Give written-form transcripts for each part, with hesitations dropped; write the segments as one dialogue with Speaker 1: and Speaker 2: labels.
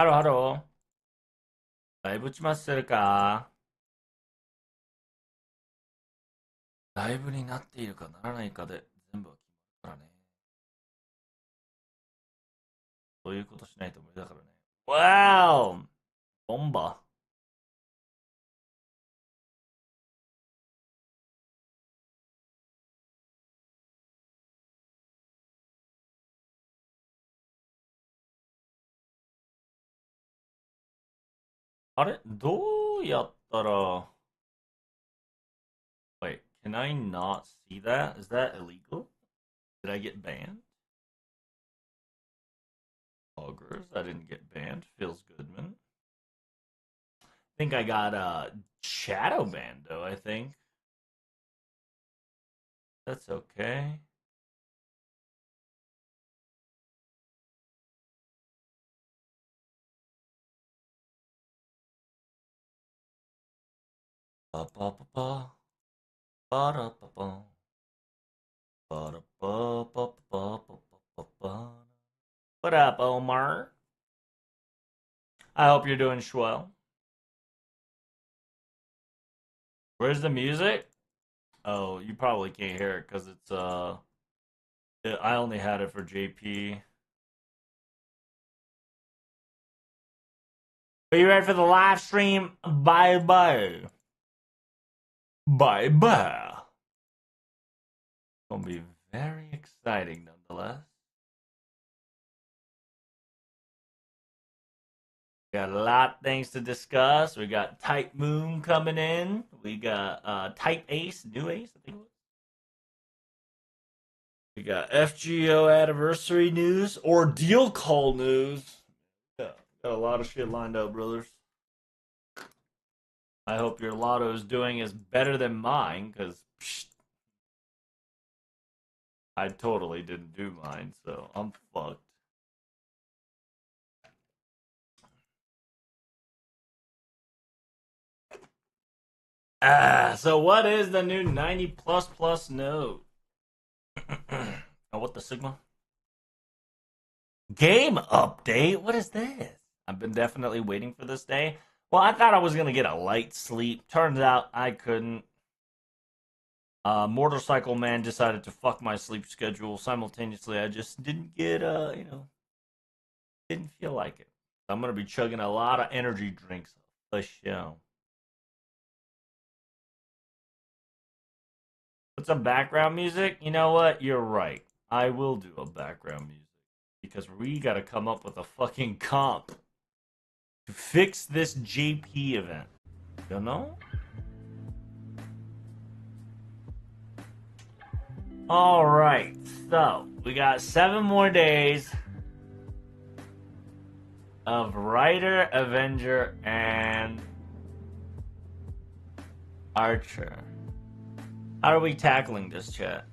Speaker 1: ハローハロー。ライブ打ちまするか？ライブになっているかならないかで全部は決まるからね。そういうことしないと無理だからね。わーおボンバ。あれどうやったら... Wait, can I not see that? Is that illegal? Did I get banned? Augers, I didn't get banned. Feels good, man. I think I got shadow banned though, I think. That's okay. Ba ba ba ba ba da ba ba. What up, Omar? I hope you're doing swell. Where's the music? Oh, you probably can't hear it because I only had it for JP. Are you ready for the live stream? Bye bye. Bye bye. Gonna be very exciting nonetheless. Got a lot of things to discuss. We got Type Moon coming in. We got Type Ace, New Ace, I think it was. We got FGO anniversary news, Ordeal Call news. Yeah, got a lot of shit lined up, brothers. I hope your lotto is doing is better than mine, because I totally didn't do mine, so I'm fucked. So what is the new 90 plus plus note? Oh, what the Sigma? Game update? What is this? I've been definitely waiting for this day. Well, I thought I was gonna get a light sleep. Turns out I couldn't. Motorcycle Man decided to fuck my sleep schedule simultaneously. I just didn't get, didn't feel like it. I'm gonna be chugging a lot of energy drinks for show. Put some background music. You know what? You're right. I will do a background music because we gotta come up with a fucking comp to fix this JP event. You know? All right. So we got 7 more days of Rider, Avenger, and Archer. How are we tackling this, chat?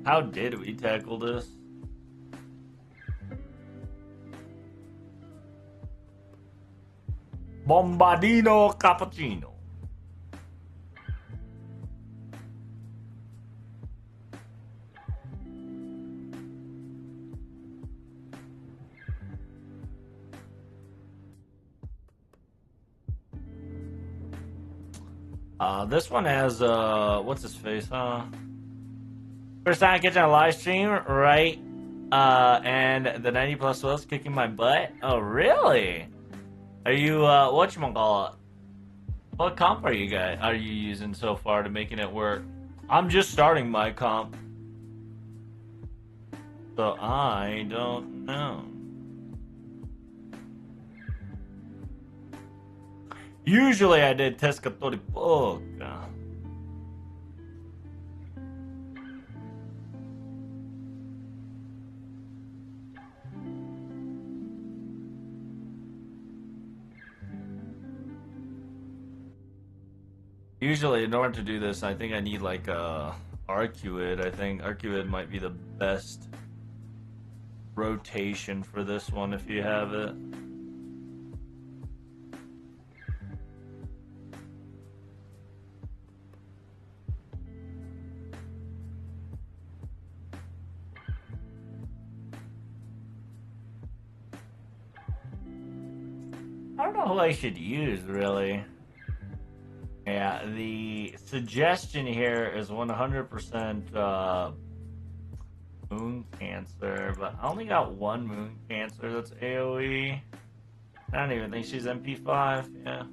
Speaker 1: How did we tackle this? Bombardino Cappuccino. This one has what's his face, huh? First time catching a live stream, right? And the 90 plus was kicking my butt. Oh, really? Are you whatchamacallit? What comp are you using so far to making it work? I'm just starting my comp, so I don't know. Usually I did Tescatori Poca. Usually, in order to do this, I think I need like Arcuid. I think Arcuid might be the best rotation for this one if you have it. I don't know who I should use, really. Yeah, the suggestion here is 100% Moon Cancer, but I only got one Moon Cancer that's AoE. I don't even think she's MP5, yeah.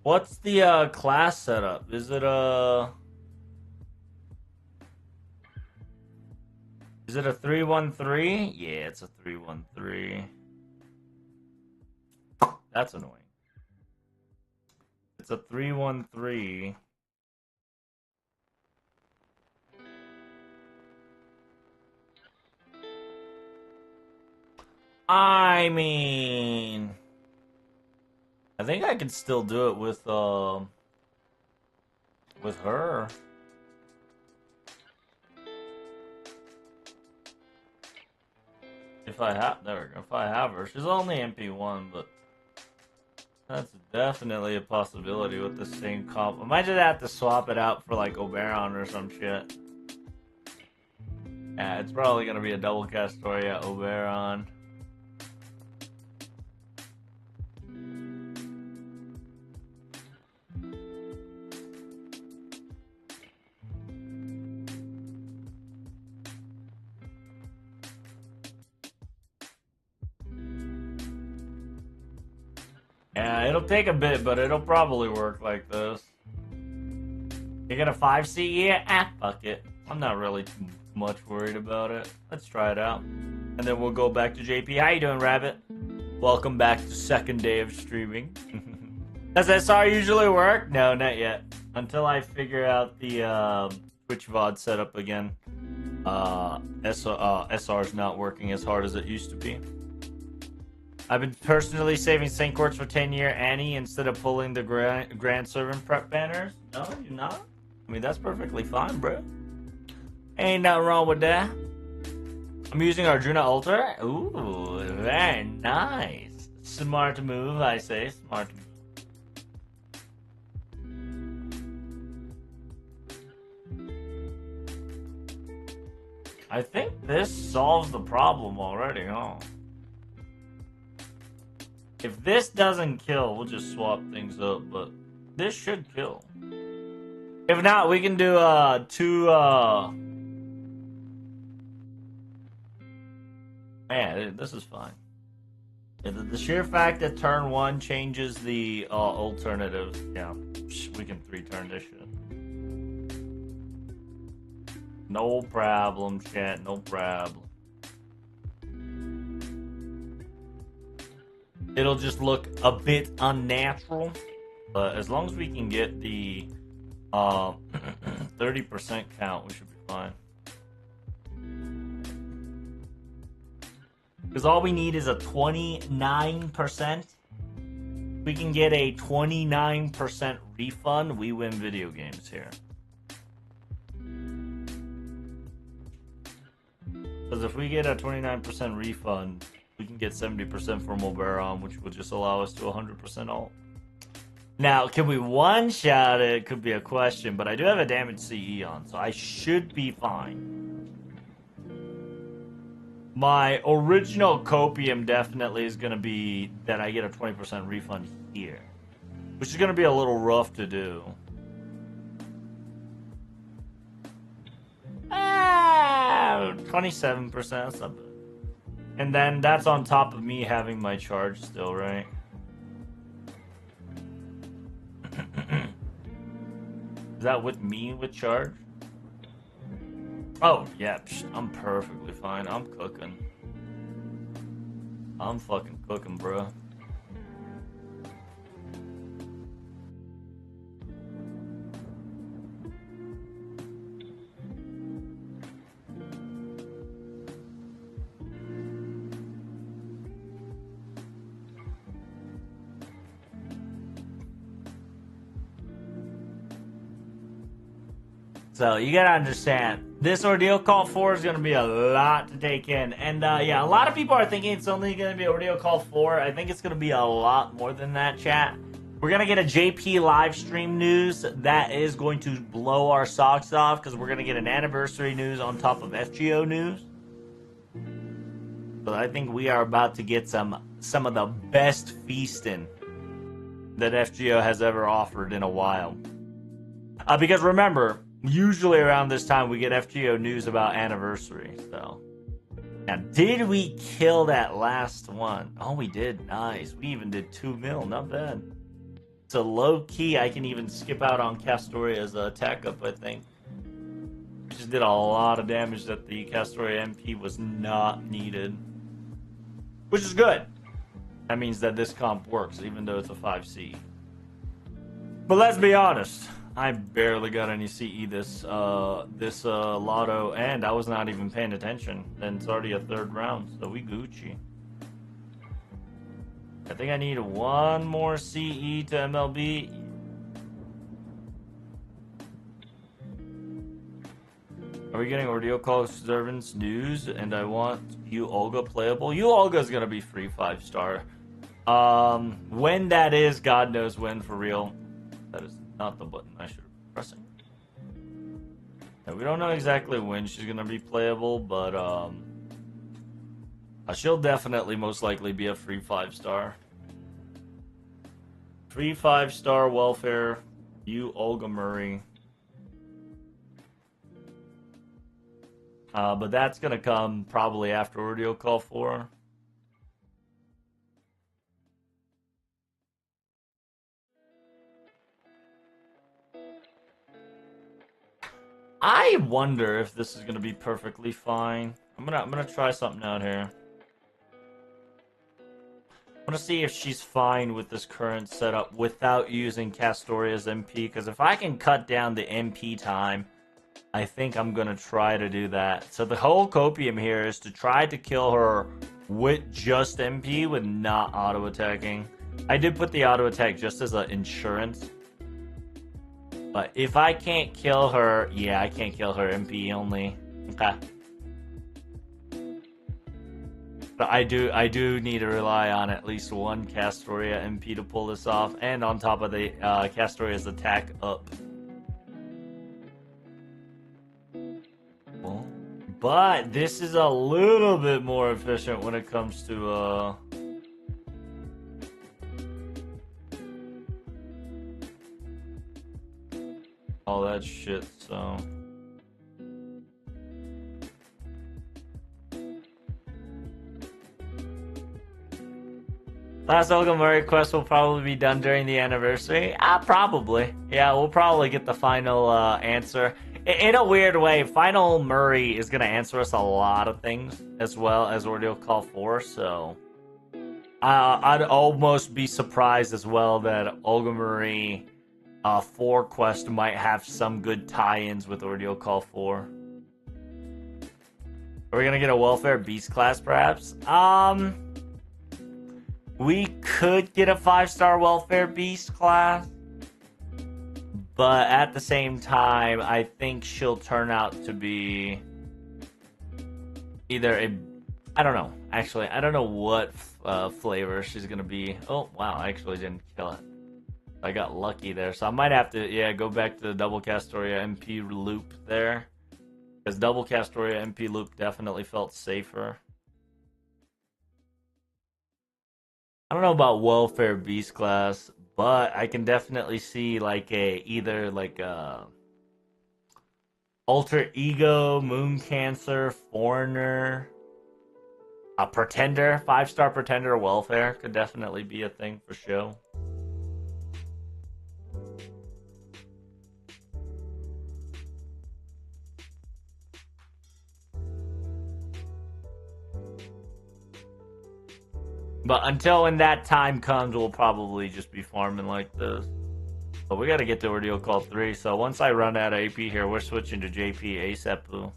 Speaker 1: What's the class setup? Is it a 313? Yeah, it's a 313. That's annoying. It's a 313. I mean, I think I could still do it with her. If I have, there we go. If I have her, she's only MP1, but that's definitely a possibility with the same comp. I might just have to swap it out for like Oberon or some shit. Yeah, it's probably gonna be a double cast story at Oberon. Yeah, it'll take a bit, but it'll probably work like this. You get a 5C here? Ah, fuck it. I'm not really too much worried about it. Let's try it out. And then we'll go back to JP. How you doing, Rabbit? Welcome back to second day of streaming. Does SR usually work? No, not yet. Until I figure out the Twitch VOD setup again. SR's not working as hard as it used to be. I've been personally saving Saint Courts for 10-year Annie instead of pulling the Grand Servant prep banners. No, you're not? I mean, that's perfectly fine, bro. Ain't nothing wrong with that. I'm using Arjuna Altar. Ooh, very nice. Smart move, I say. Smart move. I think this solves the problem already, huh? If this doesn't kill, we'll just swap things up, but this should kill. If not, we can do two yeah, this is fine. The sheer fact that turn 1 changes the alternative, yeah, we can 3-turn this shit. No problem, chat, no problem. It'll just look a bit unnatural, but as long as we can get the 30% count, we should be fine. Because all we need is a 29%. We can get a 29% refund. We win video games here. Because if we get a 29% refund, we can get 70% from Oberon, which will just allow us to 100% alt. Now, can we one-shot it? Could be a question, but I do have a damage CE on, so I should be fine. My original copium definitely is going to be that I get a 20% refund here, which is going to be a little rough to do. 27%, that's not bad. And then that's on top of me having my charge still, right? Is that with me with charge? Oh, yeah, I'm perfectly fine. I'm cooking. I'm fucking cooking, bro. So you gotta understand, this Ordeal Call 4 is gonna be a lot to take in. And yeah, a lot of people are thinking it's only gonna be Ordeal Call 4. I think it's gonna be a lot more than that, chat. We're gonna get a JP live stream news that is going to blow our socks off, because we're gonna get an anniversary news on top of FGO news. But I think we are about to get some of the best feasting that FGO has ever offered in a while. Because remember, usually around this time we get FGO news about anniversary. So, now did we kill that last one? Oh, we did. Nice. We even did 2 mil. Not bad. So low key, I can even skip out on Castoria's attack up. I think. Just did a lot of damage that the Castoria MP was not needed, which is good. That means that this comp works, even though it's a 5C. But let's be honest, I barely got any CE this Lotto, and I was not even paying attention. And it's already a 3rd round, so we Gucci. I think I need 1 more CE to MLB. Are we getting Ordeal Call Servants news? And I want you Olga playable. You Olga's gonna be free 5-star. When that is, God knows when for real. That is not the button I should be pressing. Yeah, we don't know exactly when she's gonna be playable, but she'll definitely most likely be a free 5-star. Free 5-star welfare. You Olga Murray. But that's going to come probably after Ordeal Call 4. I wonder if this is going to be perfectly fine. I'm gonna try something out here. I'm gonna see if she's fine with this current setup without using Castoria's MP, because if I can cut down the MP time, I think I'm going to try to do that. So the whole copium here is to try to kill her with just MP, with not auto-attacking. I did put the auto-attack just as an insurance. But if I can't kill her... Yeah, I can't kill her MP only. Okay. But I do need to rely on at least 1 Castoria MP to pull this off. And on top of the Castoria's attack up. But this is a little bit more efficient when it comes to all that shit, so last Olga Murray quest will probably be done during the anniversary. Probably. Yeah, we'll probably get the final answer. In a weird way, Final Murray is going to answer us a lot of things, as well as Ordeal Call 4, so... I'd almost be surprised as well that Olga Marie 4 quest might have some good tie-ins with Ordeal Call 4. Are we going to get a Welfare Beast class, perhaps? We could get a 5-star Welfare Beast class. But at the same time, I think she'll turn out to be either a... I don't know. Actually, I don't know what flavor she's going to be. Oh, wow. I actually didn't kill it. I got lucky there. So I might have to, yeah, go back to the double Castoria MP loop there. Because double Castoria MP loop definitely felt safer. I don't know about Welfare Beast class. But I can definitely see like either Alter Ego, Moon Cancer, Foreigner, a Pretender, 5-star Pretender Welfare could definitely be a thing for show. But until when that time comes, we'll probably just be farming like this. But we gotta get to Ordeal Call 3, so once I run out of AP here, we're switching to JP ASAP.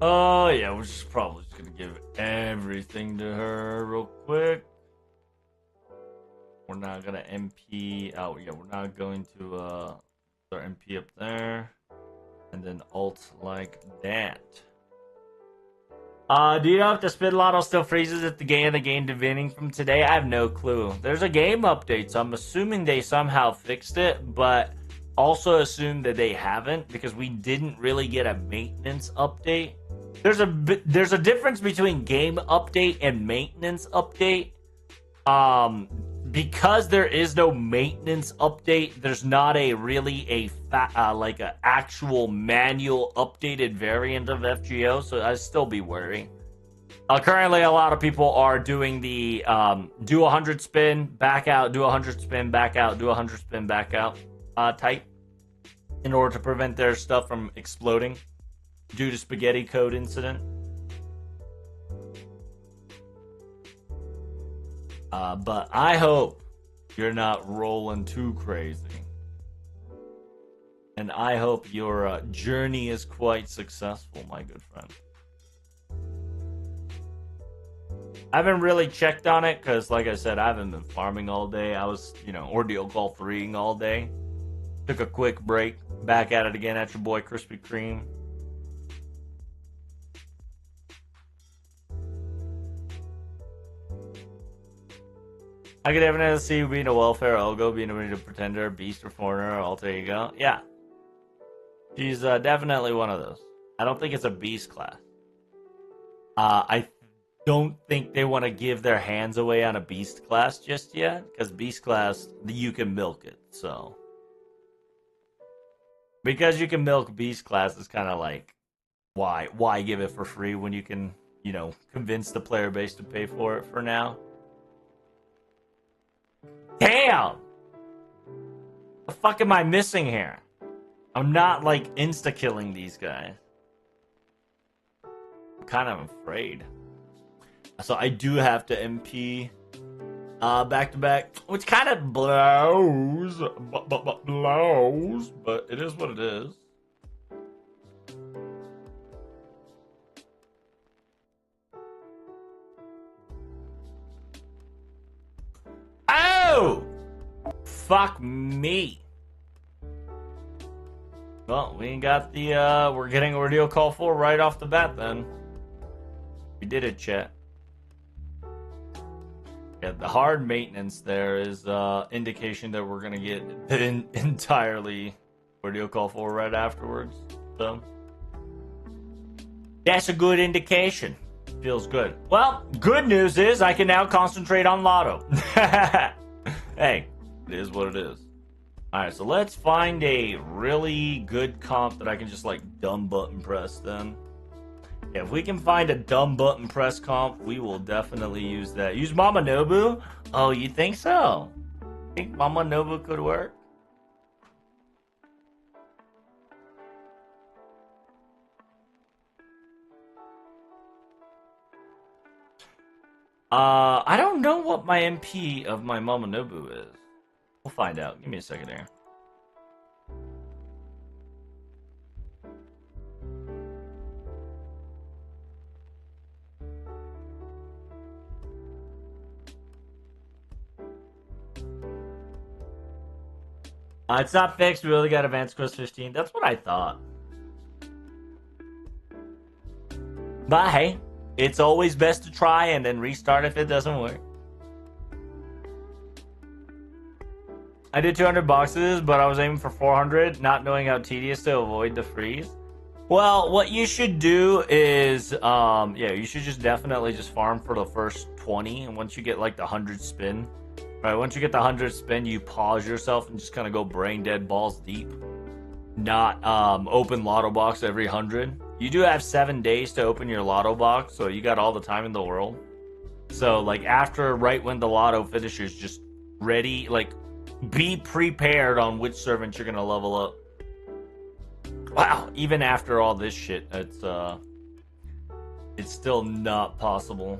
Speaker 1: Oh yeah, we're just probably just gonna give everything to her real quick. We're not gonna MP. Oh yeah, we're not going to our MP up there. And then alt like that. Do you know if the Spin Lotto still freezes at the game divining from today? I have no clue. There's a game update, so I'm assuming they somehow fixed it, but also assume that they haven't because we didn't really get a maintenance update. There's a difference between game update and maintenance update. Because there is no maintenance update, there's not a really like a actual manual updated variant of FGO, so I'd still be worried. Currently, a lot of people are doing the do 100 spin, back out, do 100 spin, back out, do 100 spin, back out type in order to prevent their stuff from exploding due to spaghetti code incident. But I hope you're not rolling too crazy. And I hope your journey is quite successful, my good friend. I haven't really checked on it because, like I said, I haven't been farming all day. I was, Ordeal Call 3ing all day. Took a quick break. Back at it again at your boy Krispy Kreme. I could definitely see you being a welfare Elgo, being a pretender, beast or foreigner, alter ego. Yeah. She's definitely one of those. I don't think it's a beast class. I don't think they want to give their hands away on a beast class just yet, because beast class, you can milk it, so. Because you can milk beast class, it's kind of like, why give it for free when you can, convince the player base to pay for it for now? Damn! The fuck am I missing here? I'm not, like, insta-killing these guys. I'm kind of afraid. So I do have to MP back-to-back, which kind of blows, but it is what it is. Oh! Fuck me. Well, we got the, we're getting Ordeal Call 4 right off the bat then. We did it, chat. Yeah, the hard maintenance there is indication that we're gonna get entirely Ordeal Call 4 right afterwards. So that's a good indication. Feels good. Well, good news is I can now concentrate on Lotto. Hey, it is what it is. Alright, so let's find a really good comp that I can just like dumb button press then. Yeah, if we can find a dumb button press comp, we will definitely use that. Use Mama Nobu? Oh, you think so? Think Mama Nobu could work? I don't know what my MP of my Mama Nobu is. We'll find out. Give me a second here. It's not fixed. We only got Advanced Quest 15. That's what I thought. But hey, it's always best to try and then restart if it doesn't work. I did 200 boxes, but I was aiming for 400, not knowing how tedious to avoid the freeze. Well, what you should do is, yeah, you should just definitely just farm for the first 20, and once you get like the 100 spin, right, once you get the 100 spin, you pause yourself and just kind of go brain dead balls deep. Not open Lotto box every 100. You do have 7 days to open your Lotto box, so you got all the time in the world. So, like, after, right when the Lotto finishes, just ready, like, be prepared on which servant you're gonna level up. Wow, even after all this shit, it's still not possible.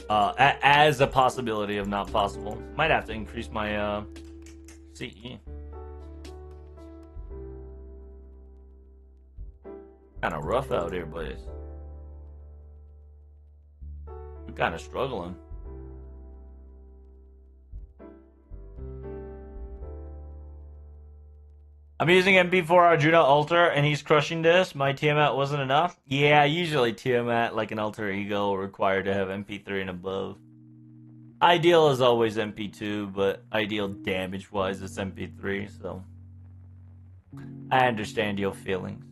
Speaker 1: As a possibility of not possible. Might have to increase my CE. Kind of rough out here, boys. We're kind of struggling. I'm using MP4 Arjuna Alter, and he's crushing this. My Tiamat wasn't enough. Yeah, usually Tiamat, like an Alter Ego, required to have MP3 and above. Ideal is always MP2, but ideal damage-wise, it's MP3, so... I understand your feelings.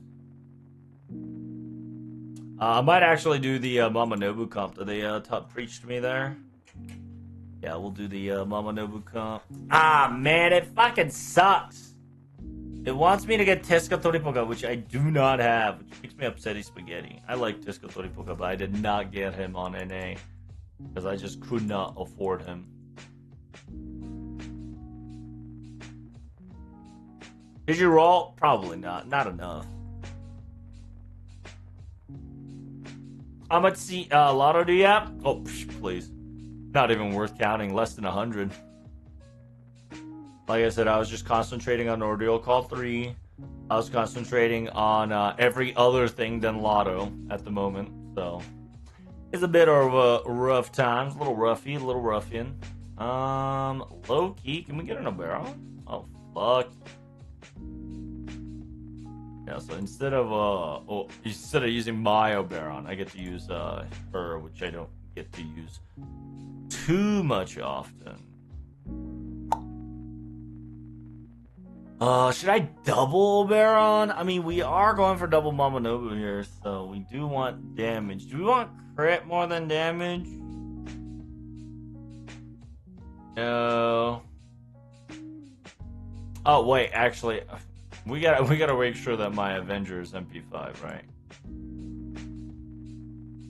Speaker 1: I might actually do the Mama Nobu comp that they preached to me there. Yeah, we'll do the Mama Nobu comp. Ah, man, it fucking sucks. It wants me to get Tesca Toripoka, which I do not have, which makes me upsetty spaghetti. I like Tesca Toripoka, but I did not get him on NA because I just could not afford him. Did you roll? Probably not. Not enough. How much Lotto do you have? Oh, please. Not even worth counting. Less than 100. Like I said, I was just concentrating on Ordeal Call 3. I was concentrating on every other thing than Lotto at the moment. So, it's a bit of a rough time. A little roughy, a little ruffian. Low key. Can we get an Oberon? Oh, fuck. Yeah, so instead of using my Oberon, I get to use her, which I don't get to use too much often. Should I double Oberon? I mean, we are going for double Mama Nobu here, so we do want damage. Do we want crit more than damage? No. Oh wait, actually, we gotta make sure that my Avenger is MP5, right?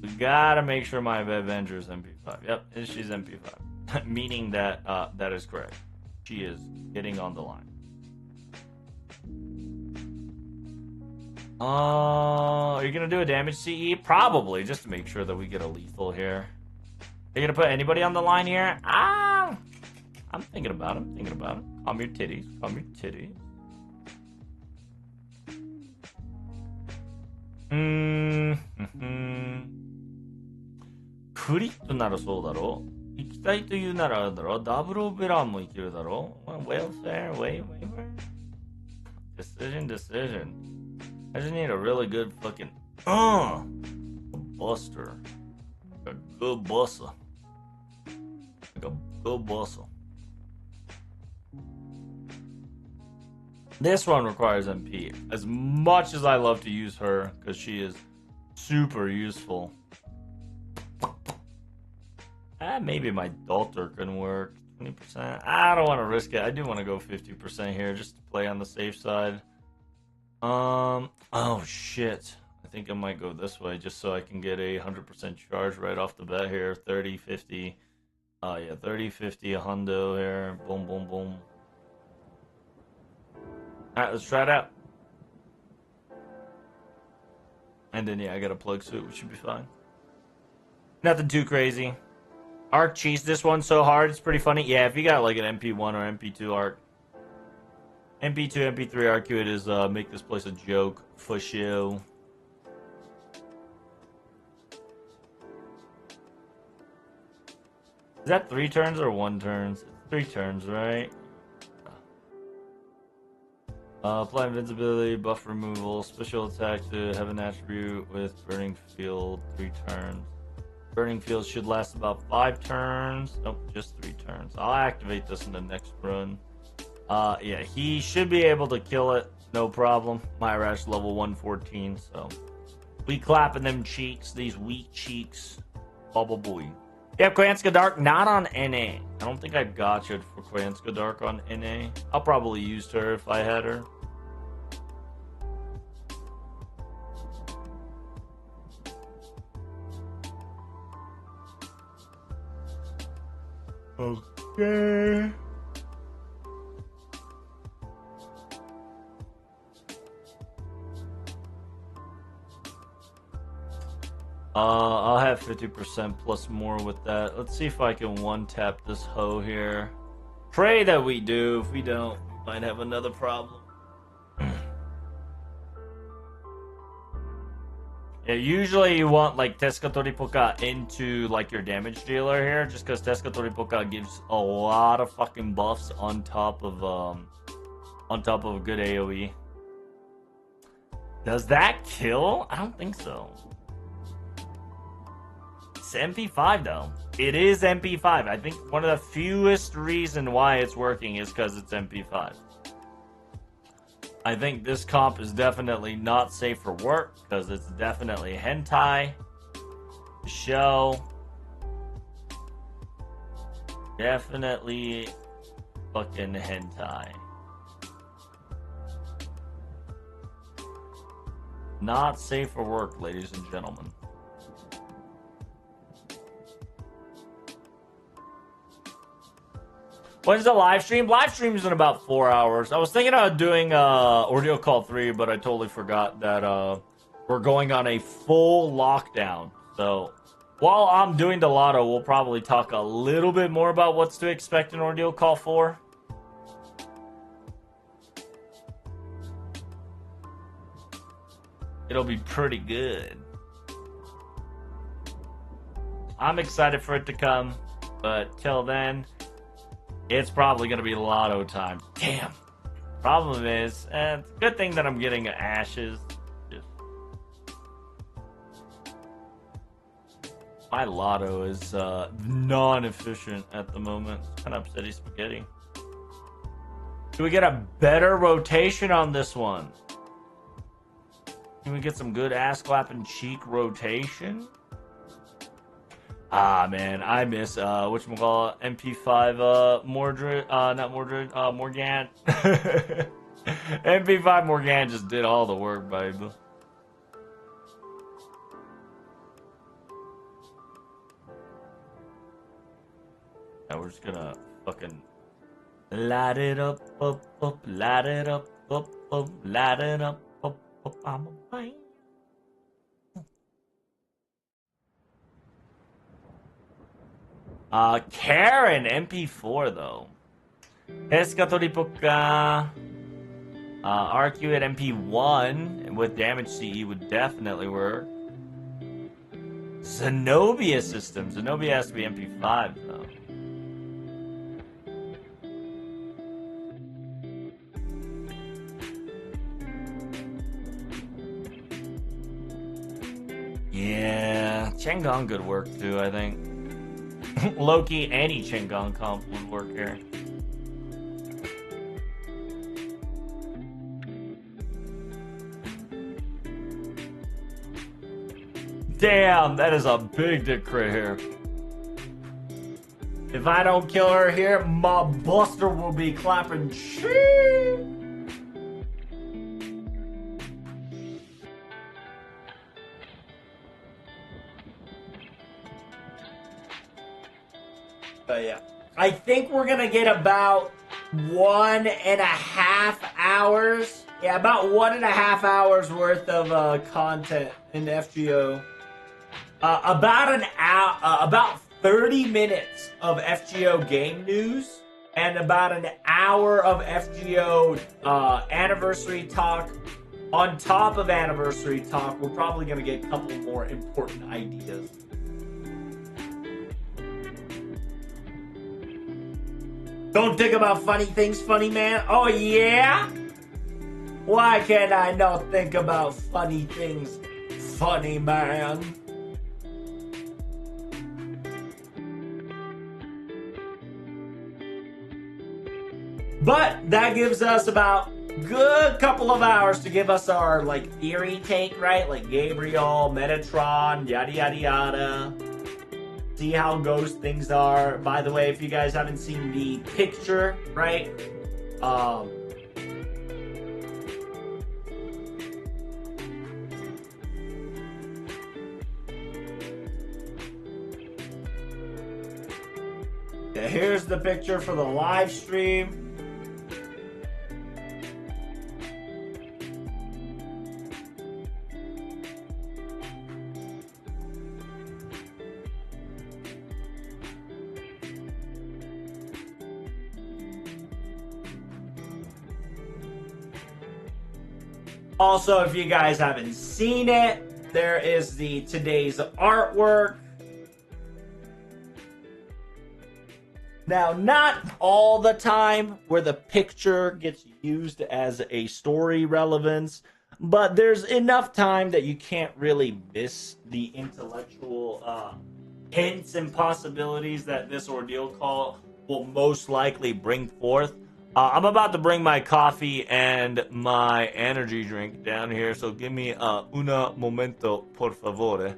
Speaker 1: We gotta make sure my Avenger is MP5. Yep, she's MP5, meaning that that is correct. She is getting on the line. Are you gonna do a damage CE? Probably, just to make sure that we get a lethal here. Are you gonna put anybody on the line here? I'm thinking about him. Calm your titties.クリッとならそうだろう。行きたいというならあるだろう。ダブルオベランもいけるだろう。Welfare, wait. Decision. I just need a really good fucking a buster. A good buster. Like a good buster. This one requires MP. As much as I love to use her, because she is super useful. Maybe my daughter can work. 20%. I don't want to risk it. I do want to go 50% here, just to play on the safe side. Oh shit. I think I might go this way, just so I can get a 100% charge right off the bat here. 30, 50. Yeah, 30, 50, a hundo here. Boom, boom, boom. Alright, let's try it out. And then, yeah, I got a plug suit, which should be fine. Nothing too crazy. Arc cheesed this one so hard, it's pretty funny. Yeah, if you got like an MP1 or MP2 arc. MP2, MP3 arc, it is make this place a joke for show. Is that 3 turns or 1 turns? It's 3 turns, right? Apply invincibility, buff removal, special attack to have an attribute with Burning Field, 3 turns. Burning Field should last about 5 turns. Nope, just 3 turns. I'll activate this in the next run. Yeah, he should be able to kill it, no problem. My rash level 114, so we clapping them cheeks, these weak cheeks. Bubble boy. Yep, Kranska Dark not on NA. I don't think I've gotcha'd for Kranska Dark on NA. I'll probably use her if I had her. Okay. I'll have 50% plus more with that. Let's see if I can one-tap this hoe here. Pray that we do. If we don't, we might have another problem. Yeah, usually you want like Tesca Toripoka into like your damage dealer here, just because Tesca Toripoka gives a lot of fucking buffs on top of a good AoE. Does that kill? I don't think so. It's MP5 though. It is MP5. I think one of the fewest reasons why it's working is because it's MP5. I think this comp is definitely not safe for work because it's definitely hentai. Show. Definitely fucking hentai. Not safe for work, ladies and gentlemen. When's the live stream? Live stream's in about 4 hours. I was thinking about doing Ordeal Call 3, but I totally forgot that we're going on a full lockdown. So while I'm doing the Lotto, we'll probably talk a little bit more about what's to expect in Ordeal Call 4. It'll be pretty good. I'm excited for it to come, but till then, it's probably going to be Lotto time. Damn. Problem is, it's a good thing that I'm getting ashes. My Lotto is non-efficient at the moment. It's kind of upsetty spaghetti. Do we get a better rotation on this one? Can we get some good ass-clapping cheek rotation? Ah, man, I miss, whatchamacallit, MP5, Mordred, not Mordred, Morgan. MP5 Morgan just did all the work, babe. Now we're just gonna fucking light it up, light it up, light it up, I'm a bang. Karen, MP4 though. Escatoripoca. RQ at MP1 with damage CE would definitely work. Zenobia system. Zenobia has to be MP5 though. Yeah, Chenggong could work too, I think. Loki, any Chenggong comp would work here. Damn, that is a big dick crit here. If I don't kill her here, my buster will be clapping shit. Yeah. I think we're gonna get about 1.5 hours. Yeah, about 1.5 hours worth of content in FGO. About an hour, about 30 minutes of FGO game news, and about an hour of FGO anniversary talk. On top of anniversary talk, we're probably gonna get a couple more important ideas. Don't think about funny things, funny man. Oh, yeah? Why can't I not think about funny things, funny man? But that gives us about good couple of hours to give us our, like, theory take, right? Like Gabriel, Metatron, yada, yada, yada. See how ghost things are. By the way, if you guys haven't seen the picture, right? Yeah, here's the picture for the live stream. Also, if you guys haven't seen it, there is the today's artwork. Now, not all the time where the picture gets used as a story relevance, but there's enough time that you can't really miss the intellectual hints and possibilities that this ordeal call will most likely bring forth. I'm about to bring my coffee and my energy drink down here, so give me una momento, por favore.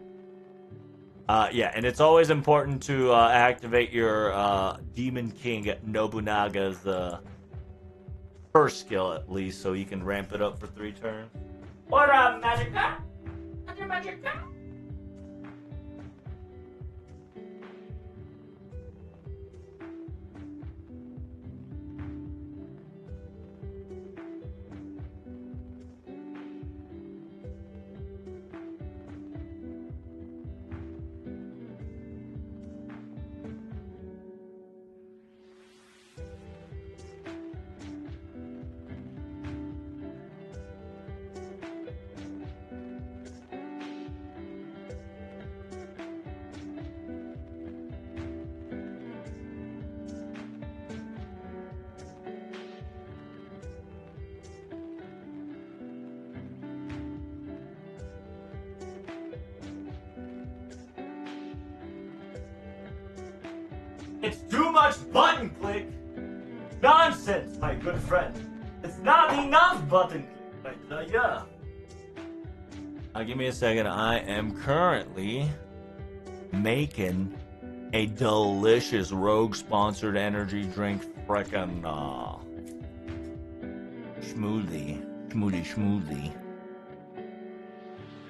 Speaker 1: Yeah, and it's always important to activate your Demon King Nobunaga's first skill at least, so you can ramp it up for 3 turns. What up, Magica? Magica? It's too much button click. Nonsense, my good friend. It's not enough button click, I tell ya. Give me a second. I am currently making a delicious Rogue-sponsored energy drink frickin' schmoozy.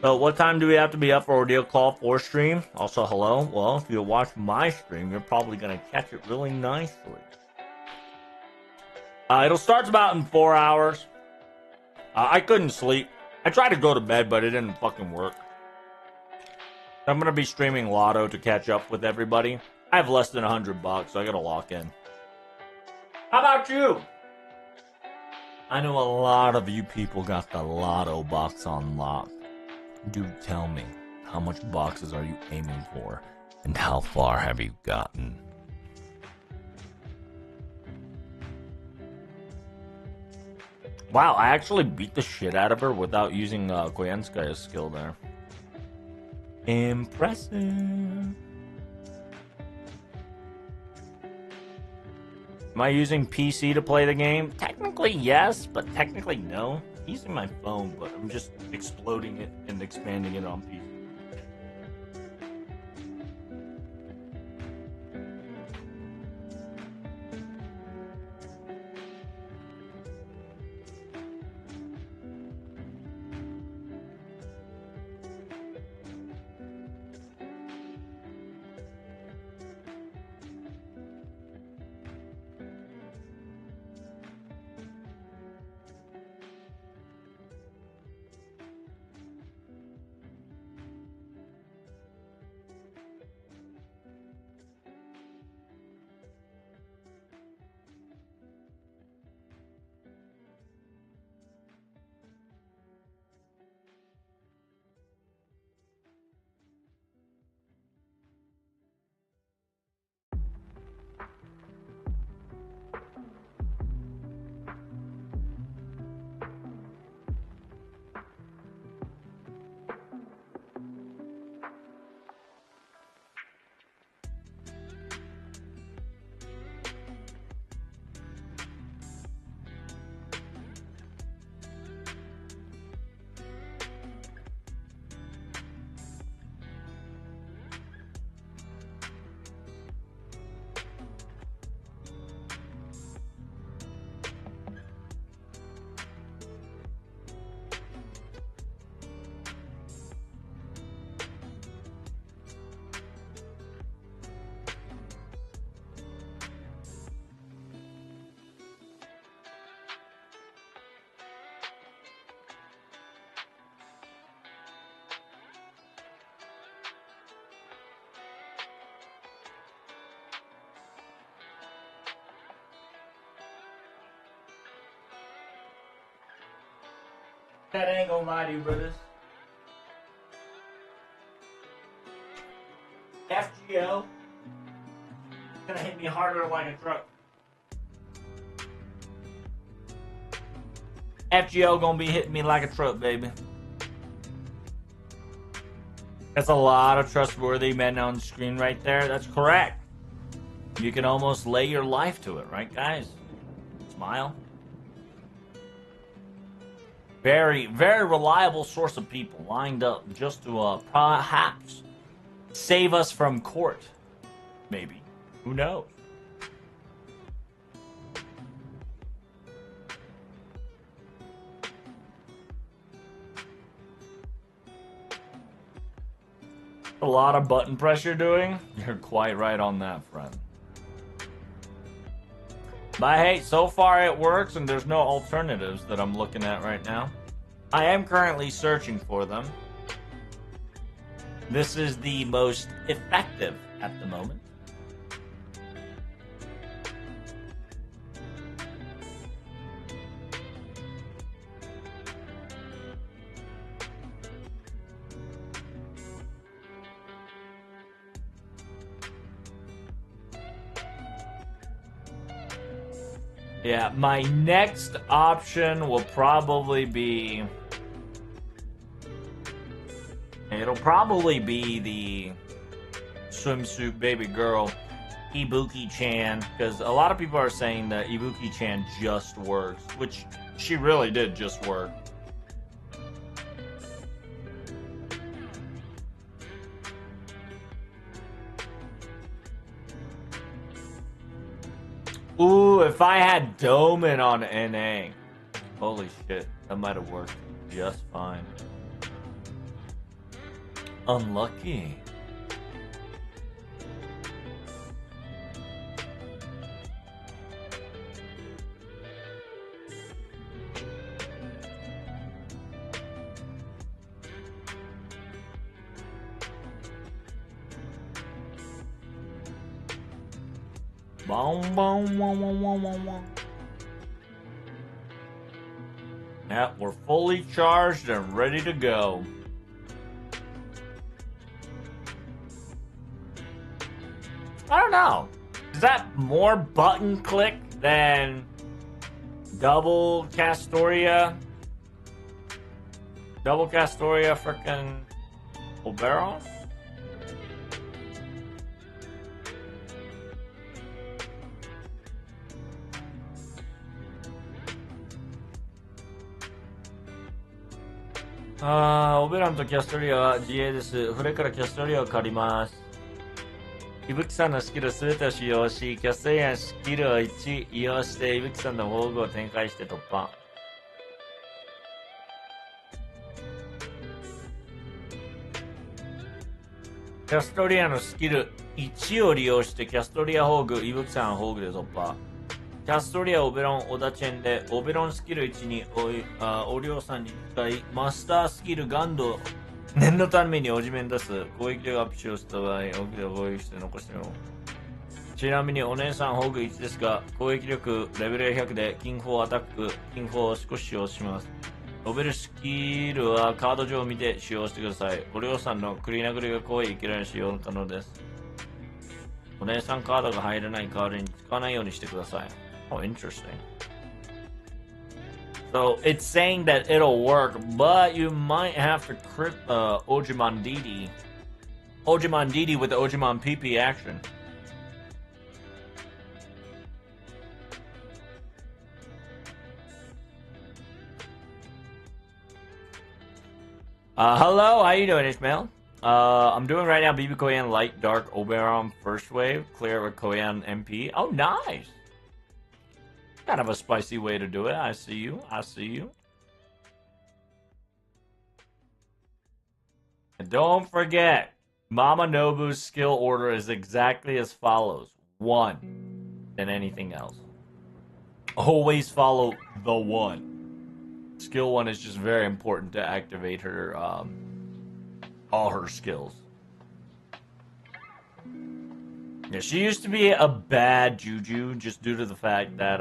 Speaker 1: So what time do we have to be up for Ordeal Call 4 stream? Also, hello. Well, if you watch my stream, you're probably going to catch it really nicely. It'll start about in 4 hours. I couldn't sleep. I tried to go to bed, but it didn't fucking work. I'm going to be streaming Lotto to catch up with everybody. I have less than $100, so I got to lock in. How about you? I know a lot of you people got the Lotto box on lock. Do tell me, how much boxes are you aiming for, and how far have you gotten? Wow, I actually beat the shit out of her without using Koyenskaya's skill there. Impressive. Am I using PC to play the game? Technically, yes, but technically, no. I'm using my phone, but I'm just exploding it and expanding it on PC. That ain't gonna lie to you, brothers. FGO gonna hit me harder like a truck. FGO gonna be hitting me like a truck, baby. That's a lot of trustworthy men on the screen right there. That's correct. You can almost lay your life to it, right, guys? Smile. Very, very reliable source of people lined up just to perhaps save us from court. Maybe. Who knows? A lot of button press you're doing? You're quite right on that, friend. But hey, so far it works and there's no alternatives that I'm looking at right now. I am currently searching for them. This is the most effective at the moment. Yeah, my next option will probably be... It'll probably be the swimsuit baby girl, Ibuki-chan, because a lot of people are saying that Ibuki-chan just works, which she really did just work. Ooh, if I had Doman on NA, holy shit, that might have worked just fine. Unlucky. Boom, boom, boom, boom, boom, boom, boom. Yeah, we're fully charged and ready to go. I don't know. Is that more button click than double Castoria? Double Castoria frickin' Oberon?オベロンとキャストリアは自衛です。これからキャストリアを借ります。伊吹さんのスキルすべてを使用し、キャストリアのスキルを1利用して、伊吹さんの防具を展開して突破。キャストリアのスキル1を利用して、キャストリア宝具、伊吹さんの宝具で突破。キャストリアオベロンオダチェンでオベロンスキル1におりょうさんに使いマスタースキルガンド念のためにおじめん出す攻撃力アップしようした場合奥で攻撃して残してみよう。ちなみにお姉さんホグ1ですが攻撃力レベル100で金砲アタック金砲を少し使用します。オベルスキルはカード上を見て使用してください。おりょうさんのクリ殴りが怖いいきなり使用可能です。お姉さんカードが入らない代わりに使わないようにしてください。Oh, interesting. So it's saying that it'll work, but you might have to crit Ojimandidi. Ojimandidi with the Ojimon PP action. Hello, how you doing, Ishmael? I'm doing right now BB Koyan Light Dark Oberon first wave, clear with Koyan MP. Oh, nice. Kind of a spicy way to do it. I see you. I see you. And don't forget, Mama Nobu's skill order is exactly as follows. 1 than anything else. Always follow the 1. Skill 1 is just very important to activate her, all her skills. Yeah, she used to be a bad Juju just due to the fact that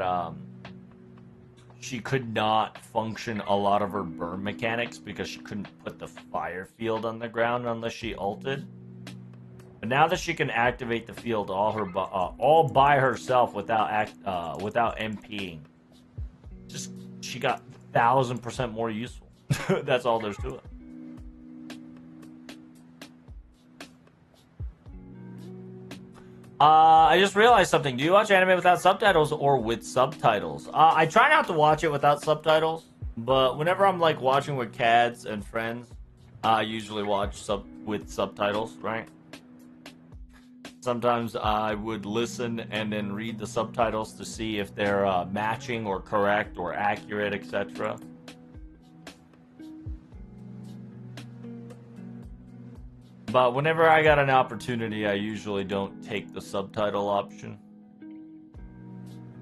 Speaker 1: she could not function a lot of her burn mechanics because she couldn't put the fire field on the ground unless she ulted. But now that she can activate the field all by herself without MPing, just she got 1000% more useful. That's all there's to it. I just realized something. Do you watch anime without subtitles or with subtitles? I try not to watch it without subtitles, but whenever I'm like watching with cats and friends, I usually watch with subtitles, right? Sometimes I would listen and then read the subtitles to see if they're matching or correct or accurate, etc. But whenever I got an opportunity, I usually don't take the subtitle option.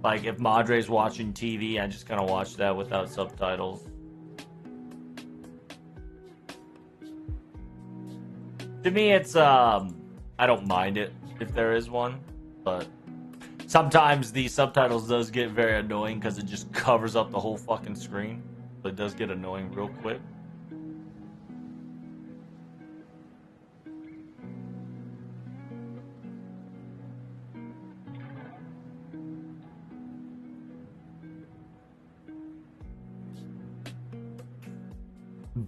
Speaker 1: Like if Madre's watching TV, I just kind of watch that without subtitles. To me, it's I don't mind it if there is one, but sometimes the subtitles does get very annoying because it just covers up the whole fucking screen. So it does get annoying real quick.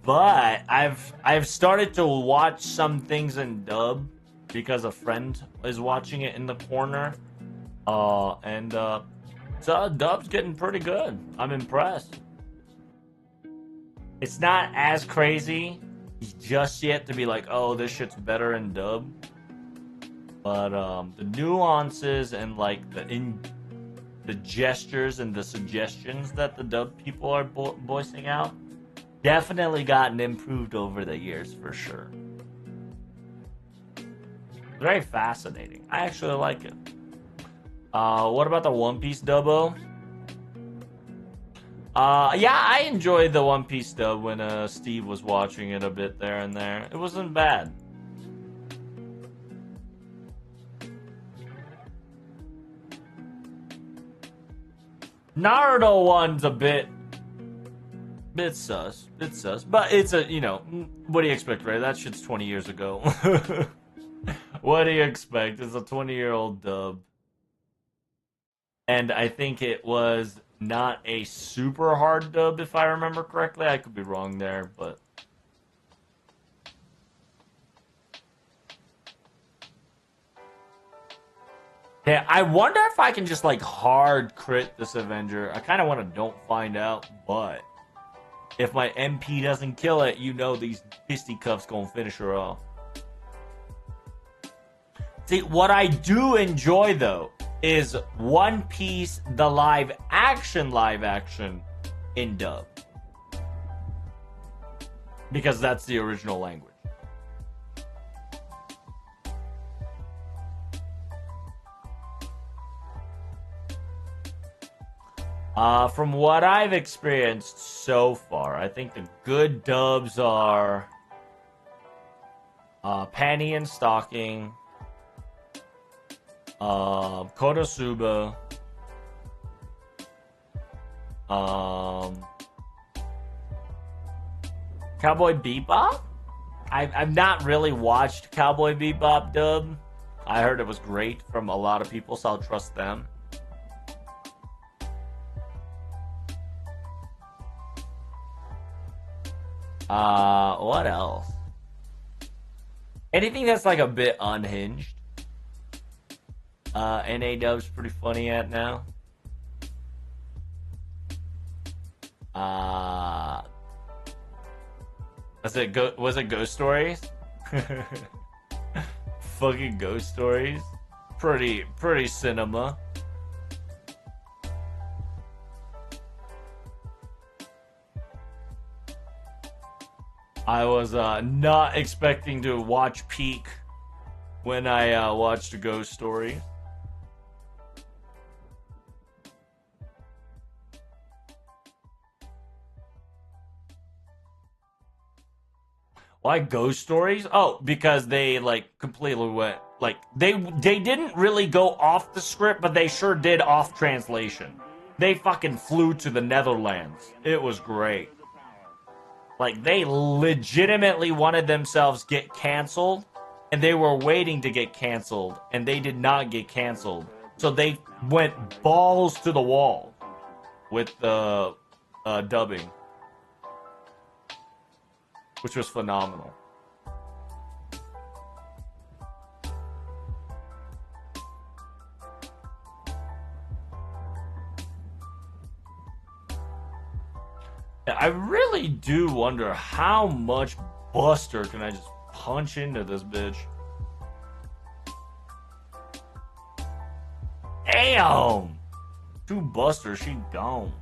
Speaker 1: But I've started to watch some things in dub because a friend is watching it in the corner. So dub's getting pretty good. I'm impressed. It's not as crazy just yet to be like, oh, this shit's better in dub. But the nuances and like the gestures and the suggestions that the dub people are voicing out definitely gotten improved over the years for sure. Very fascinating. I actually like it. What about the One Piece dubbo? Yeah, I enjoyed the One Piece dub when Steve was watching it a bit there and there. It wasn't bad. Naruto one's a bit sus, but it's a, you know, what do you expect, right? That shit's 20 years ago. What do you expect? It's a 20-year-old dub. And I think it was not a super hard dub, if I remember correctly. I could be wrong there, but yeah, I wonder if I can just like hard crit this Avenger. I kind of want to don't find out, but if my MP doesn't kill it, you know these fisticuffs gonna finish her off. See, what I do enjoy though is One Piece, the live action in dub. Because that's the original language. From what I've experienced so far, I think the good dubs are Panty and Stocking, Konosuba, Cowboy Bebop. I've not really watched Cowboy Bebop dub. I heard it was great from a lot of people, so I'll trust them. What else? Anything that's like a bit unhinged. NA dub's pretty funny at now. Was it Ghost Stories? Fucking Ghost Stories. Pretty cinema. I was not expecting to watch Peak when I watched a Ghost Story. Why Ghost Stories? Oh, because they like completely went like they didn't really go off the script, but they sure did off translation. They fucking flew to the Netherlands. It was great. Like they legitimately wanted themselves get canceled, and they were waiting to get canceled, and they did not get canceled. So they went balls to the wall with the dubbing, which was phenomenal. I really do wonder how much Buster can I just punch into this bitch. Damn! 2 Busters, she gone.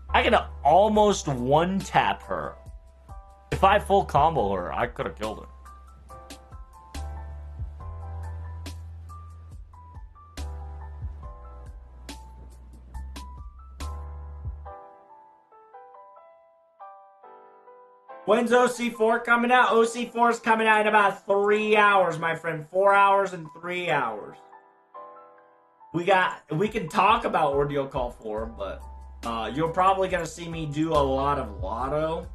Speaker 1: I can almost one-tap her. If I full combo her, I could have killed her. When's OC4 coming out? OC4 is coming out in about 3 hours, my friend. 4 hours and 3 hours. We can talk about Ordeal Call 4, but you're probably gonna see me do a lot of Lotto.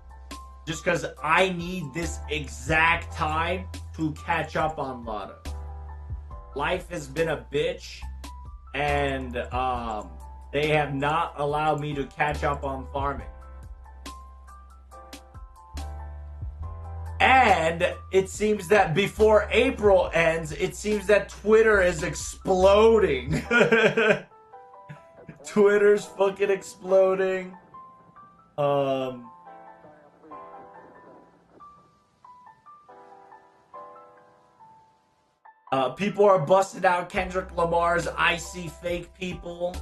Speaker 1: Just because I need this exact time to catch up on Lotto. Life has been a bitch, and they have not allowed me to catch up on farming. And it seems that before April ends, it seems that Twitter is exploding. Twitter's fucking exploding. People are busting out Kendrick Lamar's I See Fake People.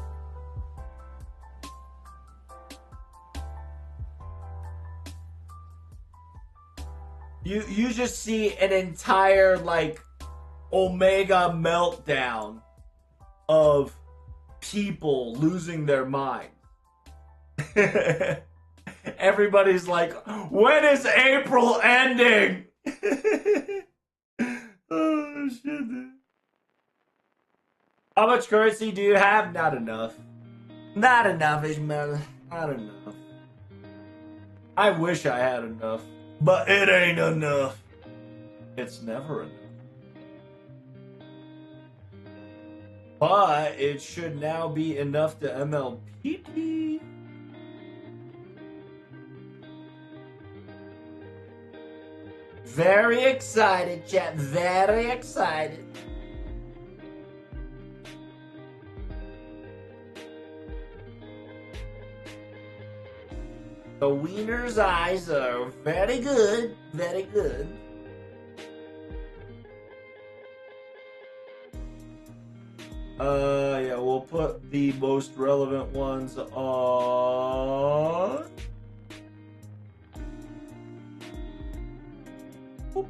Speaker 1: You just see an entire, like, Omega meltdown of people losing their mind. Everybody's like, when is April ending? Oh, shit, dude. How much currency do you have? Not enough. Not enough, Ishmael. Not enough. I wish I had enough. But it ain't enough. It's never enough. But it should now be enough to MLPP. Very excited, chat. Very excited. The Wiener's eyes are very good. Very good. Yeah, we'll put the most relevant ones on. Boop.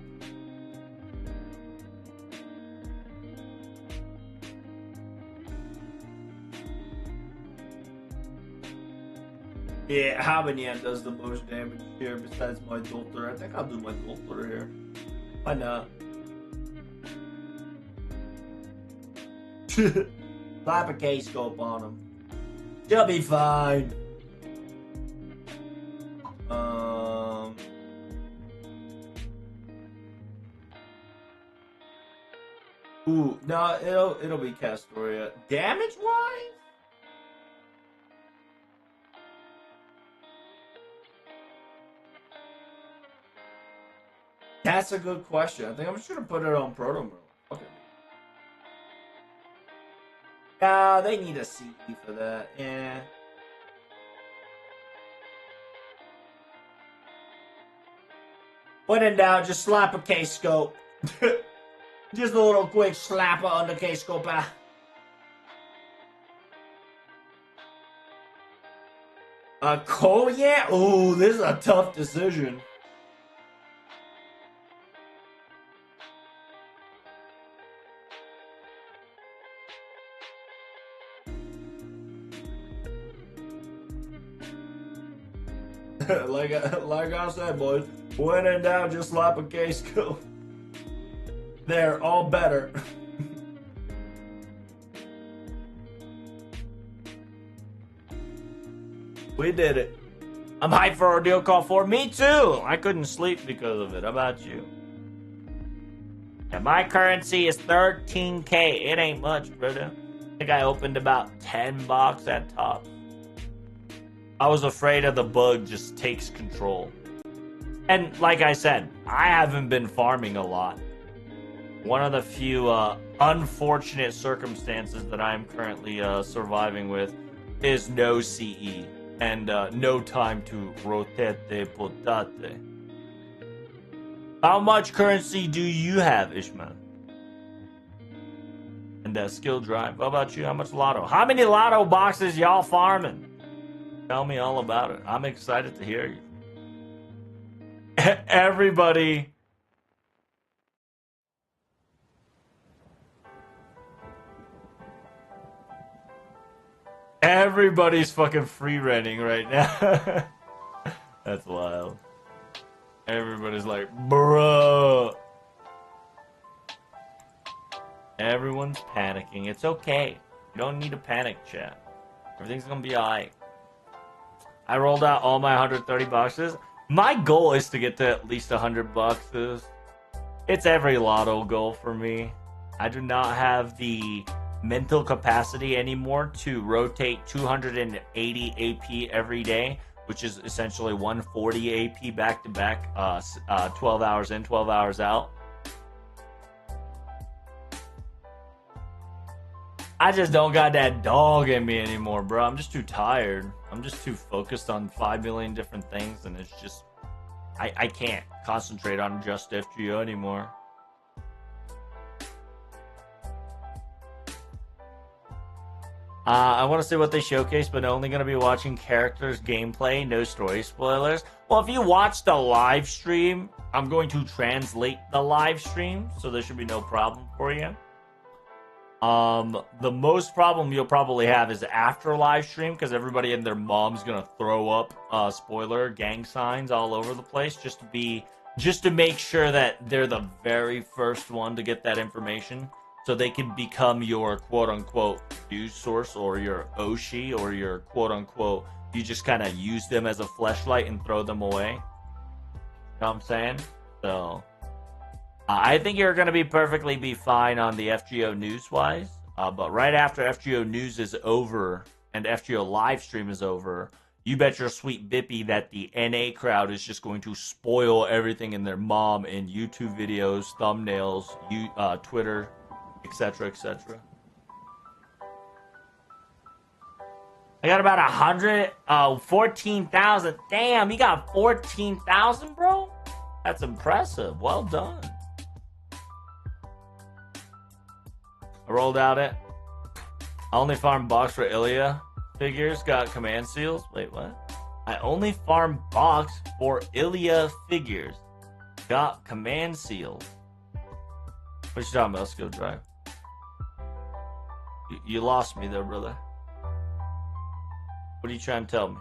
Speaker 1: Yeah, Habanyan does the most damage here besides my Dolter. I think I'll do my Dolter here. Why not? Slap a K-scope on him. She'll be fine. Ooh, no, it'll be Castoria. Damage-wise? That's a good question. I think I'm just gonna put it on Proto. Okay. No, they need a CE for that. Yeah. When in doubt, just slap a K-scope. Just a little quick slapper on the K-scope. Cole, yeah? Ooh, this is a tough decision. like I said, boys, when in doubt, just slap a K-scope. They're all better. We did it. I'm hyped for Ordeal Call 4. Me too. I couldn't sleep because of it. How about you? And my currency is 13K. It ain't much, brother. I think I opened about 10 box at top. I was afraid of the bug just takes control. And like I said, I haven't been farming a lot. One of the few unfortunate circumstances that I'm currently surviving with is no CE. and no time to rotate potate. How much currency do you have, Ishmael? And that skill drive. What about you? How much lotto? How many lotto boxes y'all farming? Tell me all about it. I'm excited to hear you. Everybody. Everybody's fucking free renting right now. That's wild. Everybody's like, bruh. Everyone's panicking. It's okay. You don't need to panic, chat. Everything's gonna be alright. I rolled out all my 130 boxes. My goal is to get to at least 100 boxes. It's every lotto goal for me. I do not have the mental capacity anymore to rotate 280 AP every day, which is essentially 140 AP back to back, 12 hours in, 12 hours out. I just don't got that dog in me anymore, bro. I'm just too tired. I'm just too focused on 5 million different things, and it's just I can't concentrate on just FGO anymore. I want to see what they showcase, but only going to be watching characters, gameplay, no story spoilers. Well, if you watch the live stream, I'm going to translate the live stream, so there should be no problem for you. The most problem you'll probably have is after live stream, because everybody and their mom's gonna throw up spoiler gang signs all over the place just to make sure that they're the very first one to get that information, so they can become your quote unquote news source or your Oshi or your quote unquote, you just kind of use them as a fleshlight and throw them away. You know what I'm saying? So I think you're going to be perfectly fine on the FGO news-wise, but right after FGO news is over and FGO live stream is over, you bet your sweet bippy that the NA crowd is just going to spoil everything in their mom in YouTube videos, thumbnails, Twitter, etc., etc. I got about 14,000. Damn, you got 14,000, bro? That's impressive. Well done. I rolled out it. I only farm box for Ilya figures, got command seals. Wait, what? I only farm box for Ilya figures, got command seals. What you talking about, skill drive? You lost me there, brother. What are you trying to tell me?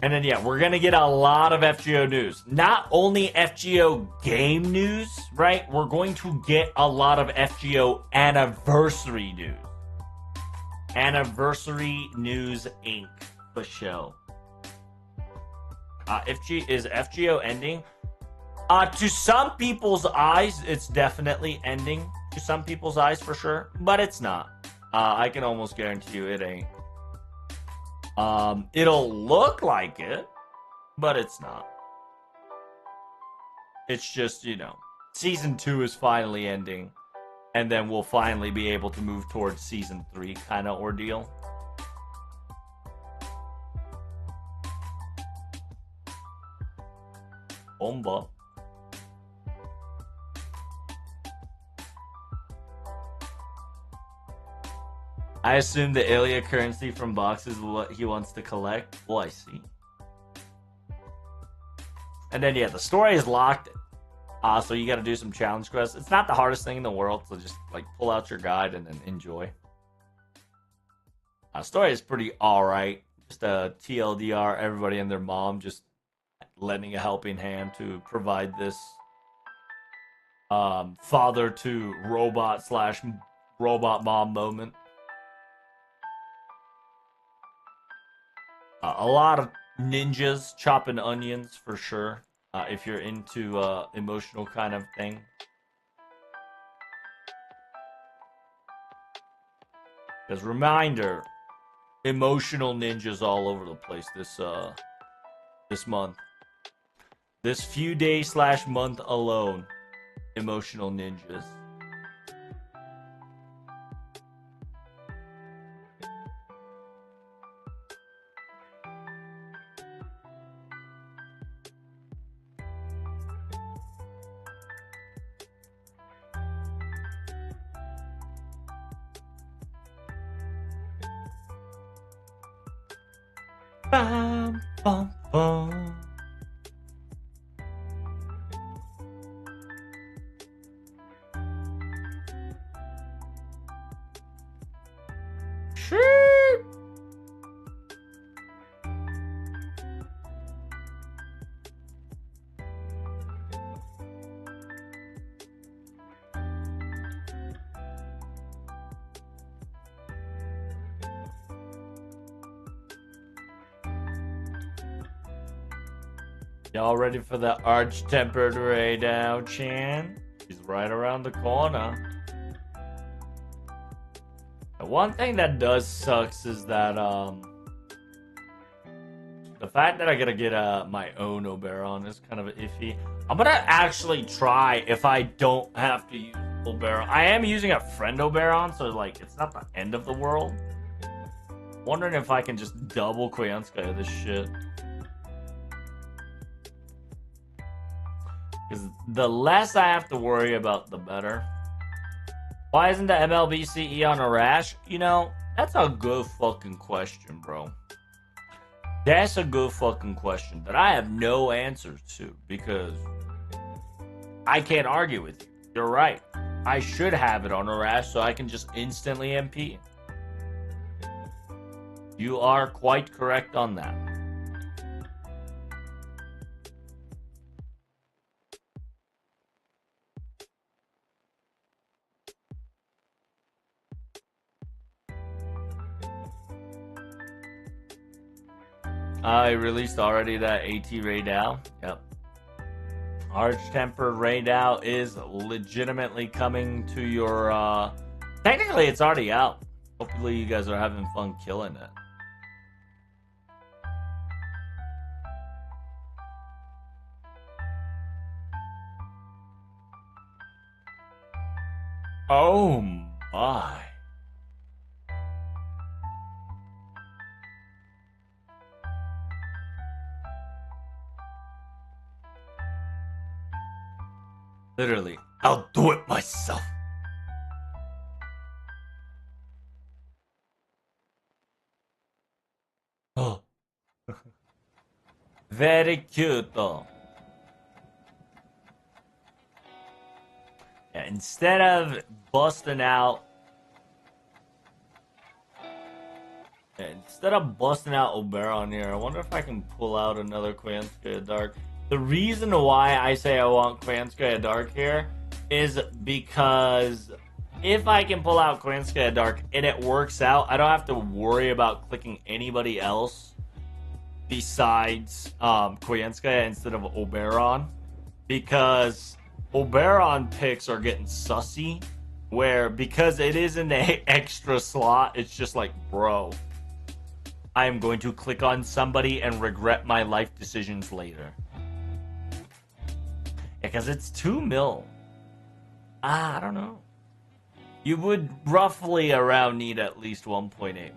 Speaker 1: And then, yeah, we're going to get a lot of FGO news. Not only FGO game news, right? We're going to get a lot of FGO anniversary news. Anniversary News Inc. for show. Is FGO ending? To some people's eyes, it's definitely ending. To some people's eyes, for sure. But it's not. I can almost guarantee you it ain't. It'll look like it, but it's not. It's just, you know, season 2 is finally ending, and then we'll finally be able to move towards season 3 kind of ordeal. Bomba. I assume the Ilya currency from boxes is what he wants to collect. Oh, I see. And then, yeah, the story is locked. So you got to do some challenge quests. It's not the hardest thing in the world, so just, like, pull out your guide and then enjoy. Story is pretty alright. Just a TLDR, everybody and their mom just lending a helping hand to provide this father to robot / robot mom moment. A lot of ninjas chopping onions for sure, if you're into emotional kind of thing. As reminder, emotional ninjas all over the place this month. This few days / month alone. Emotional ninjas. Bum, bum, bum. Shit. Y'all ready for the arch-tempered Ray Dow Chan? He's right around the corner. The one thing that does sucks is that the fact that I gotta get my own Oberon is kind of iffy. I'm gonna actually try if I don't have to use Oberon. I am using a friend Oberon, so like it's not the end of the world. Wondering if I can just double Kwiatkaya this shit. Because the less I have to worry about, the better. Why isn't the MLB CE on a rash? You know, that's a good fucking question, bro. That's a good fucking question that I have no answers to because I can't argue with you. You're right. I should have it on a rash so I can just instantly MP. You are quite correct on that. I released already that AT Ray Dow. Yep. Arch-tempered Ray Dow is legitimately coming to your, technically it's already out. Hopefully you guys are having fun killing it. Oh my. Literally, I'll do it myself. Oh. Very cute though. Yeah, instead of busting out Oberon here, I wonder if I can pull out another Kwiatkaya Dark. The reason why I say I want Kwiatkaya Dark here is because if I can pull out Kwiatkaya Dark and it works out, I don't have to worry about clicking anybody else besides Kwiatkaya instead of Oberon, because Oberon picks are getting sussy, where because it is in the extra slot, it's just like, bro, I am going to click on somebody and regret my life decisions later. Because it's 2 mil. I don't know. You would roughly around need at least 1.8 mil.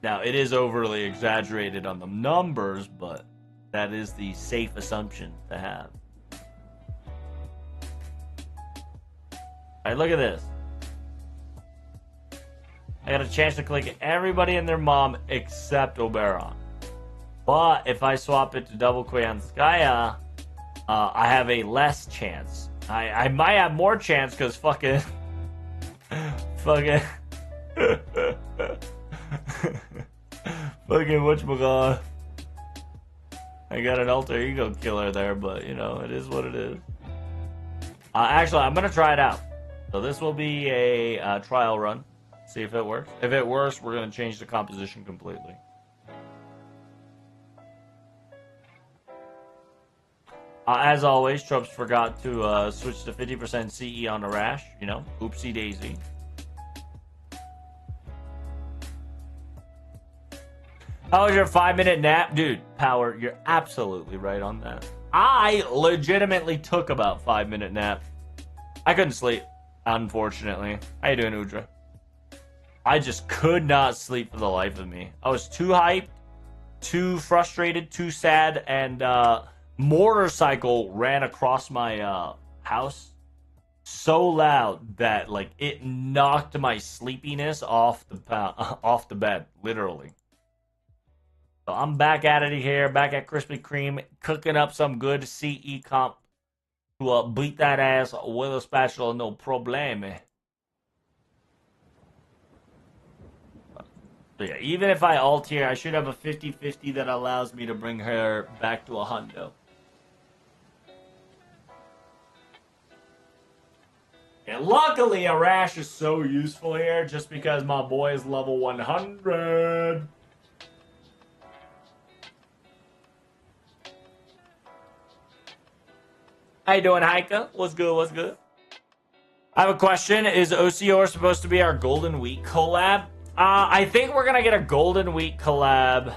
Speaker 1: Now, it is overly exaggerated on the numbers, but that is the safe assumption to have. Alright, look at this. I got a chance to click everybody and their mom except Oberon. But if I swap it to double Kwiatkaya, I have a less chance. I might have more chance because fucking fucking whatchamacallit. I got an alter ego killer there, but you know, it is what it is. Actually, I'm gonna try it out. So this will be a trial run. See if it works. If it works, we're gonna change the composition completely. As always, Trumps forgot to switch to 50% CE on the rash. You know, oopsie daisy. How was your 5-minute nap? Dude, Power, you're absolutely right on that. I legitimately took about 5-minute nap. I couldn't sleep, unfortunately. How you doing, Udra? I just could not sleep for the life of me. I was too hyped, too frustrated, too sad, and motorcycle ran across my house so loud that like it knocked my sleepiness off the bed, literally. So I'm back at it here, back at Krispy Kreme, cooking up some good CE comp to beat that ass with a spatula, no probleme. So yeah, even if I alt here, I should have a 50-50 that allows me to bring her back to a hundo. And luckily, a rash is so useful here just because my boy is level 100. How you doing, Heike? What's good? What's good? I have a question. Is OCR supposed to be our Golden Week collab? I think we're gonna get a Golden Week collab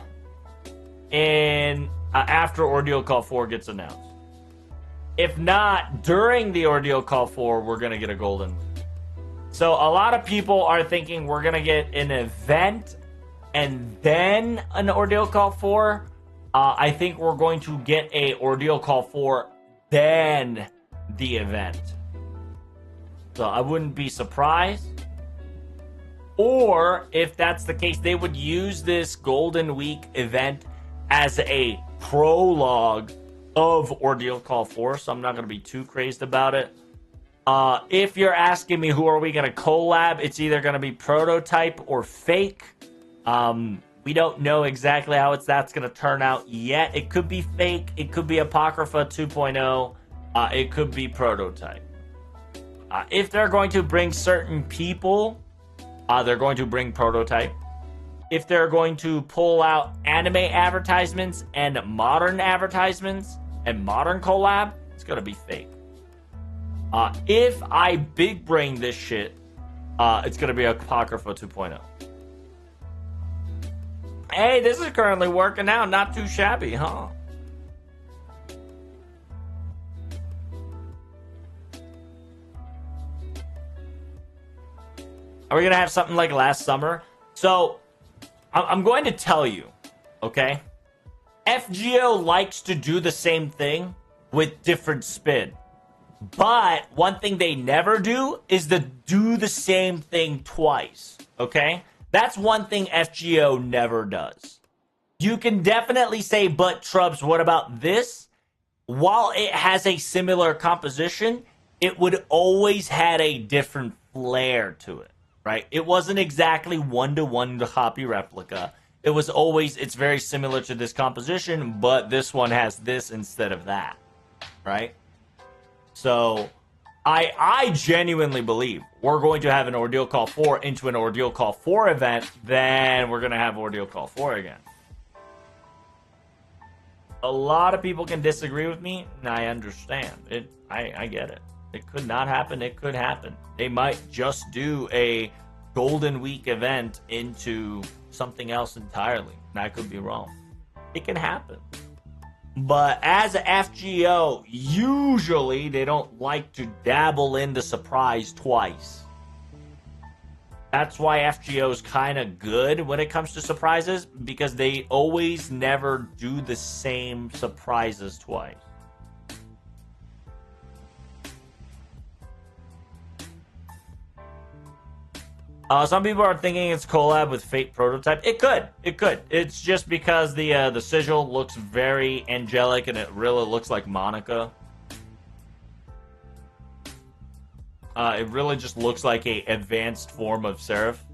Speaker 1: in after Ordeal Call 4 gets announced. If not, during the Ordeal Call 4, we're gonna get a Golden Week. So a lot of people are thinking we're gonna get an event and then an Ordeal Call 4. I think we're going to get a Ordeal Call 4 then the event. So I wouldn't be surprised. Or if that's the case, they would use this Golden Week event as a prologue of Ordeal Call 4. So I'm not going to be too crazed about it. If you're asking me who are we going to collab, it's either going to be Prototype or Fake. We don't know exactly how that's going to turn out yet. It could be Fake. It could be Apocrypha 2.0. It could be Prototype. If they're going to bring certain people, they're going to bring Prototype. If they're going to pull out anime advertisements and modern advertisements and modern collab, it's going to be Fake. If I big brain this shit, it's going to be Apocrypha 2.0. Hey, this is currently working out. Not too shabby, huh? Are we going to have something like last summer? So, I'm going to tell you, okay? FGO likes to do the same thing with different spin. But one thing they never do is to do the same thing twice, okay? That's one thing FGO never does. You can definitely say, but Trubs, what about this? While it has a similar composition, it would always had a different flair to it, right? It wasn't exactly one-to-one copy replica. It was always, it's very similar to this composition, but this one has this instead of that, right? So I genuinely believe we're going to have an Ordeal Call 4 into an Ordeal Call 4 event, then we're going to have Ordeal Call 4 again. A lot of people can disagree with me, and I understand. I get it. It could not happen. It could happen. They might just do a Golden Week event into something else entirely. And I could be wrong. It can happen. But as a FGO, usually they don't like to dabble in the surprise twice. That's why FGO is kind of good when it comes to surprises, because they always never do the same surprises twice. Some people are thinking it's collab with Fate Prototype. It could. It could. It's just because the sigil looks very angelic and it really looks like Monica. It really just looks like a advanced form of Seraph.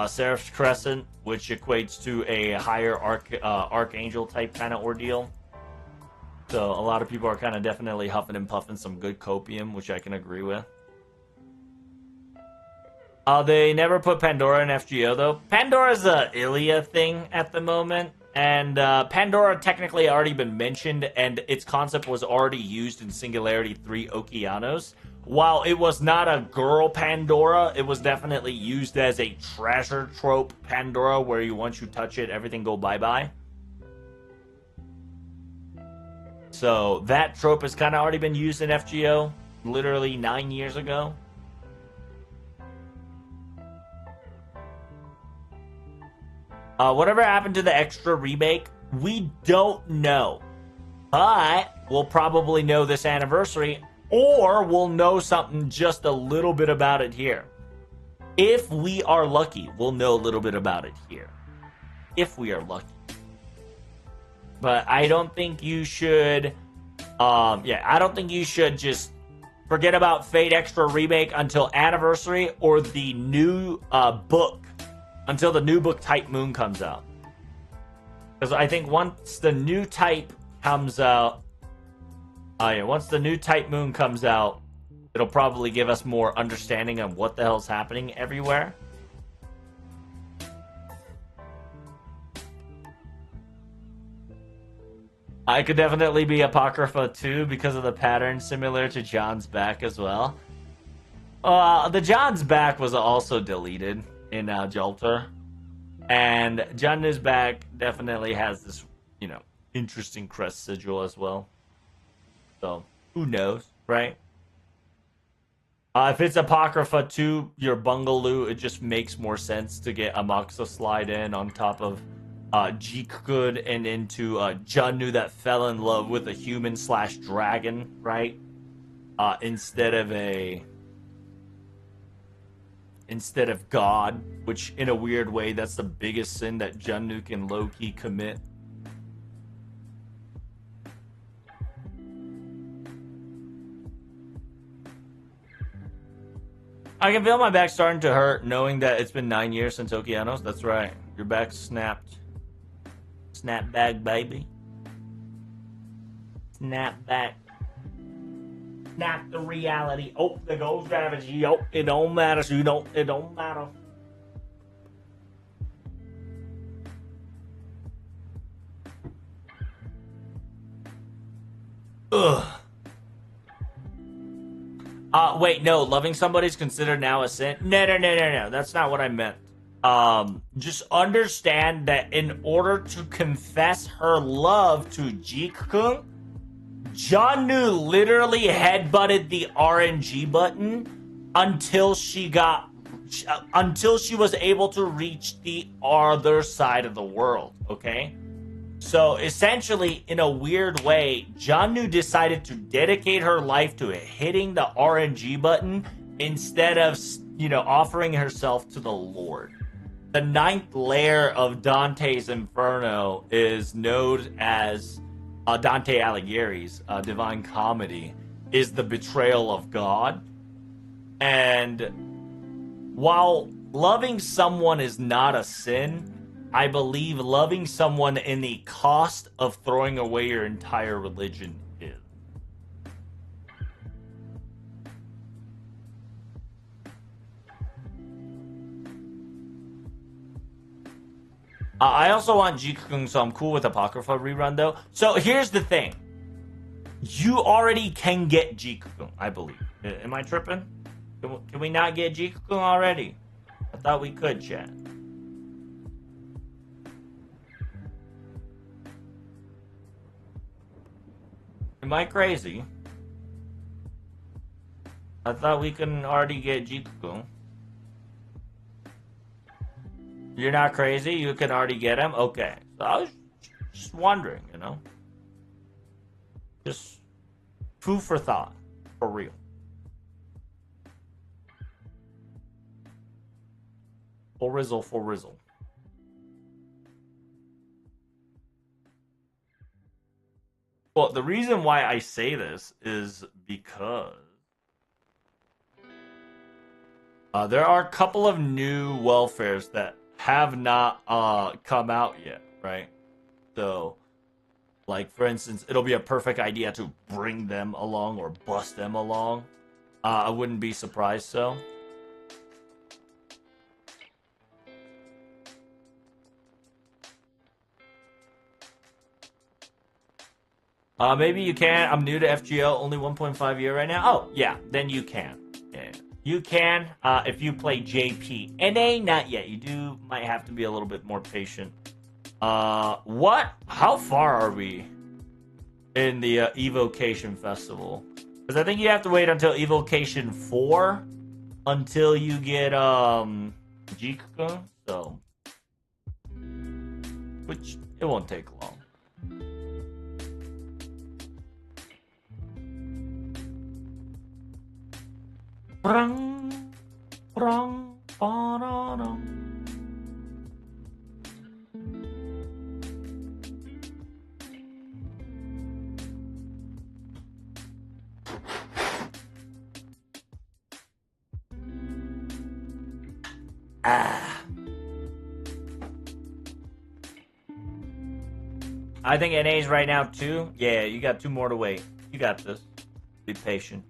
Speaker 1: Seraph's Crescent, which equates to a higher Archangel type kind of ordeal. So a lot of people are kind of definitely huffing and puffing some good copium, which I can agree with. They never put Pandora in FGO, though. Pandora's a Ilia thing at the moment, and Pandora technically already been mentioned, and its concept was already used in Singularity 3 Okeanos. while it was not a girl Pandora, it was definitely used as a treasure trope Pandora, where once you touch it, everything go bye-bye. So that trope has kind of already been used in FGO, literally 9 years ago. Whatever happened to the extra remake, we don't know. But we'll probably know this anniversary, or we'll know something just a little bit about it here. If we are lucky, we'll know a little bit about it here. If we are lucky. But I don't think you should, I don't think you should just forget about Fate Extra Remake until Anniversary or the new book, until the new book Type Moon comes out. Because I think once the new type comes out, once the new Type Moon comes out, it'll probably give us more understanding of what the hell's happening everywhere. I could definitely be Apocrypha too because of the pattern similar to John's back as well. The John's back was also deleted in Jolter. And John's back definitely has this, interesting crest sigil as well. So, who knows, right? If it's Apocrypha 2, your Bungaloo, it just makes more sense to get Amaxa slide in on top of Jeekkud and into Junnu that fell in love with a human/dragon, right? Instead of God, which in a weird way, that's the biggest sin that Junnu can low-key commit. I can feel my back starting to hurt knowing that it's been 9 years since Okeanos. That's right. Your back snapped. Snap back, baby. Snap back. Snap the reality. Oh, there goes gravity. Oh, it don't matter. So it don't matter. Ugh. Wait, no. Loving somebody's considered now a sin? No. That's not what I meant. Just understand that in order to confess her love to Jeek-kun, Junnu literally headbutted the RNG button until she was able to reach the other side of the world, okay? So essentially, in a weird way, Junnu decided to dedicate her life to hitting the RNG button instead of, offering herself to the Lord. The 9th layer of Dante's Inferno is known as Dante Alighieri's Divine Comedy, is the betrayal of God. And while loving someone is not a sin, I believe loving someone in the cost of throwing away your entire religion is. I also want Jeek-kun, so I'm cool with Apocrypha rerun, though. So here's the thing. You already can get Jeek-kun, I believe. Am I tripping? Can we not get Jeek-kun already? I thought we could, chat. Am I crazy? I thought we couldn't already get Jeek-kun. You're not crazy? You can already get him? Okay. So I was just wondering, Just food for thought. For real. For rizzle. Well, the reason why I say this is because there are a couple of new welfares that have not come out yet, right? So, like, for instance, it'll be a perfect idea to bring them along or bust them along. I wouldn't be surprised, so. Maybe you can. I'm new to FGO, only 1.5 year right now. Oh, yeah, then you can. Yeah. You can if you play JP. NA, not yet. You might have to be a little bit more patient. What? How far are we in the Evocation Festival? Because I think you have to wait until Evocation 4 until you get Jikuka. So, which it won't take long. Brang, brang, ba-da-dum. I think NA's right now 2. Yeah, you got 2 more to wait. You got this. Be patient.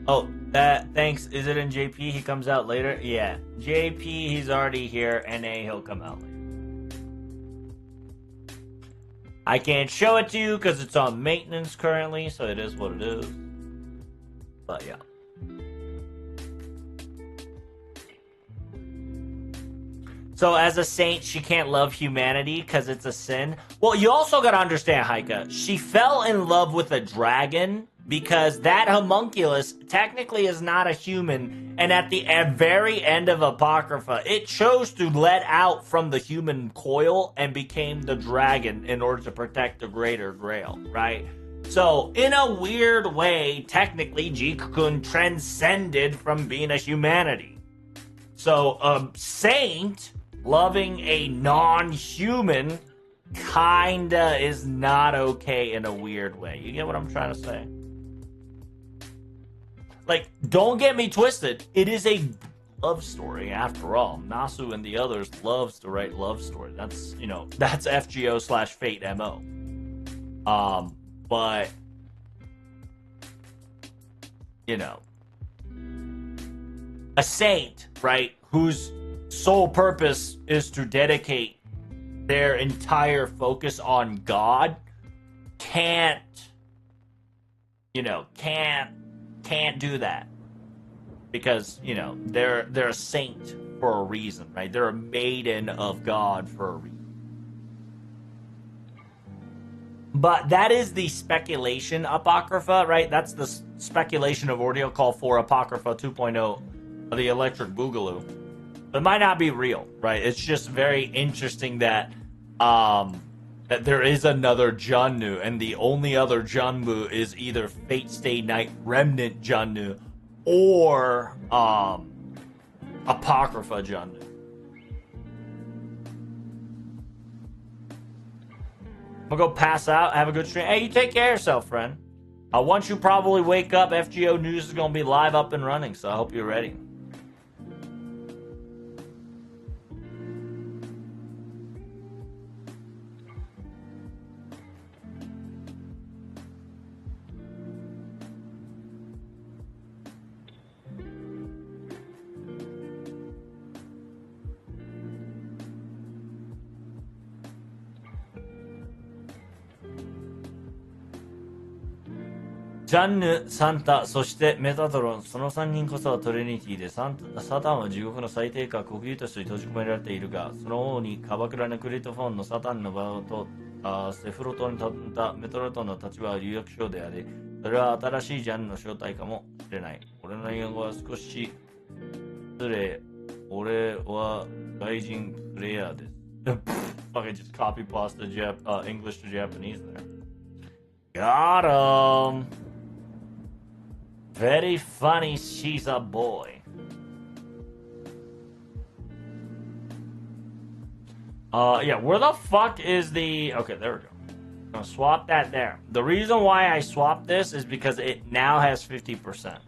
Speaker 1: Oh, thanks. Is it in JP? He comes out later? Yeah. JP, he's already here. NA, he'll come out later. I can't show it to you because it's on maintenance currently, so it is what it is. But yeah. So as a saint, she can't love humanity because it's a sin. Well, you also got to understand, Heike. She fell in love with a dragon because that homunculus technically is not a human. And at the very end of Apocrypha, it chose to let out from the human coil and became the dragon in order to protect the greater grail, right? So, in a weird way, technically, Jikun transcended from being a humanity. So, a saint loving a non-human kinda is not okay in a weird way. You get what I'm trying to say? Like, don't get me twisted. It is a love story after all. Nasu and the others loves to write love stories. That's, you know, that's FGO / Fate MO. But, you know, a saint, right, whose sole purpose is to dedicate their entire focus on God can't do that because, you know, they're a saint for a reason, right? They're a maiden of God for a reason. But that is the speculation Apocrypha, right? That's the speculation of Ordeal Call 4 Apocrypha 2.0 of the Electric Boogaloo. It might not be real, right? It's just very interesting that that there is another Jannu, and the only other Janmu is either Fate Stay Night Remnant Jannu or Apocrypha Jannu. I'm gonna go pass out, have a good stream. Hey, you take care of yourself, friend. Once you probably wake up, FGO News is gonna be live up and running, so I hope you're ready.ジャンヌ、サンタ、そしてメタトロン、その3人こそはトリニティで、サタンは地獄の最低下国有として閉じ込められているが、その王にカバクラのクリトフォンのサタンの場とセフロトに立ったメトロトンの立場は有力症であり、それは新しいジャンヌの正体かもしれない。俺の日本語は少し失礼。俺は外人プレイヤーです。Fucking just copy paste the English to Japanese there. Got him! Very funny, she's a boy. Yeah, where the fuck is the... Okay, there we go. I'm gonna swap that there. The reason why I swapped this is because it now has 50%.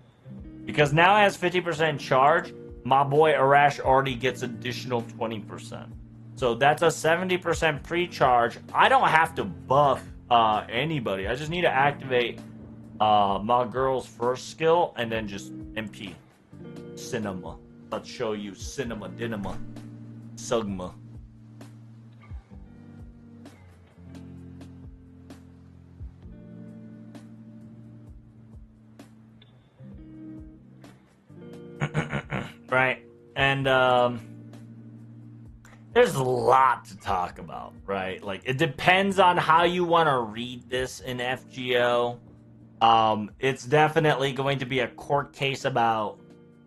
Speaker 1: Because now it has 50% charge, my boy Arash already gets additional 20%. So that's a 70% pre-charge. I don't have to buff anybody. I just need to activate my girl's first skill and then just MP. Cinema. Let's show you Cinema Dinama. Sugma. right? And there's a lot to talk about, right? Like it depends on how you want to read this in FGO. It's definitely going to be a court case about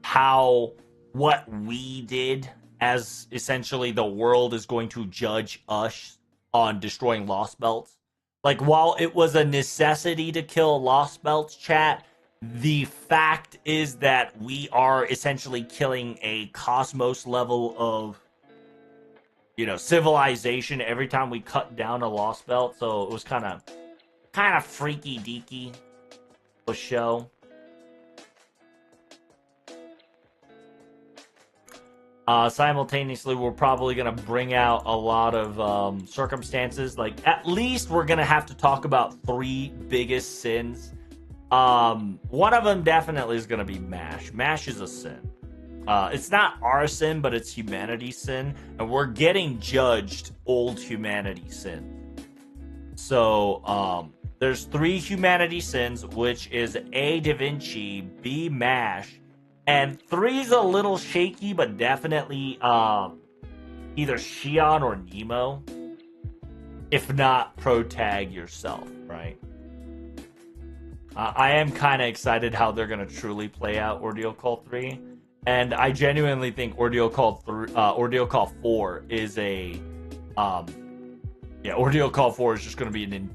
Speaker 1: how what we did as essentially the world is going to judge us on destroying Lost Belts. Like while it was a necessity to kill Lost Belts, chat, the fact is that we are essentially killing a cosmos level of civilization every time we cut down a Lost Belt. So it was kind of freaky deaky show. Simultaneously, we're probably going to bring out a lot of circumstances. Like, at least we're going to have to talk about 3 biggest sins. One of them definitely is going to be MASH. MASH is a sin. It's not our sin, but it's humanity's sin. And we're getting judged old humanity sin. So, there's 3 humanity sins, which is A, Da Vinci, B, MASH, and 3's a little shaky, but definitely either Shion or Nemo, if not Protag yourself, right? I am kind of excited how they're going to truly play out Ordeal Call 3, and I genuinely think Ordeal Call 4 is a Ordeal Call 4 is just going to be an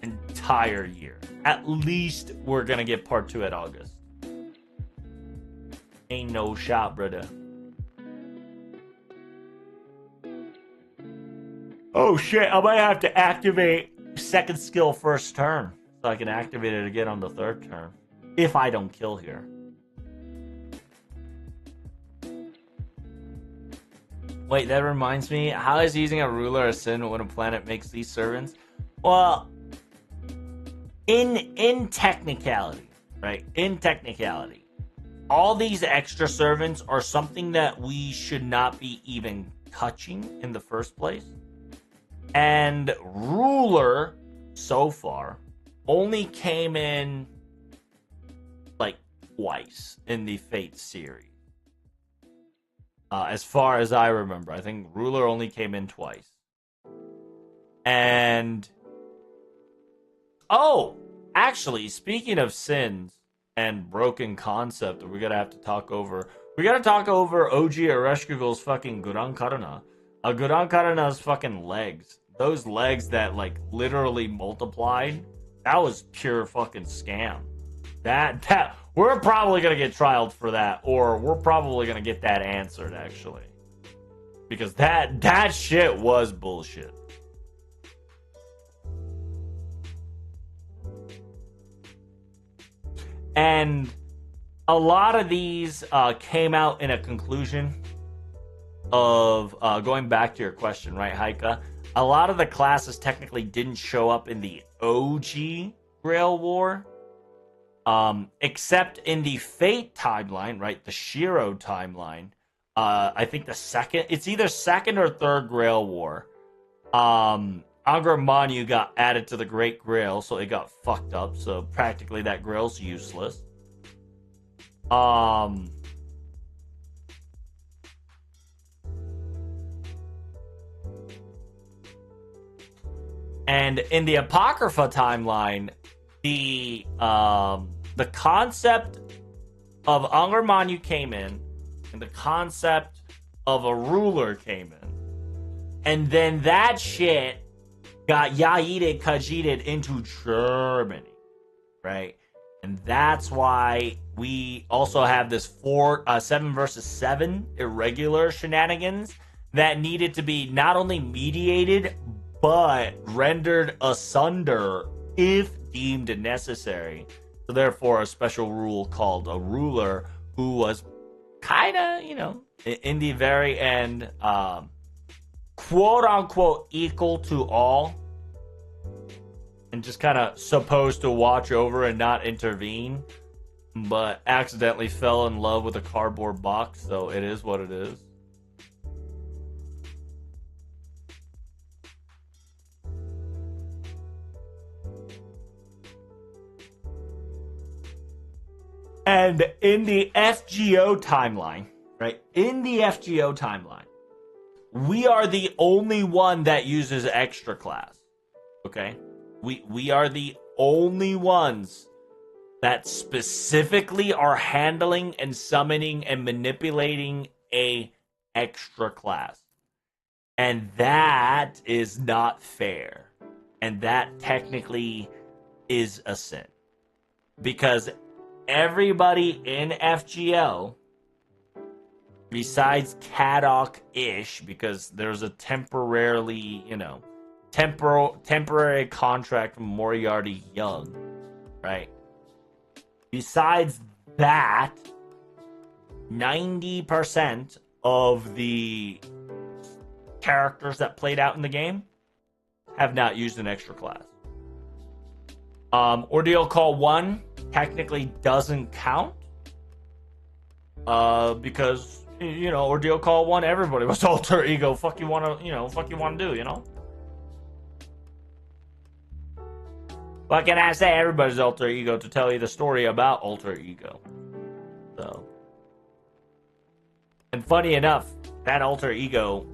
Speaker 1: entire year. At least we're going to get part 2 at August. Ain't no shot, brother. Oh shit, I might have to activate second skill first turn so I can activate it again on the 3rd turn. If I don't kill here. Wait, that reminds me. How is using a ruler a sin when a planet makes these servants? Well, in technicality, right? In technicality, all these extra servants are something that we should not be even touching in the first place. And ruler, so far, only came in like twice in the Fate series. As far as I remember, I think ruler only came in twice. And actually, speaking of sins and broken concept, we're gonna have to talk over. We gotta talk over OG Ereshkigal's fucking Guran Karana. Guran Karana's fucking legs. Those legs that like literally multiplied. That was pure fucking scam. That we're probably gonna get trialed for that, or we're probably gonna get that answered actually, because that shit was bullshit. And a lot of these came out in a conclusion of going back to your question, right, Haika? A lot of the classes technically didn't show up in the OG Grail War, except in the Fate timeline, right? The Shiro timeline. I think it's either 2nd or 3rd Grail War. Angra Manu got added to the Great Grail, so it got fucked up. So practically that Grail's useless. And in the Apocrypha timeline, the concept of Angra Manu came in, and the concept of a ruler came in. And then that shit got Yaided Khajited into Germany, right? And that's why we also have this 7 versus 7 irregular shenanigans that needed to be not only mediated, but rendered asunder if deemed necessary. So therefore, a special rule called a ruler, who was kind of, in the very end, quote unquote equal to all, and just kind of supposed to watch over and not intervene, but accidentally fell in love with a cardboard box, so it is what it is. And in the FGO timeline, right? In the FGO timeline, we are the only one that uses extra class. Okay? We are the only ones that specifically are handling and summoning and manipulating a extra class. And that is not fair. And that technically is a sin. Because everybody in FGO, besides Kadok-ish, because there's a temporary contract from Moriarty Young, right? Besides that, 90% of the characters that played out in the game have not used an extra class. Ordeal Call 1 technically doesn't count because, Ordeal Call 1, everybody was alter ego. Fuck you want to do. What can I say? Everybody's alter ego to tell you the story about alter ego. So, and funny enough, that alter ego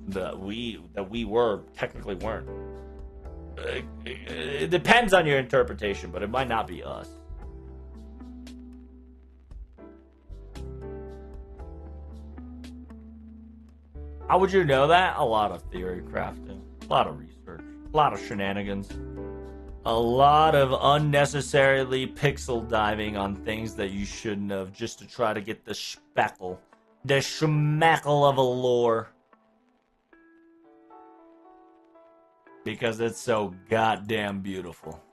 Speaker 1: that we were technically weren't. It depends on your interpretation, but it might not be us. How would you know that? A lot of theory crafting, a lot of research, a lot of shenanigans, a lot of unnecessarily pixel diving on things that you shouldn't have, just to try to get the schmeckle of a lore. Because it's so goddamn beautiful.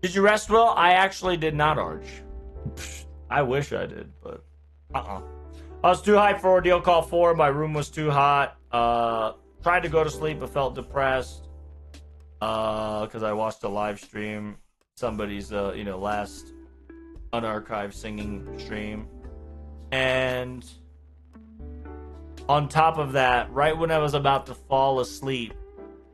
Speaker 1: Did you rest well? I actually did not, Arch. I wish I did, but I was too hyped for Ordeal Call 4. My room was too hot. Tried to go to sleep but felt depressed. Because I watched a live stream. Somebody's, last unarchived singing stream. And on top of that, right when I was about to fall asleep,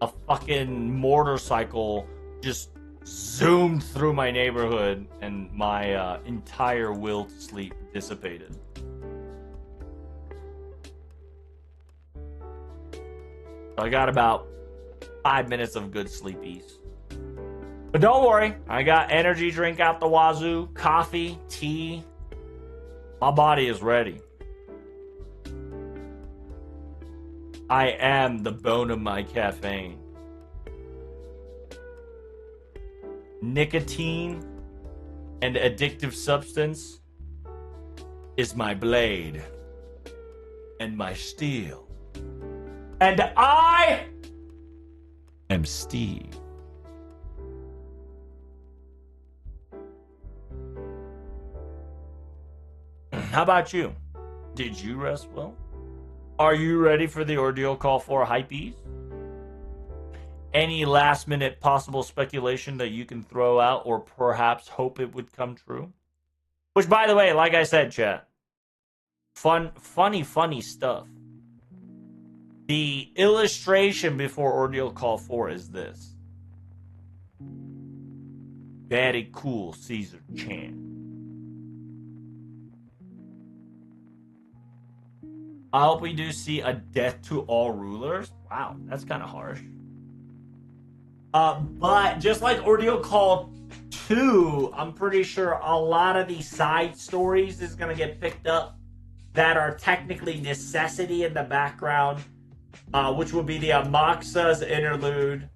Speaker 1: a fucking motorcycle just zoomed through my neighborhood and my entire will to sleep dissipated. So I got about 5 minutes of good sleepies. But don't worry, I got energy drink out the wazoo, coffee, tea. My body is ready. I am the bone of my caffeine. Nicotine and addictive substance is my blade and my steel. And I am Steve. How about you? Did you rest well? Are you ready for the Ordeal Call 4 hypees? Any last minute possible speculation that you can throw out or perhaps hope it would come true? Which, by the way, like I said, chat, funny stuff. The illustration before Ordeal Call 4 is this. Very cool, Caesar Chan. I hope we do see a death to all rulers. Wow, that's kind of harsh. But just like Ordeal Call 2, I'm pretty sure a lot of these side stories is going to get picked up that are technically necessity in the background, which would be the Amaxa's interlude.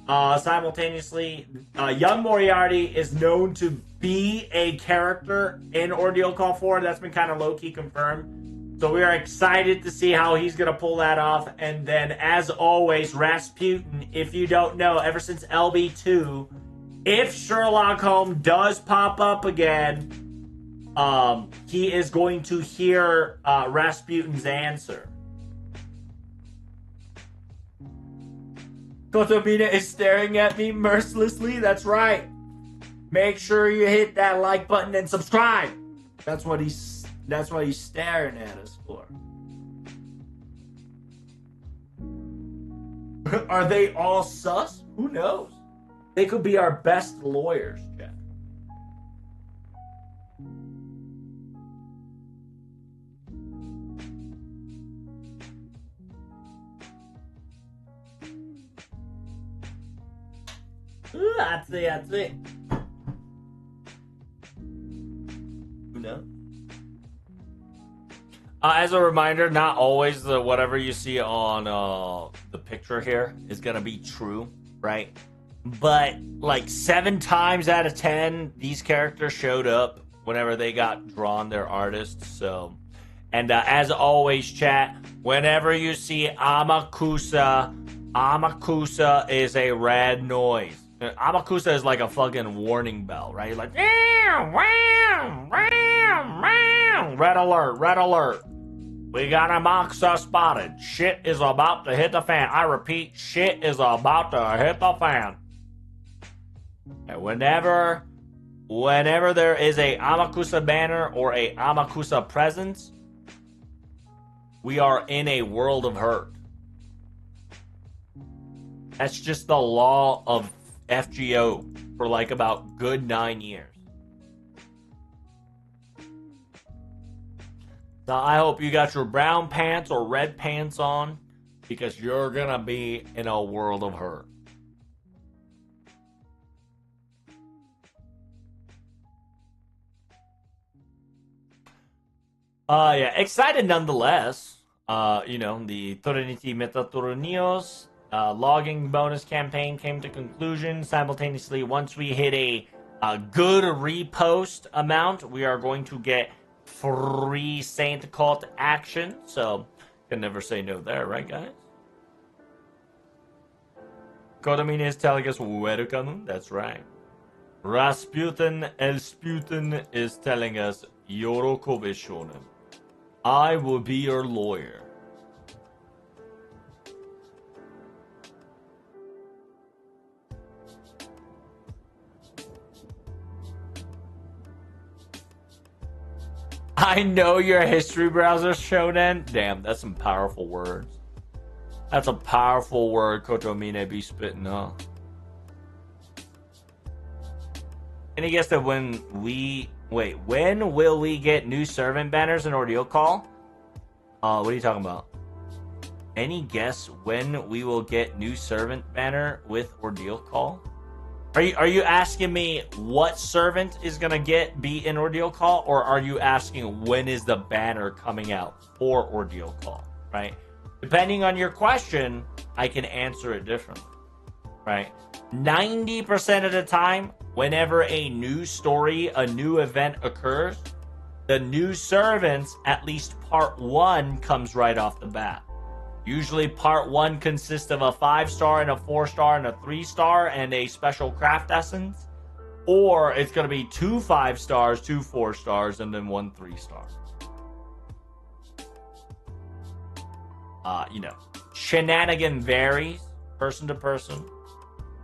Speaker 1: Simultaneously, young Moriarty is known to be a character in Ordeal Call 4. That's been kind of low-key confirmed. So we are excited to see how he's going to pull that off. And then, as always, Rasputin, if you don't know, ever since LB2, if Sherlock Holmes does pop up again, he is going to hear Rasputin's answer. Kotomina is staring at me mercilessly. That's right. Make sure you hit that like button and subscribe. That's what he's staring at us for. Are they all sus? Who knows? They could be our best lawyers, Jeff. That's it. Who knows? As a reminder, not always the whatever you see on the picture here is gonna be true, right? But like 7 times out of 10, these characters showed up whenever they got drawn. Their artists, so. And as always, chat. Whenever you see Amakusa, Amakusa is a red noise. Amakusa is like a fucking warning bell, right? Like, red alert, red alert. We got Amakusa spotted. Shit is about to hit the fan. I repeat, shit is about to hit the fan. And whenever there is a Amakusa banner or a Amakusa presence, we are in a world of hurt. That's just the law of FGO for like about good 9 years. So I hope you got your brown pants or red pants on, because you're gonna be in a world of hurt. Yeah, excited nonetheless. The Torreniti Metatornios logging bonus campaign came to conclusion simultaneously. Once we hit a good repost amount, we are going to get free Saint Cult action. So, can never say no there, right, guys? Kodamin is telling us welcome. That's right. Rasputin Elsputin is telling us Yorokobe Shonen. I will be your lawyer. I know your history browser, Shonen. Damn, that's some powerful words. That's a powerful word Kotomine be spitting, huh? Any guess that when will we get new servant banners in Ordeal Call? What are you talking about? Any guess when we will get new servant banner with Ordeal Call? Are you asking me what servant is gonna be in Ordeal Call, or are you asking when is the banner coming out for Ordeal Call? Right? Depending on your question, I can answer it differently. Right? 90% of the time, whenever a new story, a new event occurs, the new servants, at least part 1, comes right off the bat. Usually part 1 consists of a 5-star and a 4-star and a 3-star and a special craft essence. Or it's going to be 2 5-stars, 2 4-stars, and then 1 3-star. Shenanigan varies person to person.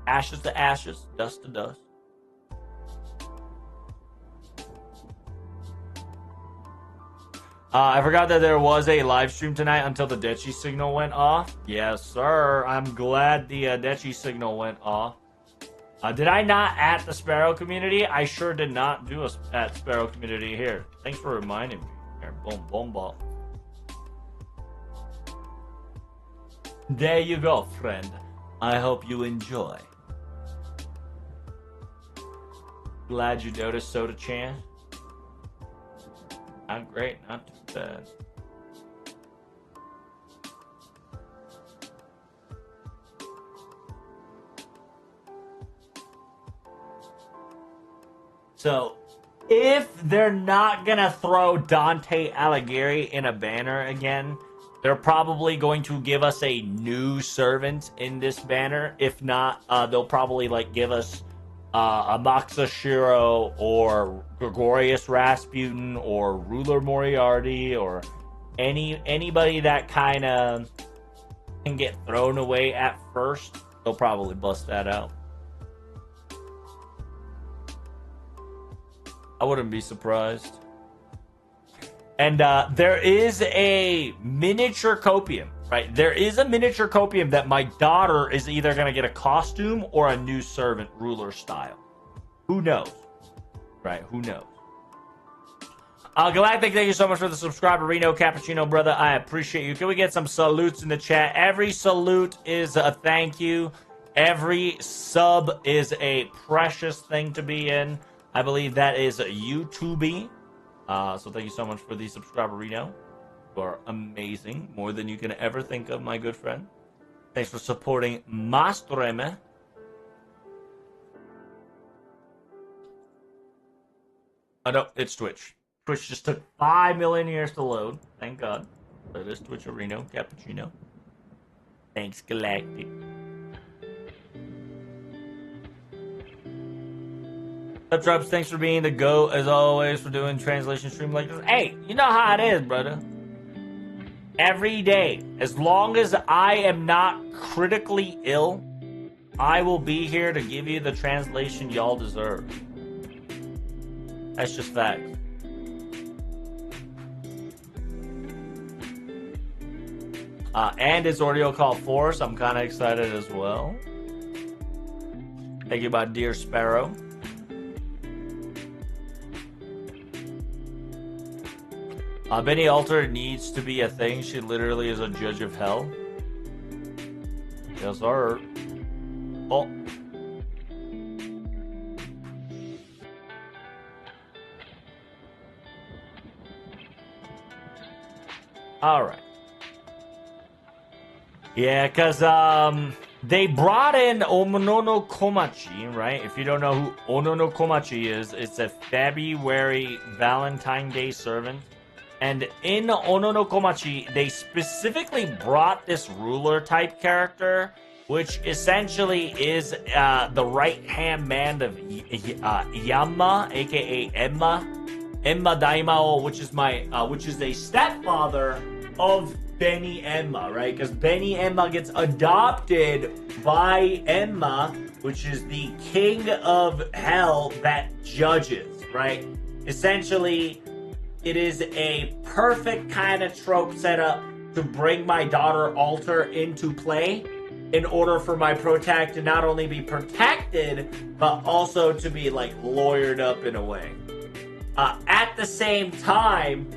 Speaker 1: Ashes to ashes, dust to dust. I forgot that there was a live stream tonight until the Dechi signal went off. Yes, sir. I'm glad the Dechi signal went off. Did I not at the Sparrow community? I sure did not do a at Sparrow community here. Thanks for reminding me. Here, boom, boom, ball. There you go, friend. I hope you enjoy. Glad you noticed, Soda-chan. Not great, not too bad. So, if they're not gonna throw Dante Alighieri in a banner again, they're probably going to give us a new servant in this banner. If not, they'll probably give us Amakusa Shiro or Gregorius Rasputin or Ruler Moriarty or anybody that kind of can get thrown away at first. They'll probably bust that out. I wouldn't be surprised. And there is a miniature copium. right? There is a miniature copium that my daughter is either going to get a costume or a new servant ruler style. Who knows? Right? Who knows? Galactic, thank you so much for the subscriber. Reno Cappuccino, brother, I appreciate you. Can we get some salutes in the chat? Every salute is a thank you. Every sub is a precious thing to be in. I believe that is YouTube. So thank you so much for the subscriber, Reno. You are amazing. More than you can ever think of, my good friend. Thanks for supporting my stream. Oh, no, it's Twitch. Twitch just took 5 million years to load. Thank God. So it is Twitch Reno Cappuccino. Thanks, Galactic. Drops, thanks for being the GOAT as always, for doing translation stream like this. Hey, you know how it is, brother. Every day, as long as I am not critically ill, I will be here to give you the translation y'all deserve. That's just fact. And it's Ordeal Call 4, so I'm kind of excited as well. Thank you, my dear Sparrow. Benny Alter needs to be a thing. She literally is a judge of hell. Yes, sir. Oh. Alright. Yeah, because they brought in Omonono Komachi, right? If you don't know who Onono Komachi is, it's a February Valentine Day servant. And in Onono Komachi, they specifically brought this ruler type character, which essentially is the right-hand man of Yama, aka Emma Daimao, which is a stepfather of Benny Emma, right? Because Benny Emma gets adopted by Emma, which is the king of hell that judges, right? Essentially, it is a perfect kind of trope setup to bring my daughter Alter into play in order for my protag to not only be protected, but also to be like lawyered up in a way. At the same time,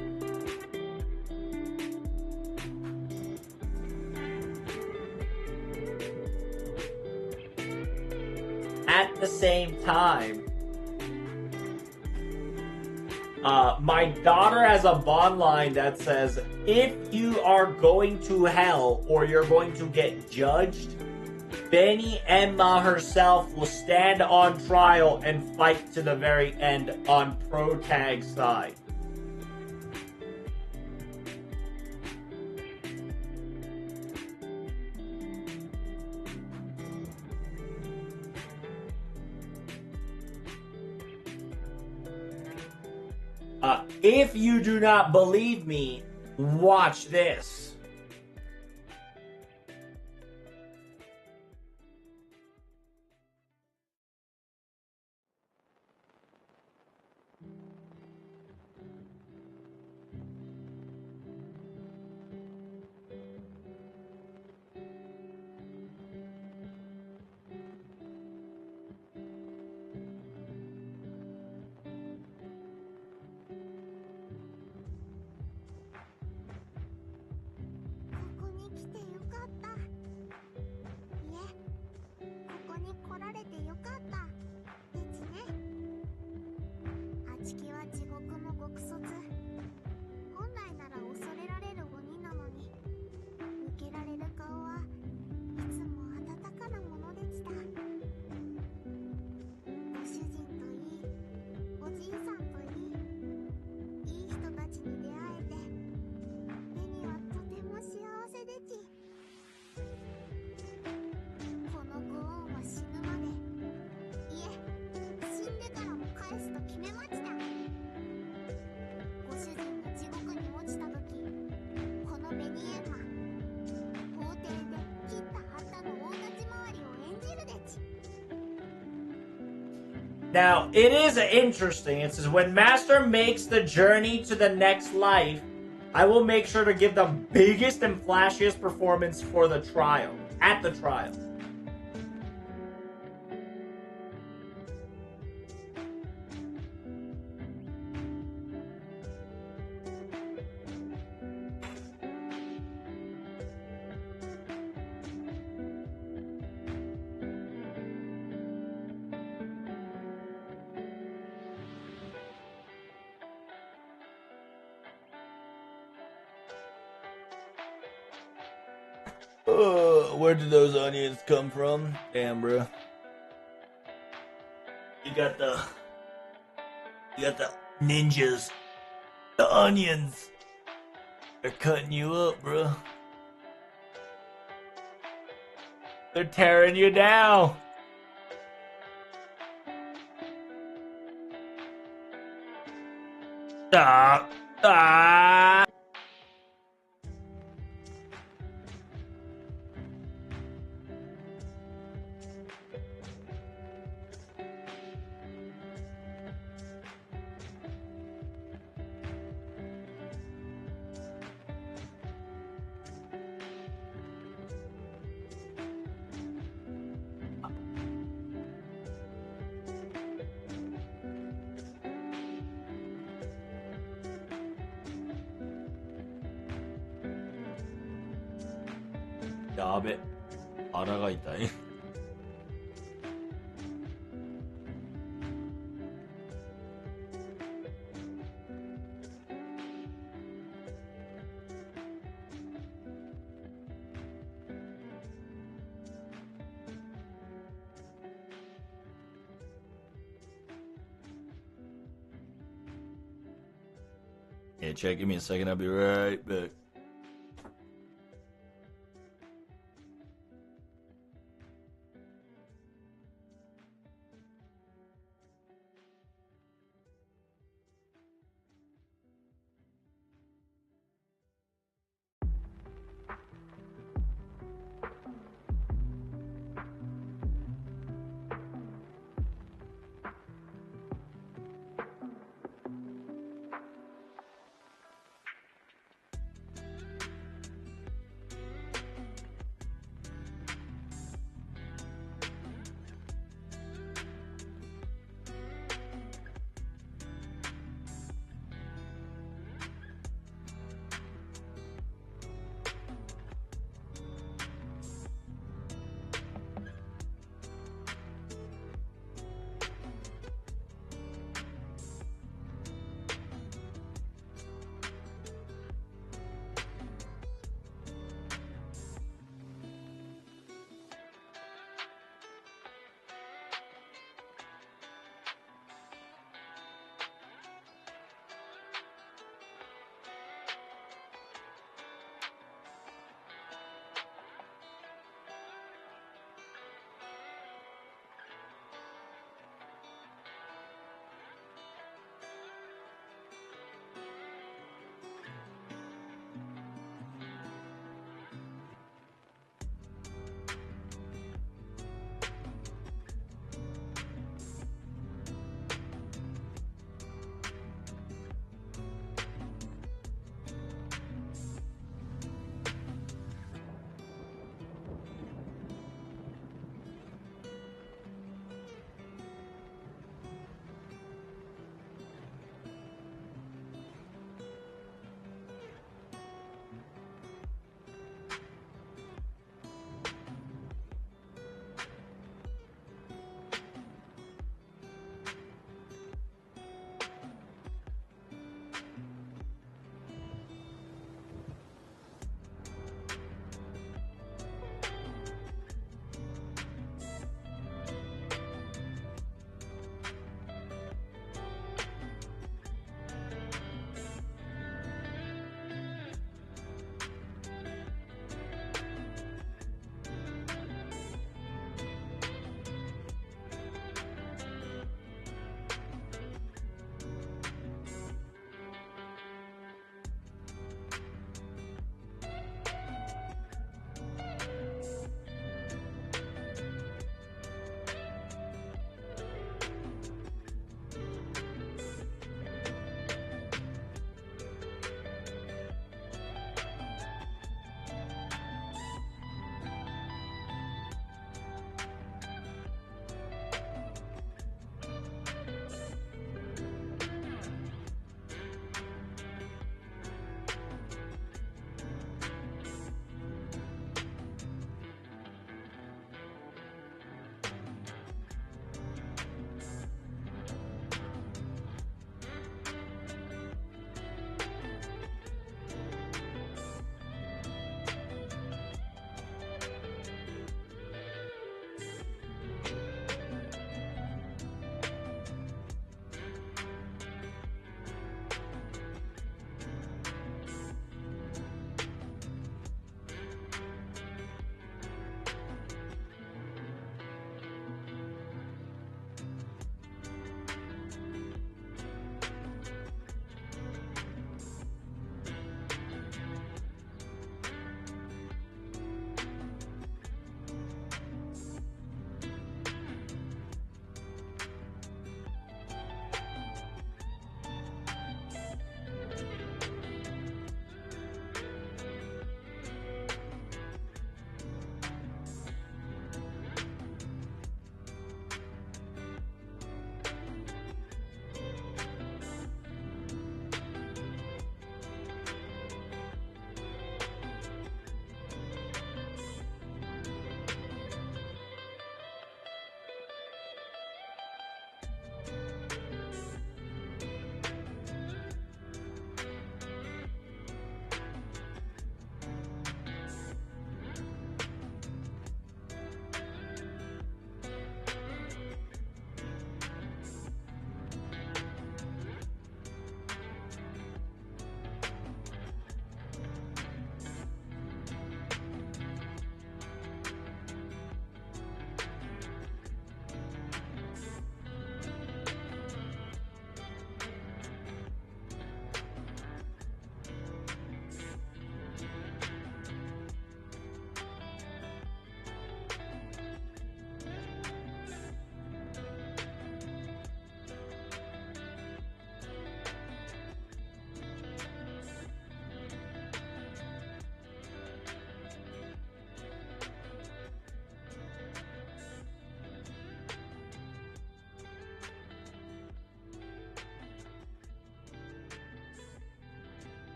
Speaker 1: my daughter has a bond line that says, if you are going to hell or you're going to get judged, Benny Emma herself will stand on trial and fight to the very end on protag's side. If you do not believe me, watch this. Now, it is interesting. It says, when Master makes the journey to the next life, I will make sure to give the biggest and flashiest performance for the trial. At the trial. Where did those onions come from? Damn, bro. You got the ninjas, the onions. They're cutting you up, bro. They're tearing you down. Stop. Ah.やべ、腹が痛い。Yeah, check. Give me a second. I'll be right back.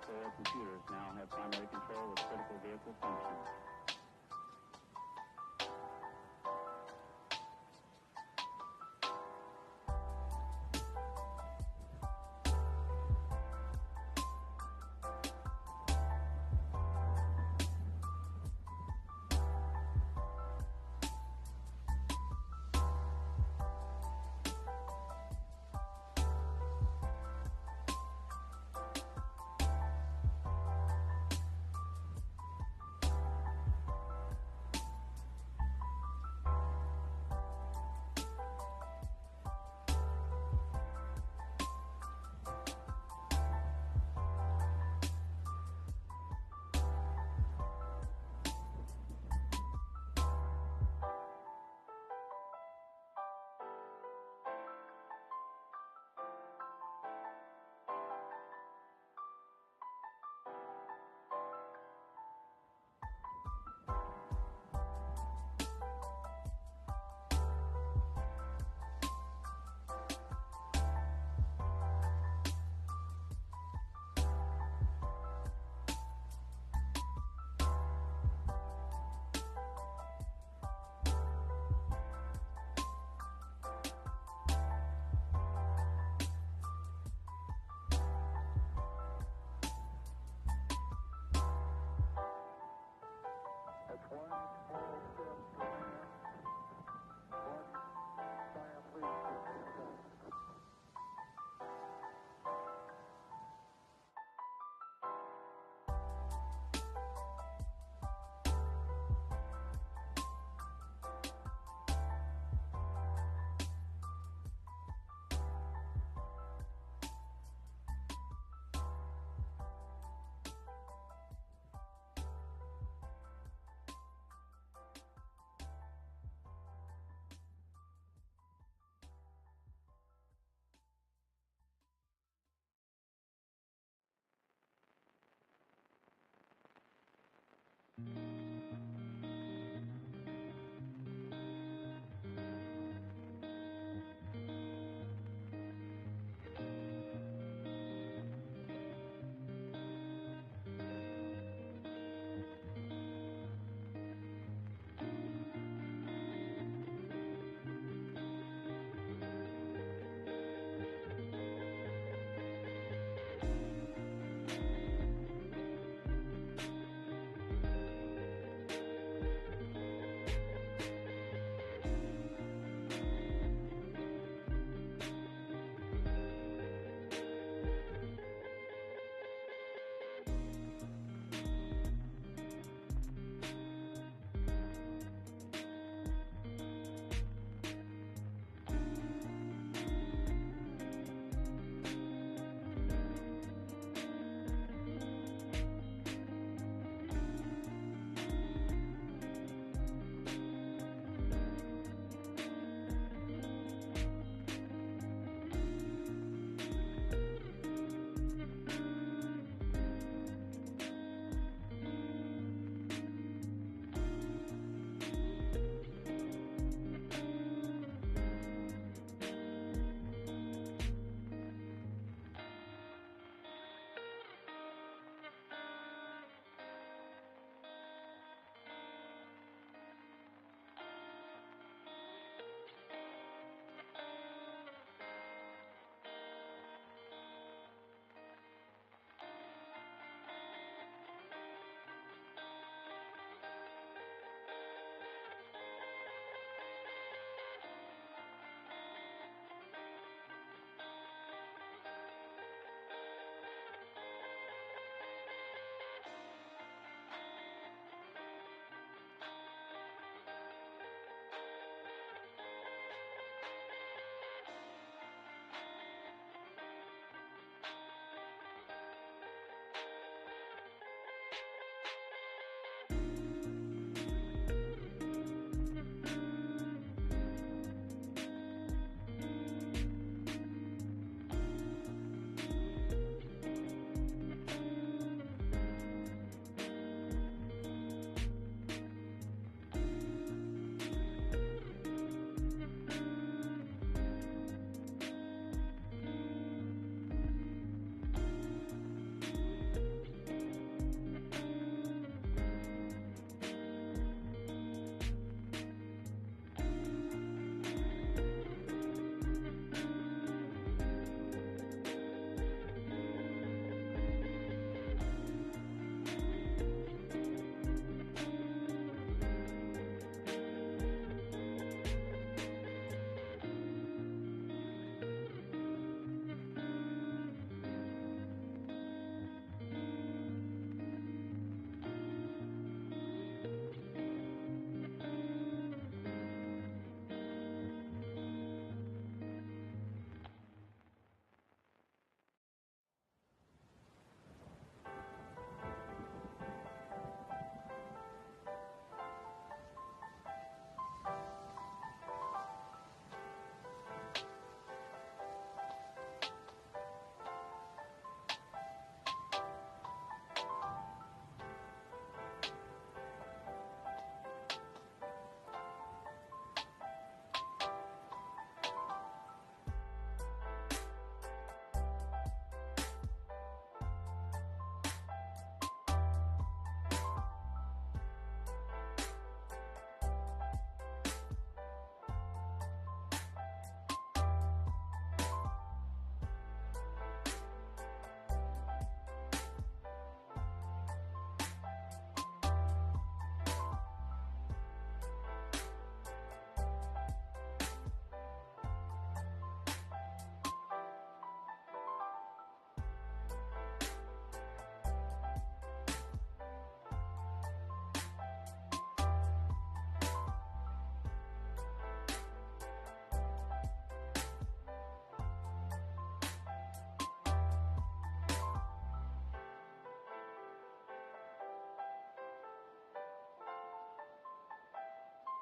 Speaker 2: FGO computers now have primary control of critical vehicle functions.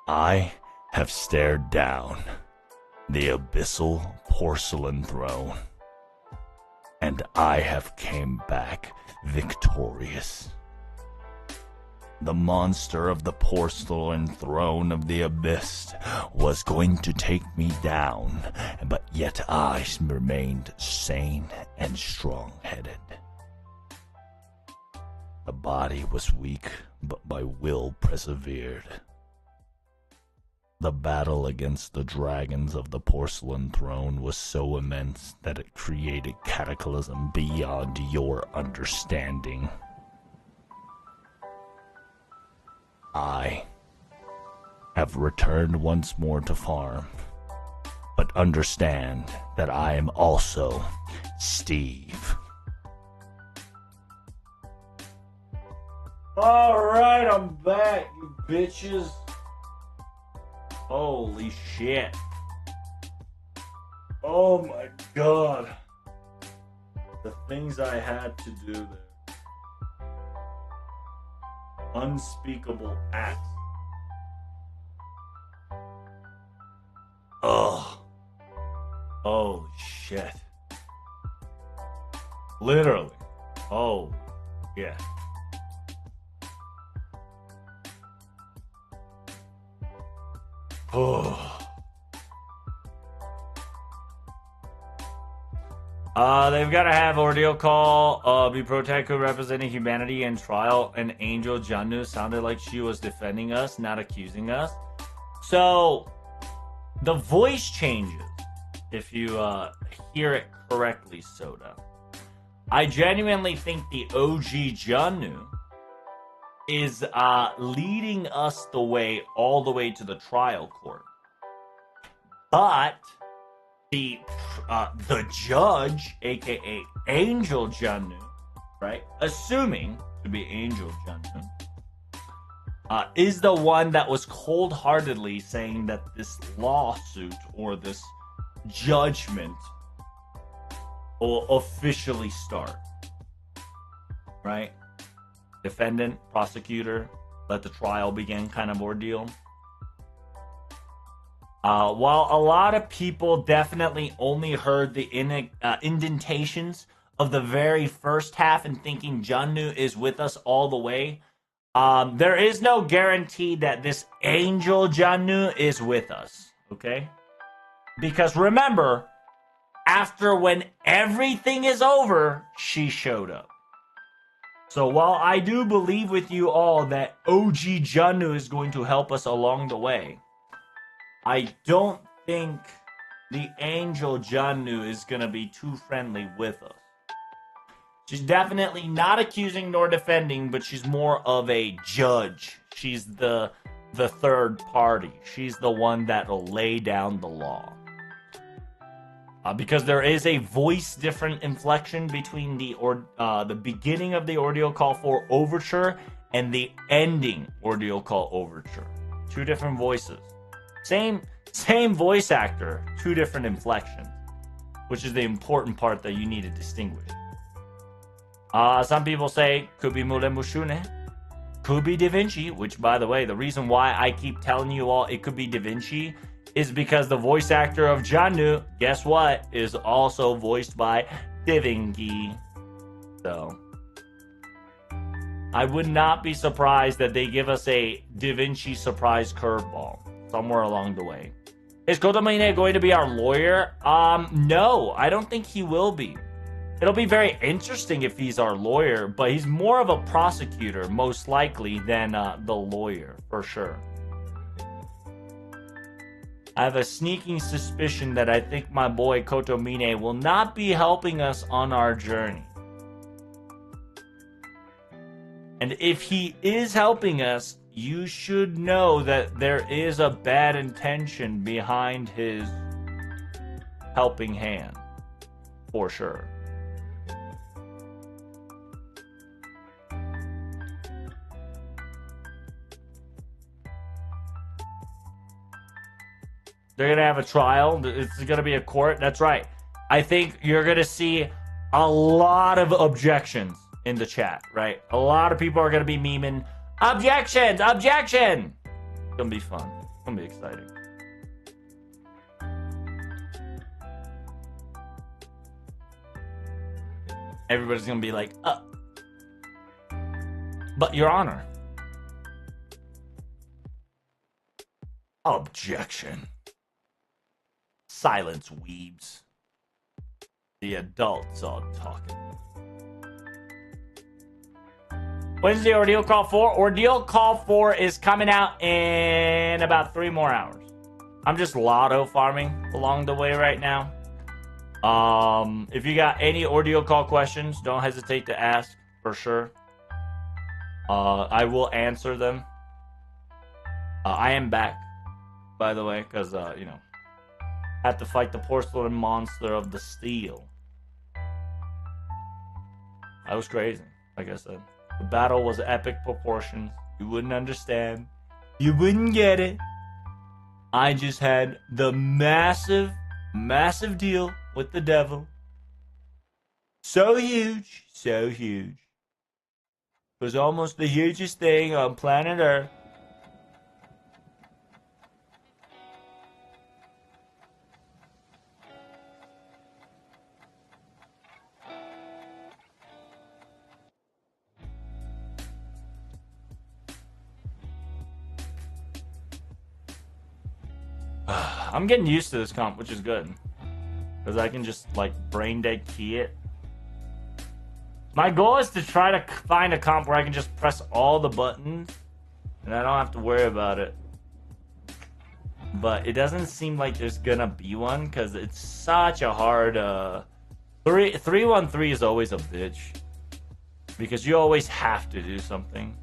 Speaker 3: I have stared down the abyssal porcelain throne, and I have came back victorious. The monster of the porcelain throne of the abyss was going to take me down, but yet I remained sane and strong-headed. The body was weak, but my will persevered. The battle against the dragons of the porcelain throne was so immense that it created cataclysm beyond your understanding. I have returned once more to farm, but understand that I am also Steve.
Speaker 1: Alright, I'm back, you bitches. Holy shit. Oh my god. The things I had to do there. Unspeakable acts. Ugh. Holy shit. Literally. Oh, yeah. Oh. They've got to have Ordeal Call be Protector representing humanity in trial, and Angel Jannu sounded like she was defending us, not accusing us. So, the voice changes if you hear it correctly, Soda. I genuinely think the OG Jannu is leading us the way all the way to the trial court. But the judge, aka Angel Jannu, right? Assuming to be Angel Jannu, is the one that was cold-heartedly saying that this lawsuit or this judgment will officially start. Right? Defendant, prosecutor, let the trial begin kind of ordeal. While a lot of people definitely only heard the indentations of the very first half and thinking Jannu is with us all the way, there is no guarantee that this Angel Jannu is with us, okay? Because remember, after when everything is over, she showed up. So while I do believe with you all that OG Jannu is going to help us along the way, I don't think the Angel Jannu is going to be too friendly with us. She's definitely not accusing nor defending, but she's more of a judge. She's the third party. She's the one that'll lay down the law. Because there is a voice different inflection between the beginning of the Ordeal Call for Overture and the ending Ordeal Call Overture. Two different voices. Same voice actor, two different inflections, which is the important part that you need to distinguish. Some people say could be Muren Mushune, could be Da Vinci, which, by the way, the reason why I keep telling you all it could be Da Vinci is because the voice actor of Jannu, guess what, is also voiced by Da Vinci. So I would not be surprised that they give us a Da Vinci surprise curveball somewhere along the way. Is Kotomine going to be our lawyer? No, I don't think he will be. It'll be very interesting if he's our lawyer, but he's more of a prosecutor, most likely, than the lawyer, for sure. I have a sneaking suspicion that I think my boy Kotomine will not be helping us on our journey. And if he is helping us, you should know that there is a bad intention behind his helping hand. For sure. They're going to have a trial. It's going to be a court. That's right. I think you're going to see a lot of objections in the chat, right? A lot of people are going to be memeing, objection! It's going to be fun. gonna be exciting. Everybody's gonna be like, but Your Honor. Objection. Silence, weebs. The adults are talking. When's the Ordeal Call 4? Ordeal Call 4 is coming out in about 3 more hours. I'm just Lotto farming along the way right now. If you got any Ordeal Call questions, don't hesitate to ask for sure. I will answer them. I am back, by the way, because, you know, I had to fight the porcelain monster of the steel. That was crazy, like I said. The battle was epic proportions. You wouldn't understand. You wouldn't get it. I just had the massive deal with the devil. So huge. So huge. It was almost the hugest thing on planet Earth. I'm getting used to this comp, which is good. Because I can just, like, brain dead key it. My goal is to try to find a comp where I can just press all the buttons. And I don't have to worry about it. But it doesn't seem like there's gonna be one. Because it's such a hard... 3-1-3 is always a bitch. Because you always have to do something.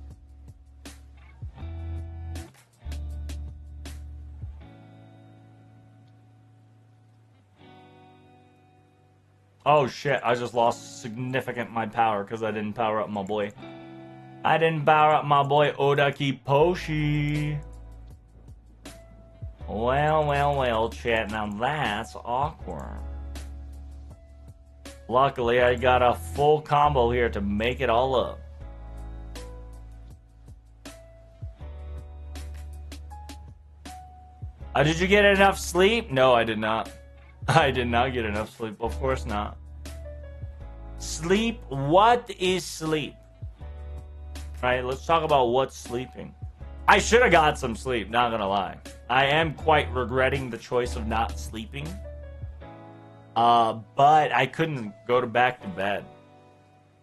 Speaker 1: Oh shit, I just lost significant my power because I didn't power up my boy. I didn't power up my boy Odaki Poshi. Well, chat, now that's awkward. Luckily, I got a full combo here to make it all up. Did you get enough sleep? No, I did not. I did not get enough sleep. Of course not. Sleep? What is sleep? Right, let's talk about what's sleeping. I should have got some sleep, not gonna lie. I am quite regretting the choice of not sleeping. But I couldn't go back to bed.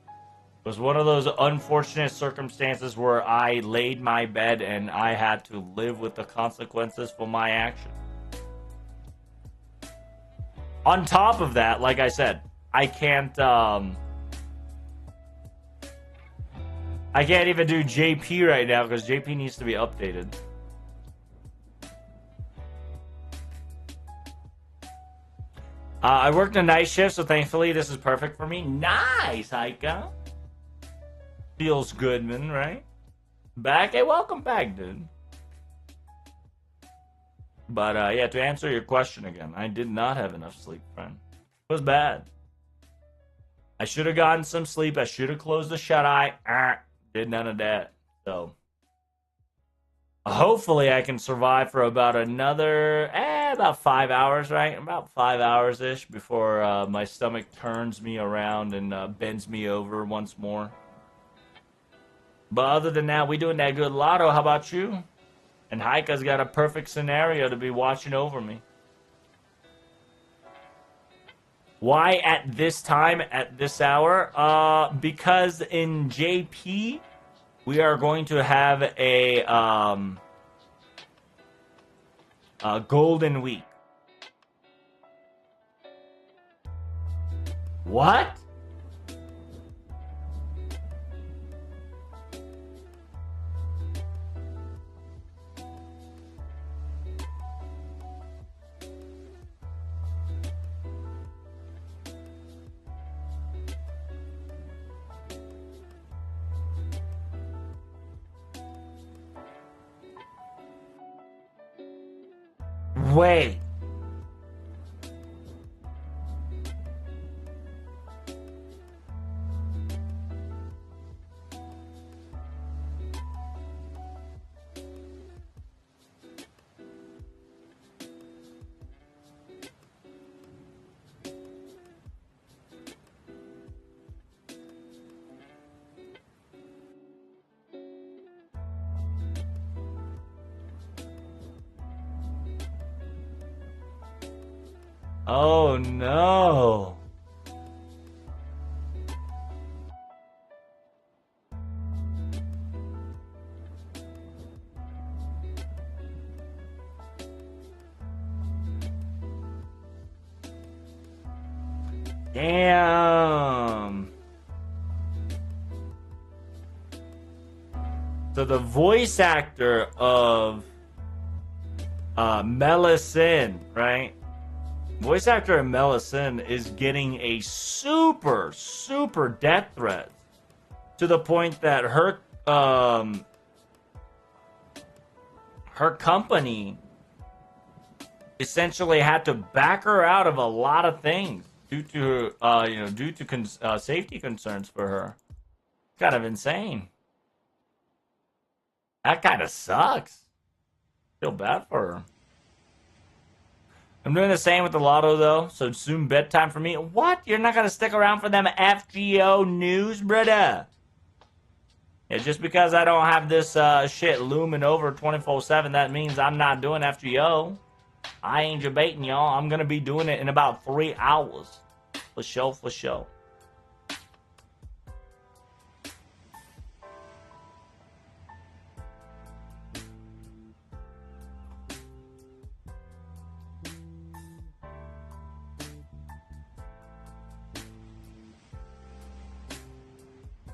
Speaker 1: It was one of those unfortunate circumstances where I laid my bed and I had to live with the consequences for my actions. On top of that, like I said, I can't even do JP right now because JP needs to be updated. I worked a night shift, so thankfully this is perfect for me. Nice, Heika. Feels good, man, right? Back? Hey, welcome back, dude. But, yeah, to answer your question again, I did not have enough sleep, friend. It was bad. I should have gotten some sleep. I should have closed the shut-eye. Did none of that. So, hopefully I can survive for about another, about 5 hours, right? About 5 hours-ish before my stomach turns me around and bends me over once more. But other than that, we doing that good. Lotto, how about you? And Heika's got a perfect scenario to be watching over me. Why at this time, at this hour? Because in JP, we are going to have a golden week. What? Wait. Oh no. Damn. So the voice actor of Melisandre, right? Voice actor of Melisandre is getting a super, super death threat to the point that her company essentially had to back her out of a lot of things due to safety concerns for her. Kind of insane. That kind of sucks. Feel bad for her. I'm doing the same with the Lotto though, so soon bedtime for me. What? You're not gonna stick around for them FGO news, brother? Yeah, just because I don't have this shit looming over 24/7, that means I'm not doing FGO. I ain't debating, y'all. I'm gonna be doing it in about 3 hours. For sure, for sure.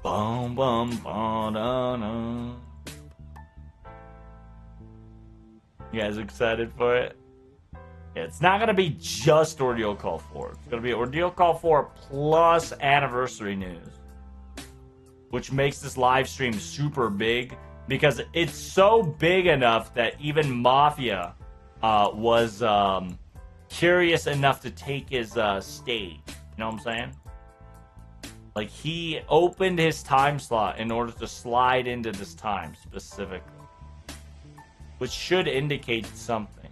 Speaker 1: Bum, bum, bum, da, da. You guys excited for it? Yeah, it's not going to be just Ordeal Call 4. It's going to be Ordeal Call 4 plus anniversary news. Which makes this live stream super big. Because it's so big enough that even Mafia was curious enough to take his stage. You know what I'm saying? Like, he opened his time slot in order to slide into this time specifically. Which should indicate something.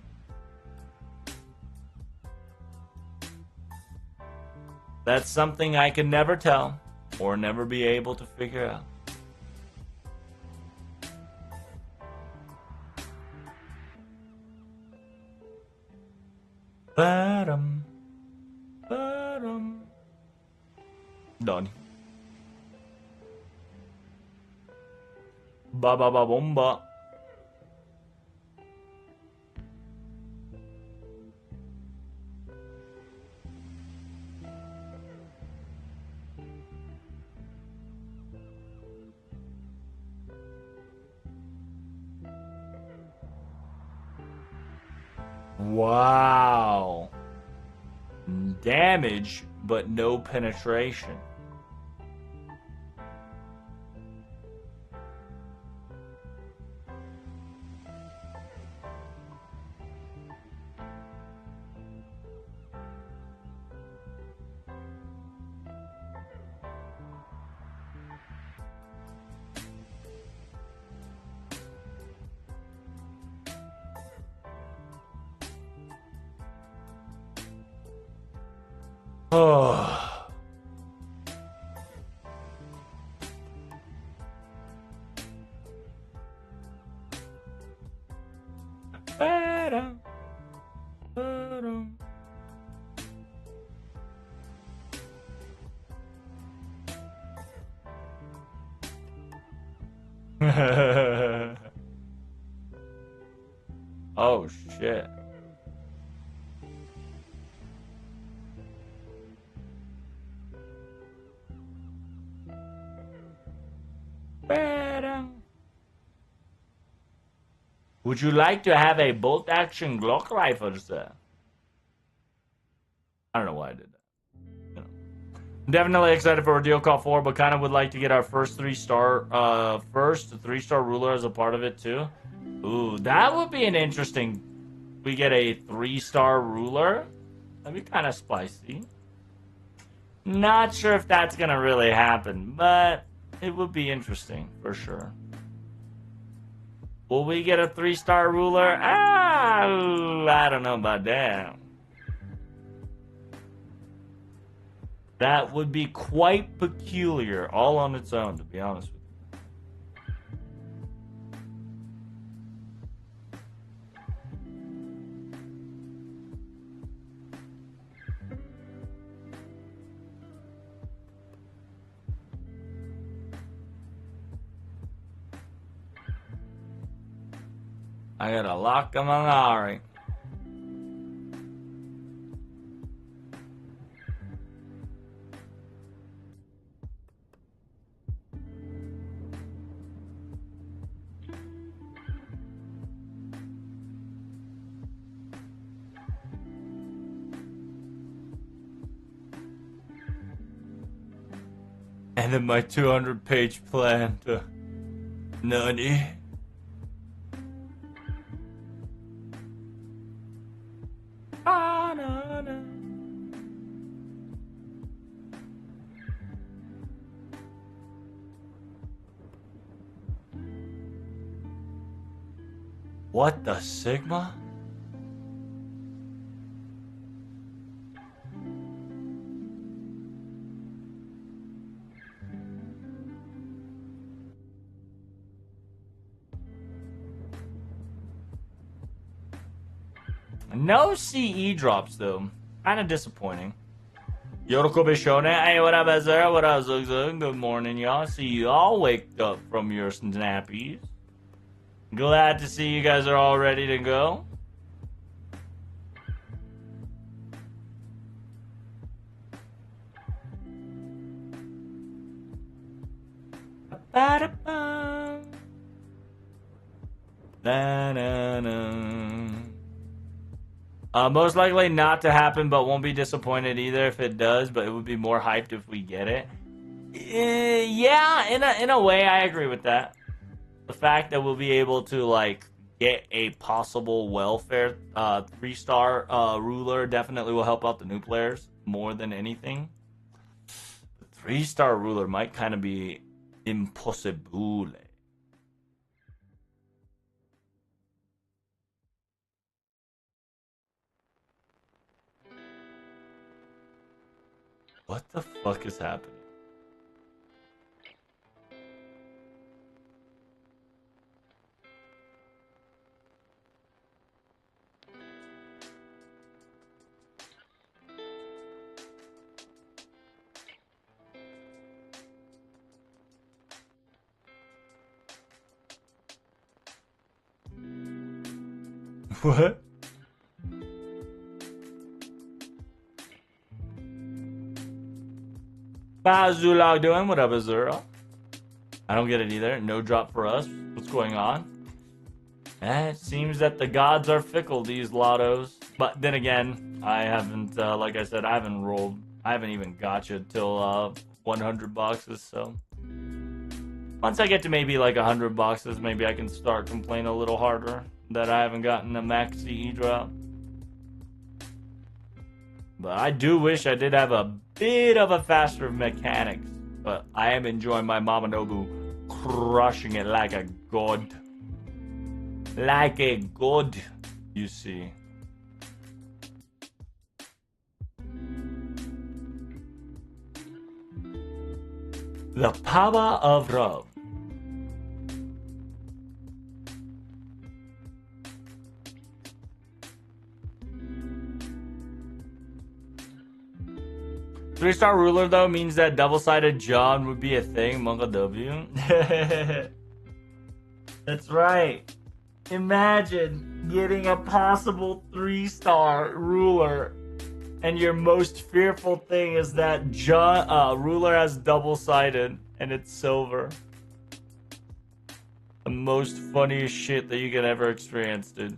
Speaker 1: That's something I can never tell or never be able to figure out. Ba-dum. Ba-dum. Done. Ba-ba-ba-bomba. Wow. Damage, but no penetration. Oh. Ba-dum. Ba-dum. Oh shit. Ba-dum. Would you like to have a bolt action Glock rifle, sir? I don't know why I did that. You know. I'm definitely excited for Ordeal Call 4, but kind of would like to get our first 3-star ruler as a part of it too. Ooh, that would be an interesting. We get a 3-star ruler. That'd be kind of spicy. Not sure if that's gonna really happen, but it would be interesting for sure. Will we get a 3-star ruler? I don't know about that. That would be quite peculiar, all on its own, to be honest with you. I gotta lock them on Ari. And then my 200-page plan to Nani. Ah, no, no. What the Sigma? No CE drops though. Kind of disappointing. Yoroko Bishone, hey, what up, Ezra? What up, Zugzug? Good morning, y'all. See you all waked up from your snappies. Glad to see you guys are all ready to go. Ba-da-bum. Da-na-na. Most likely not to happen, but won't be disappointed either if it does. But it would be more hyped if we get it. Yeah, in a way, I agree with that. The fact that we'll be able to like get a possible welfare 3-star ruler definitely will help out the new players more than anything. The 3-star ruler might kind of be impossible. What the fuck is happening? What? How's Zulog doing? What up, Azura? I don't get it either. No drop for us. What's going on? It seems that the gods are fickle, these lottos. But then again, I haven't, like I said, I haven't rolled. I haven't even gotcha till 100 boxes, so. Once I get to maybe like 100 boxes, maybe I can start complaining a little harder that I haven't gotten a max CE drop. But I do wish I did have a bit of a faster mechanics. But I am enjoying my Mama Nobu crushing it like a god. Like a god, you see. The power of love. Three-star ruler though means that double-sided John would be a thing. Monka W. That's right. Imagine getting a possible 3-star ruler, and your most fearful thing is that John ruler has double-sided and it's silver. The most funniest shit that you could ever experience, dude.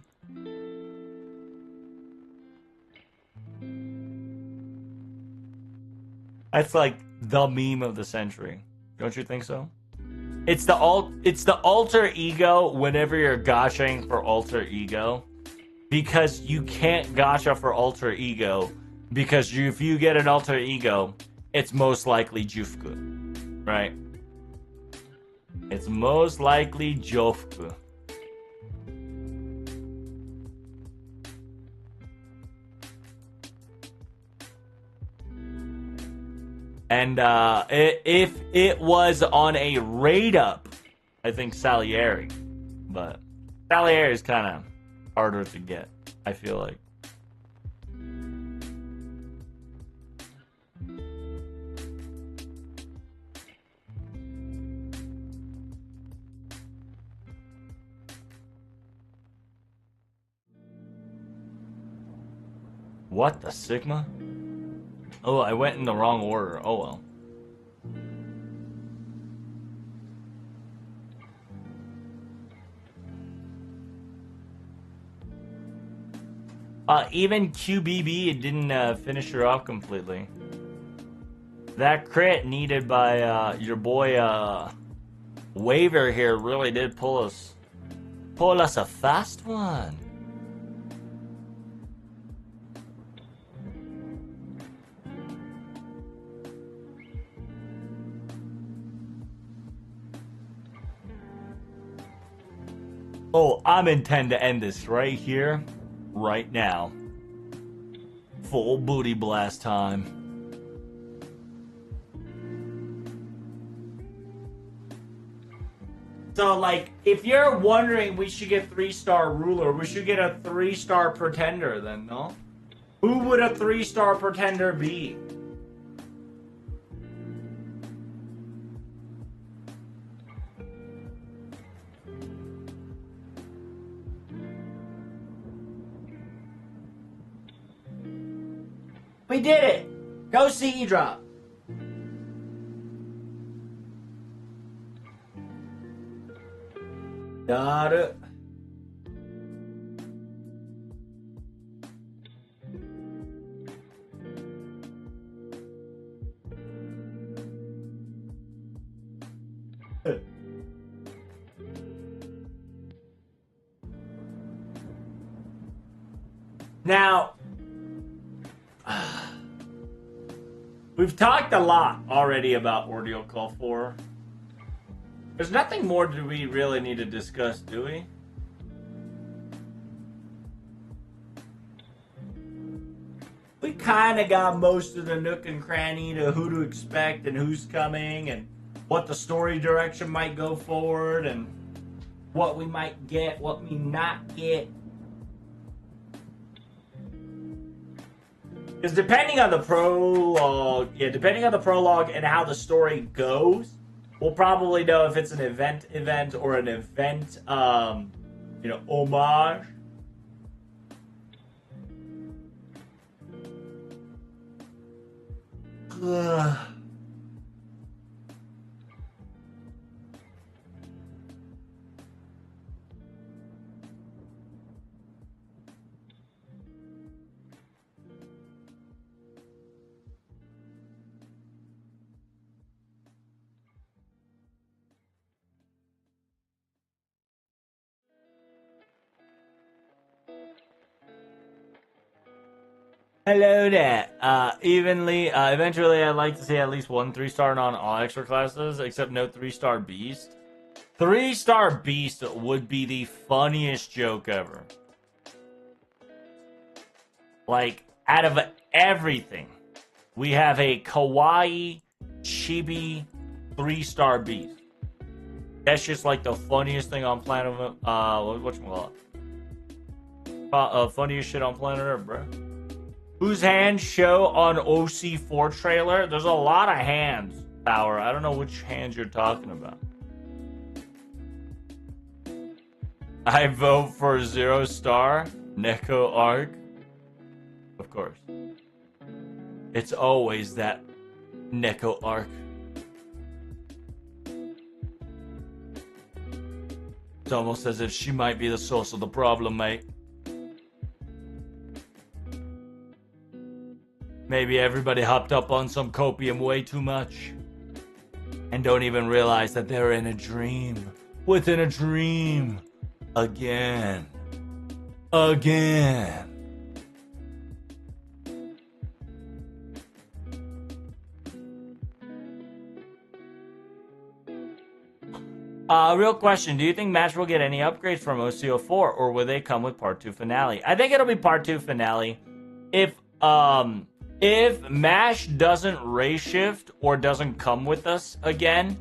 Speaker 1: That's like the meme of the century. Don't you think so? It's the alter ego whenever you're gashing for alter ego. Because you can't gacha for alter ego. Because if you get an alter ego, it's most likely Jufku. Right? It's most likely Jofku. And if it was on a raid up, I think Salieri. But Salieri is kind of harder to get, I feel like. What the Sigma? Oh, I went in the wrong order. Oh well. Even QBB didn't finish her off completely. That crit needed by your boy Waver here really did pull us a fast one. Oh, I'm intend to end this right here, right now. Full booty blast time. So, like, if you're wondering we should get 3-star ruler, we should get a 3-star pretender then, no? Who would a 3-star pretender be? We did it! Go see E-Drop. Got it. Now, we've talked a lot already about Ordeal Call 4. There's nothing more do we really need to discuss, do we? We kind of got most of the nook and cranny to who to expect and who's coming and what the story direction might go forward and what we might get, what we not get. Because depending on the prologue, and how the story goes, we'll probably know if it's an event or an event, homage. Ugh. Hello there. Eventually, I'd like to see at least one 3-star on all extra classes, except no 3-star beast. 3-star beast would be the funniest joke ever. Like, out of everything, we have a kawaii, chibi 3-star beast. That's just like the funniest thing on planet. Whatchamacallit? Funniest shit on planet Earth, bro. Whose hands show on OC4 trailer? There's a lot of hands, Power. I don't know which hands you're talking about. I vote for 0-star Neko Arc. Of course. It's always that Neko Arc. It's almost as if she might be the source of the problem, mate. Maybe everybody hopped up on some copium way too much and don't even realize that they're in a dream. Within a dream. Again. Real question. Do you think Match will get any upgrades from OCO4 or will they come with Part 2 finale? I think it'll be Part 2 finale. If MASH doesn't race shift or doesn't come with us again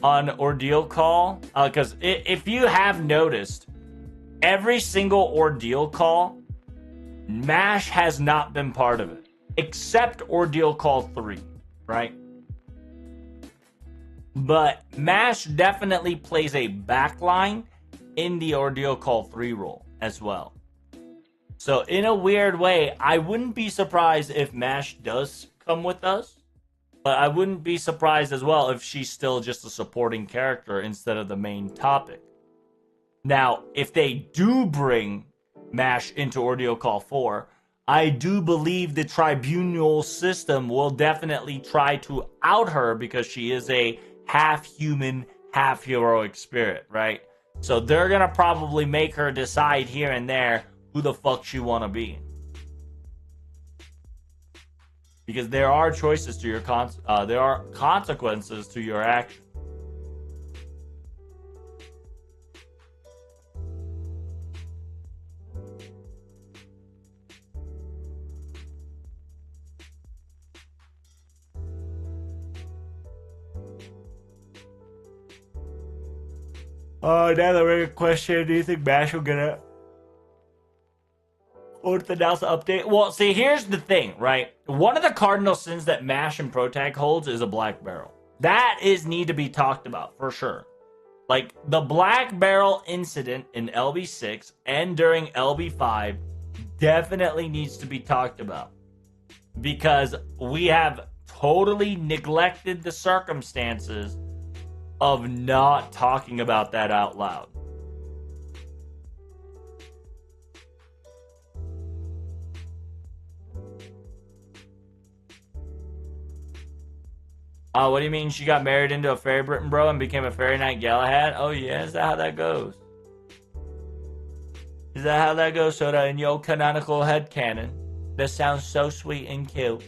Speaker 1: on Ordeal Call, because if you have noticed, every single Ordeal Call, MASH has not been part of it, except Ordeal Call 3, right? But MASH definitely plays a backline in the Ordeal Call 3 role as well. So in a weird way, I wouldn't be surprised if Mash does come with us, but I wouldn't be surprised as well if she's still just a supporting character instead of the main topic. Now, if they do bring Mash into Ordeal Call 4, I do believe the tribunal system will definitely try to out her because she is a half human, half heroic spirit, right? So they're gonna probably make her decide here and there who the fuck she wanna be. Because there are choices to your there are consequences to your action. Another very question. Do you think Mash will get a Orthodox update? Well, see, here's the thing, right? One of the cardinal sins that Mash and Protag holds is a black barrel. That is need to be talked about for sure. Like the black barrel incident in LB6 and during LB5 definitely needs to be talked about because we have totally neglected the circumstances of not talking about that out loud. What do you mean she got married into a Fairy Britain bro and became a Fairy Knight Galahad? Oh yeah, is that how that goes? Is that how that goes, Soda, in your canonical headcanon? That sounds so sweet and cute.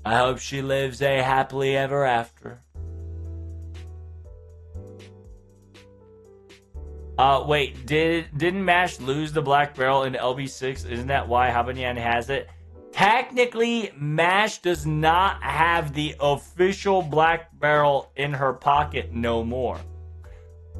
Speaker 1: I hope she lives a happily ever after. Wait, didn't Mash lose the black barrel in LB6? Isn't that why Habanyan has it? Technically, Mash does not have the official black barrel in her pocket no more.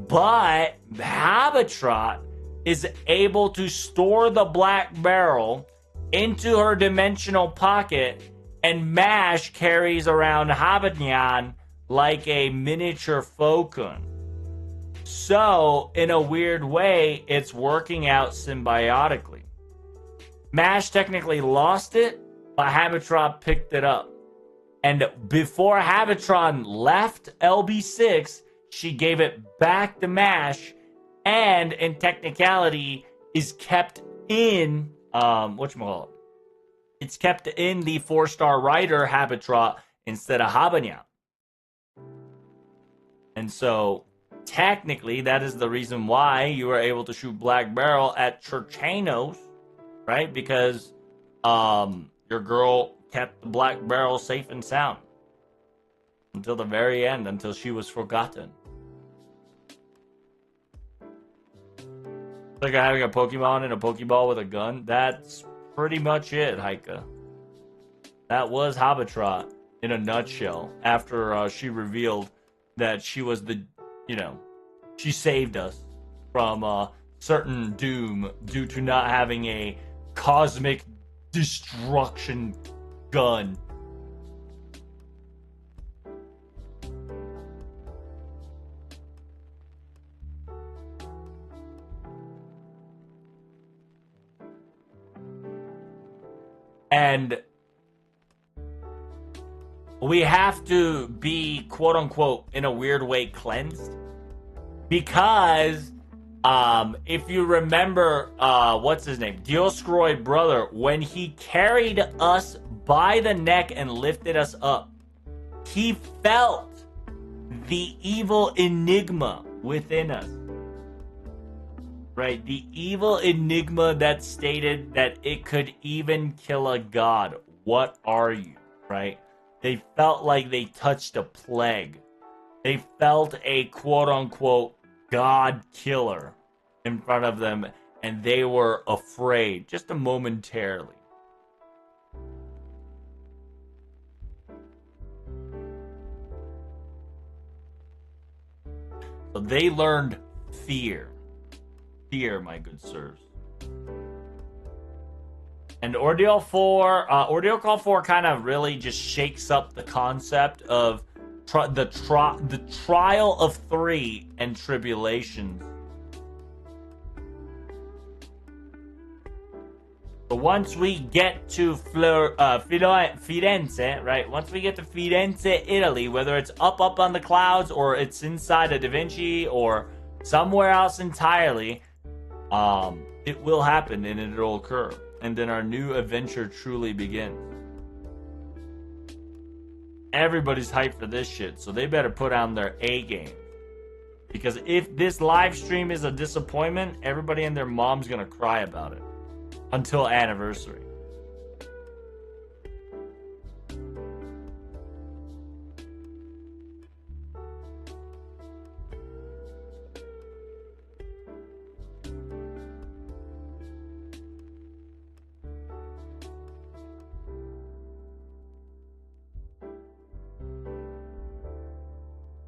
Speaker 1: But Habitrot is able to store the black barrel into her dimensional pocket, and Mash carries around Habanyan like a miniature Fokun. So, in a weird way, it's working out symbiotically. Mash technically lost it, but Habitron picked it up. And before Habitron left LB6, she gave it back to Mash, and in technicality, is kept in, whatchamacallit? It's kept in the 4-star rider Habitron instead of Habanyan. And so, technically, that is the reason why you were able to shoot Black Barrel at Churchanos, right? Because your girl kept the Black Barrel safe and sound until the very end, until she was forgotten. Like having a Pokemon and a Pokeball with a gun. That's pretty much it, Haika. That was Habitrot in a nutshell. After she revealed that she was the, she saved us from certain doom due to not having a cosmic destruction gun. And we have to be, quote unquote, in a weird way, cleansed. Because if you remember, what's his name? Dioscroid brother, when he carried us by the neck and lifted us up, he felt the evil enigma within us. Right? The evil enigma that stated that it could even kill a god. What are you? Right? They felt like they touched a plague. They felt a quote-unquote god killer in front of them, and they were afraid, just momentarily. So they learned fear. Fear, my good sirs. And Ordeal 4, Ordeal Call 4 kind of really just shakes up the concept of the trial of 3 and tribulations. once we get to Firenze, right? Once we get to Firenze, Italy, whether it's up on the clouds or it's inside of Da Vinci or somewhere else entirely, it will happen and it'll occur. And then our new adventure truly begins. Everybody's hyped for this shit, so they better put on their A game. Because if this live stream is a disappointment, everybody and their mom's gonna cry about it. Until anniversary.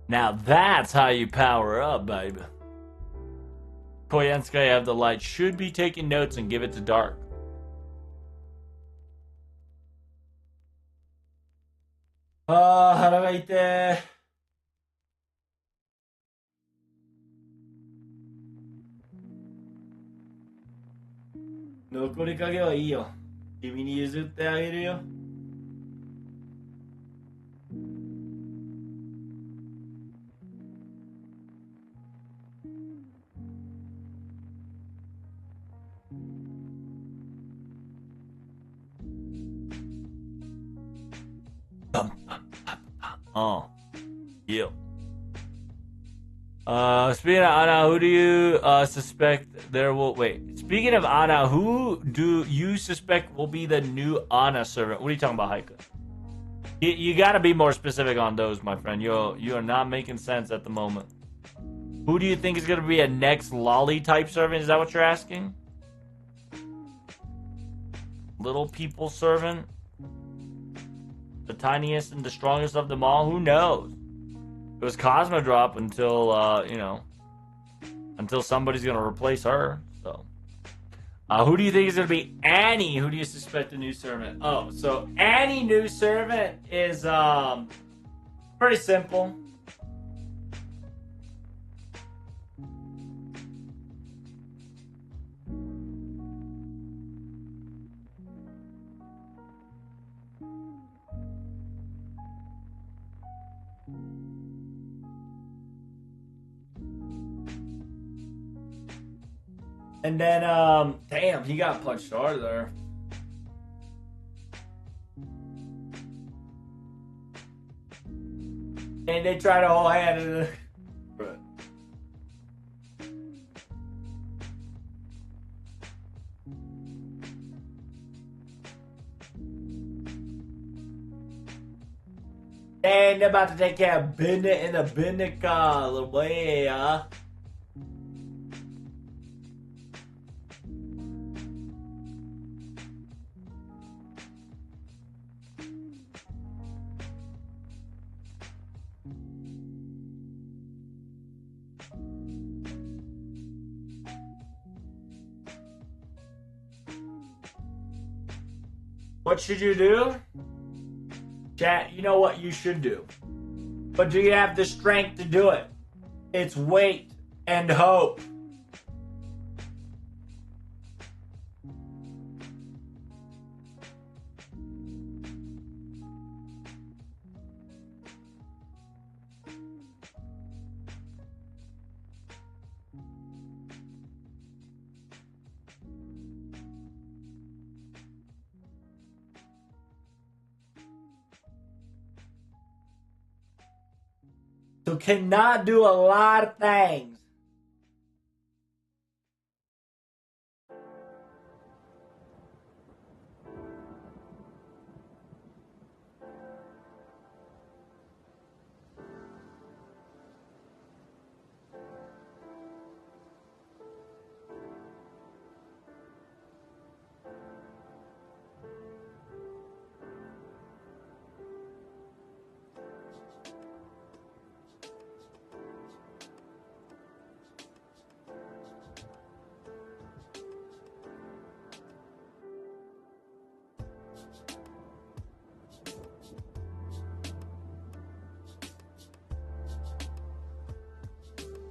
Speaker 1: Now that's how you power up, baby. Koyanskaya have the light should be taking notes and give it to Dark. Hara ga ite. Nokori kage wa ii yo. Kimi ni yuzutte ageru yo. Oh, yeah. Speaking of Anna, who do you suspect there will wait? Speaking of Anna, who do you suspect will be the new Anna servant? What are you talking about, Heike? You gotta be more specific on those, my friend. You are not making sense at the moment. Who do you think is gonna be a next lolly type servant? Is that what you're asking? Little people servant? The tiniest and the strongest of them all? Who knows? It was Cosmodrop until, until somebody's going to replace her. So, who do you think is going to be Annie? Who do you suspect the new servant? Oh, so Annie new servant is, pretty simple. And then, damn, he got punched hard there. And they try to hold hand in it. Right. And they're about to take care of business in a business way, huh? What should you do? Chat, you know what you should do. But do you have the strength to do it? It's wait and hope. So cannot do a lot of things.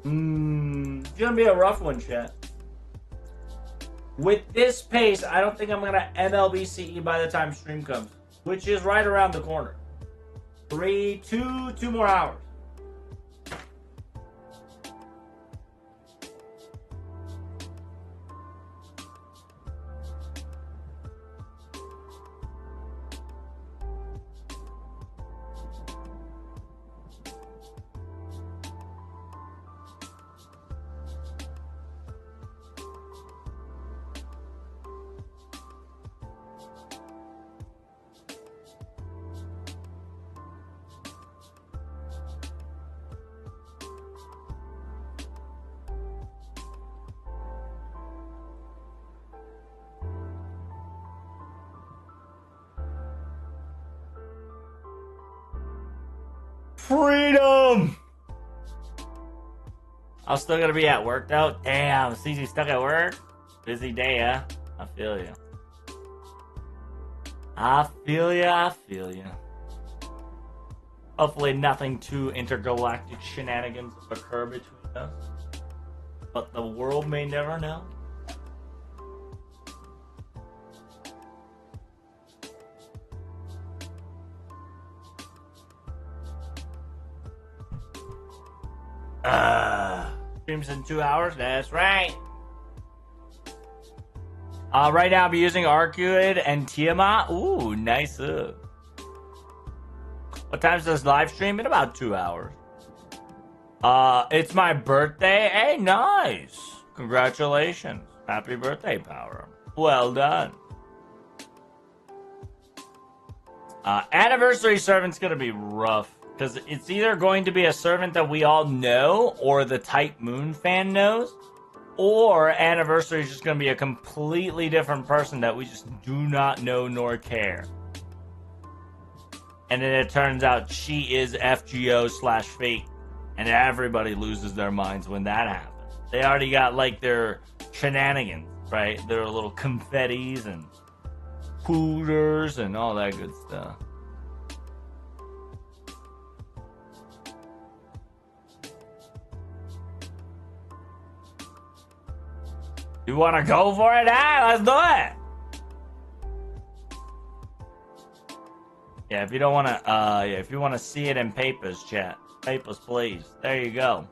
Speaker 1: It's gonna be a rough one, chat. With this pace, I don't think I'm gonna MLB CE by the time stream comes, which is right around the corner. 2 more hours. Freedom! I'm still gonna be at work though. Damn, CZ stuck at work. Busy day, huh? I feel you. I feel you. Hopefully nothing too intergalactic shenanigans occur between us. But the world may never know. Streams in 2 hours. That's right. Right now, I'll be using Arcuid and Tiamat. Ooh, nice. What time does live stream? In about 2 hours. It's my birthday. Hey, nice. Congratulations. Happy birthday, Power. Well done. Anniversary servant's gonna be rough. Because it's either going to be a servant that we all know, or the Type Moon fan knows, or Anniversary is just going to be a completely different person that we just do not know nor care. And then it turns out she is FGO/fake, and everybody loses their minds when that happens. They already got like their shenanigans, right? Their little confettis and pooders and all that good stuff. You want to go for it? Let's do it. Yeah, if you don't want to, if you want to see it in papers, chat. Papers, please. There you go.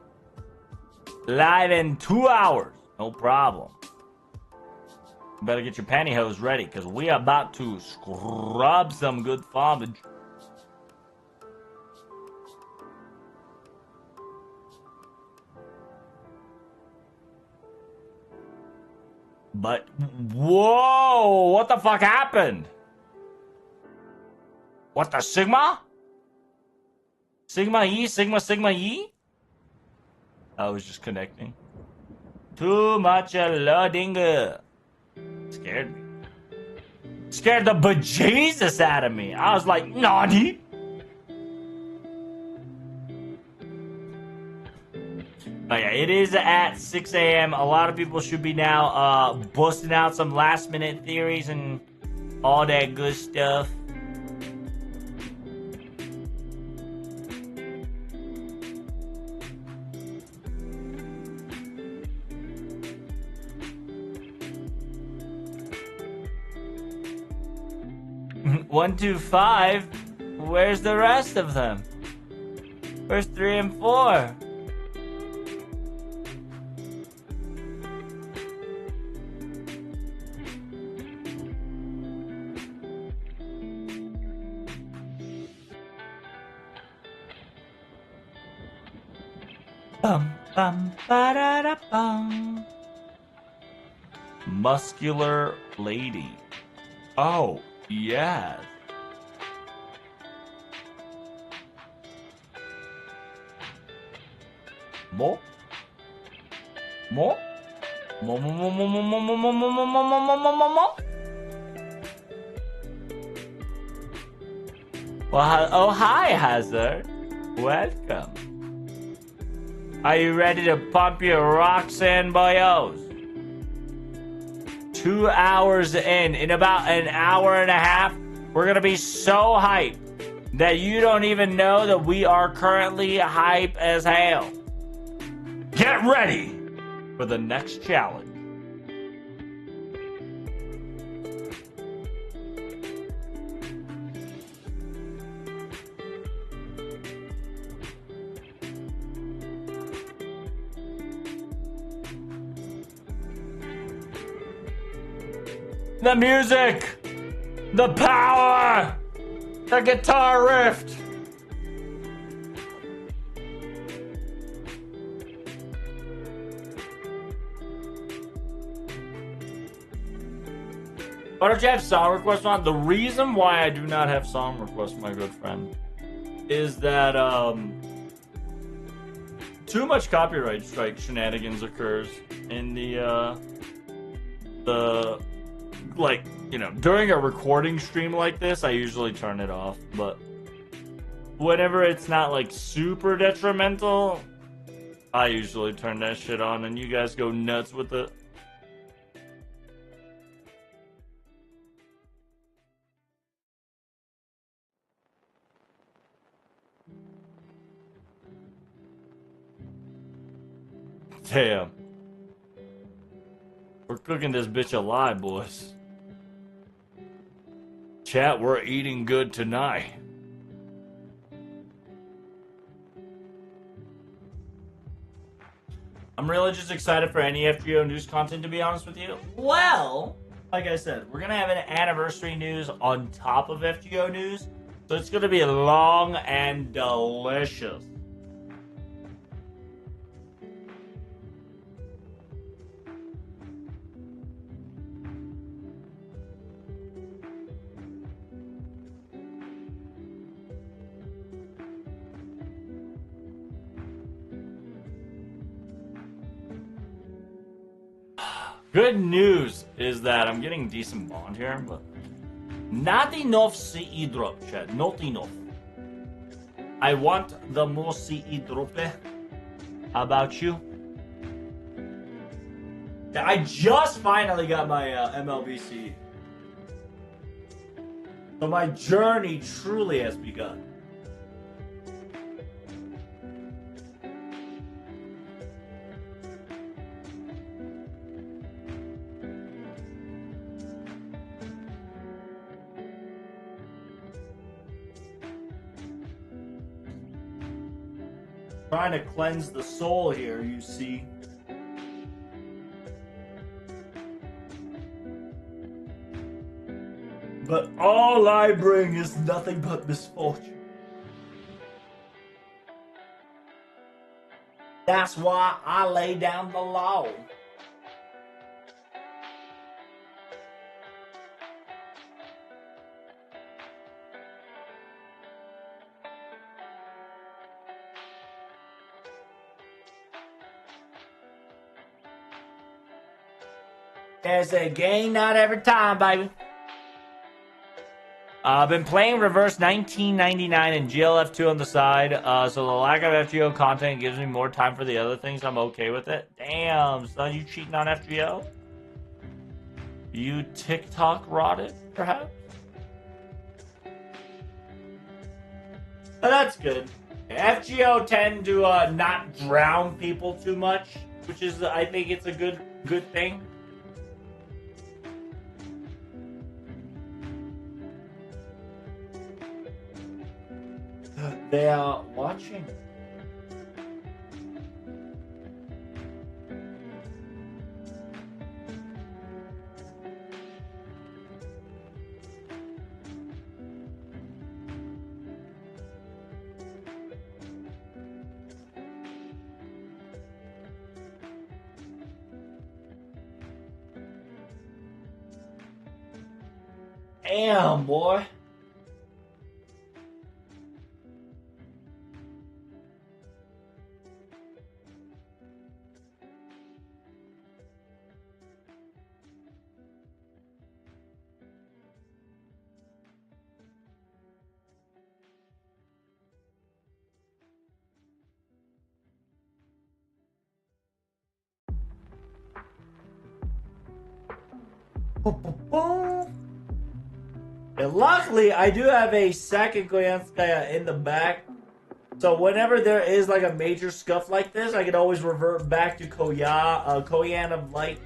Speaker 1: Live in 2 hours. No problem. You better get your pantyhose ready, because we are about to scrub some good farmage. But, whoa, what the fuck happened? What the Sigma? Sigma E? Sigma E? I was just connecting. Too much loading. Scared me. Scared the bejesus out of me. I was like, naughty. Oh yeah, it is at 6 a.m. A lot of people should be now busting out some last minute theories and all that good stuff. One, two, five. Where's the rest of them? Where's 3 and 4? Bum bum ba da da bum. Muscular lady. Oh, yes. More? More? More? Well, oh, hi, Hazard. Welcome. Are you ready to pump your Roxanne boyos? 2 hours in about an hour and a half, we're gonna be so hyped that you don't even know that we are currently hype as hell. Get ready for the next challenge. The music! The power! The guitar riff! Why don't you have song requests on? The reason why I do not have song requests, my good friend, is that too much copyright strike shenanigans occurs in the like, you know, during a recording stream like this, I usually turn it off, but whenever it's not like super detrimental, I usually turn that shit on and you guys go nuts with it. Damn. We're cooking this bitch alive, boys. Chat, we're eating good tonight. I'm really just excited for any FGO news content, to be honest with you. Well, like I said, we're going to have an anniversary news on top of FGO news. So it's going to be long and delicious. Good news is that I'm getting decent bond here, but not enough CE drop, chat. Not enough. I want the more CE drop. How about you? I just finally got my MLBC. So my journey truly has begun. Trying to cleanse the soul here, you see. But all I bring is nothing but misfortune. That's why I lay down the law. There's a game not every time, baby. I've been playing Reverse 1999 and GLF2 on the side, so the lack of FGO content gives me more time for the other things. I'm okay with it. Damn, son, you cheating on FGO? You TikTok rotted, perhaps? But that's good. FGO tend to not drown people too much, which is, I think it's a good thing. They are watching. Damn, boy. And luckily, I do have a second Koyanskaya in the back. So whenever there is like a major scuff like this, I can always revert back to Koyan of Light.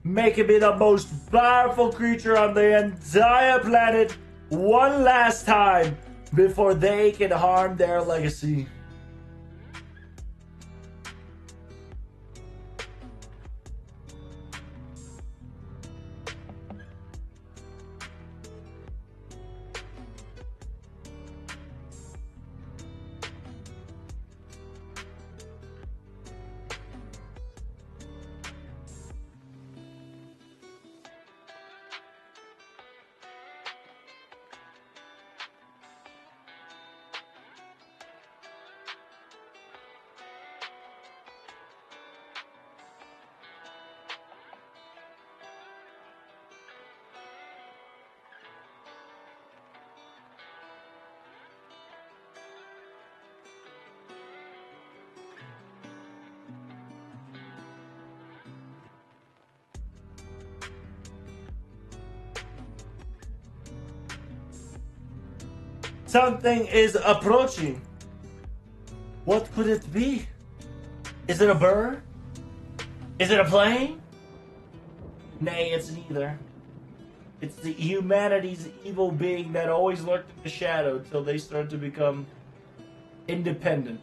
Speaker 1: Making me the most powerful creature on the entire planet one last time before they can harm their legacy. Something is approaching. What could it be? Is it a bird? Is it a plane? Nay, it's neither. It's the humanity's evil being that always lurked in the shadow till they start to become independent.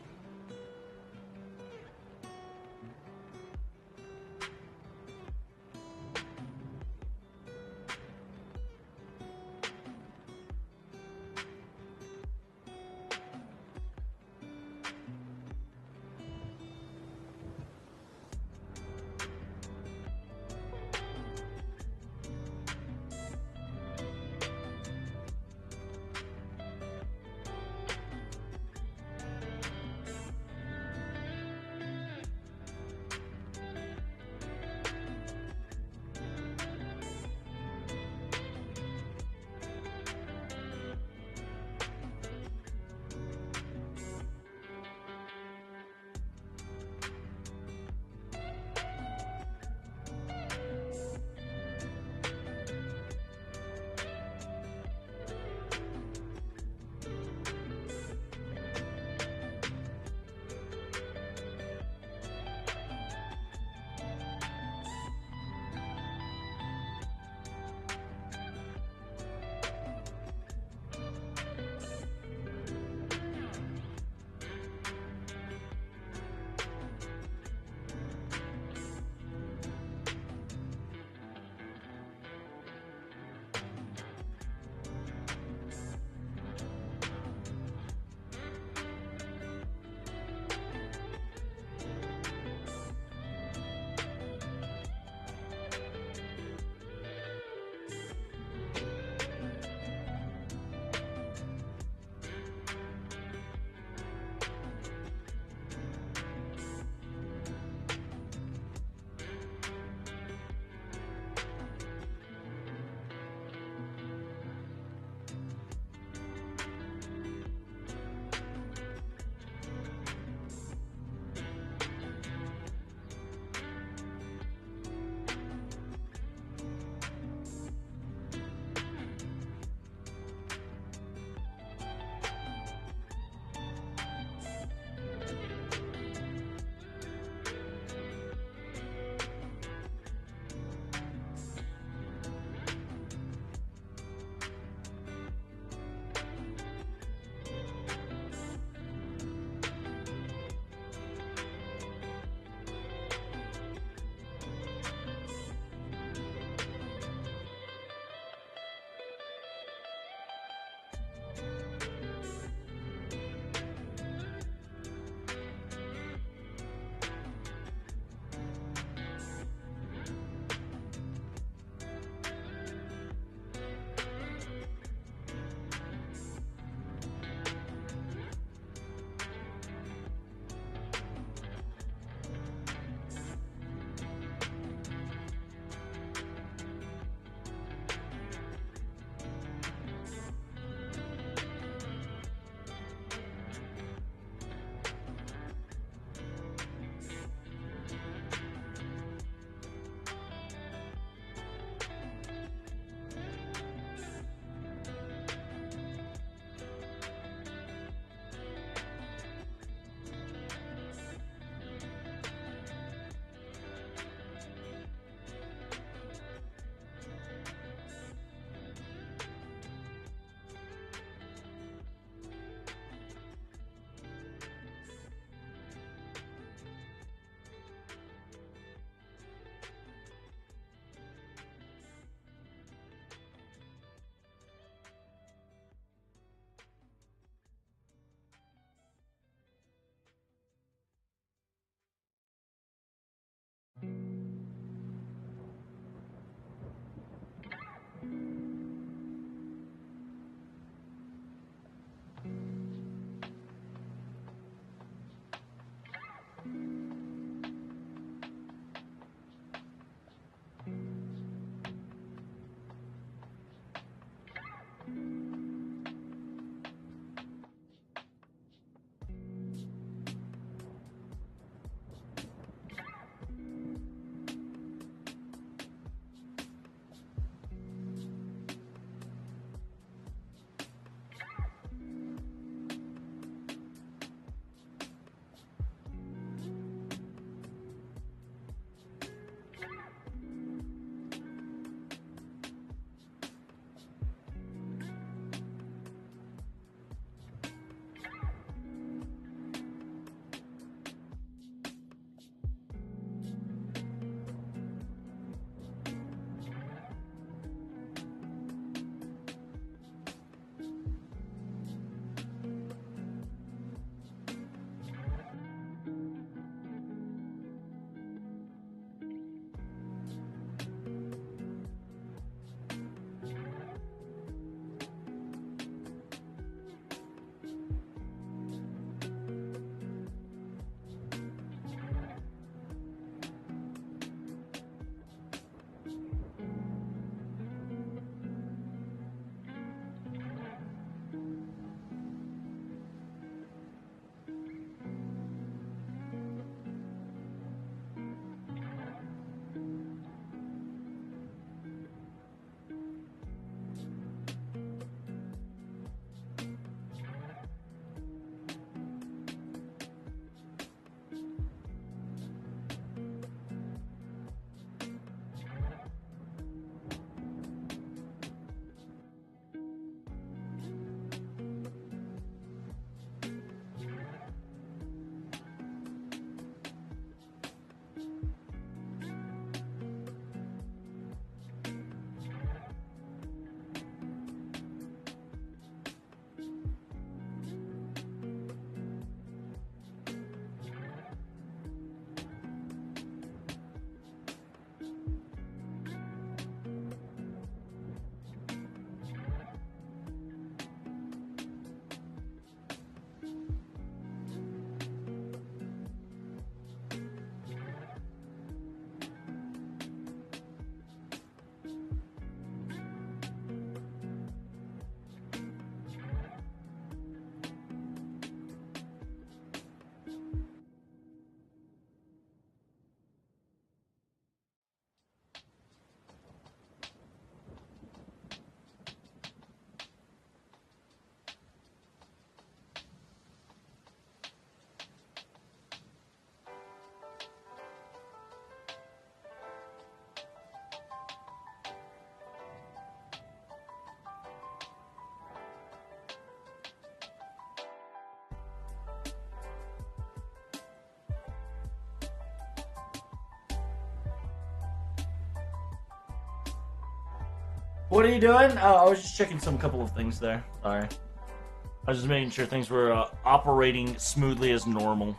Speaker 1: What are you doing? I was just checking some couple of things there. Sorry. I was just making sure things were operating smoothly as normal.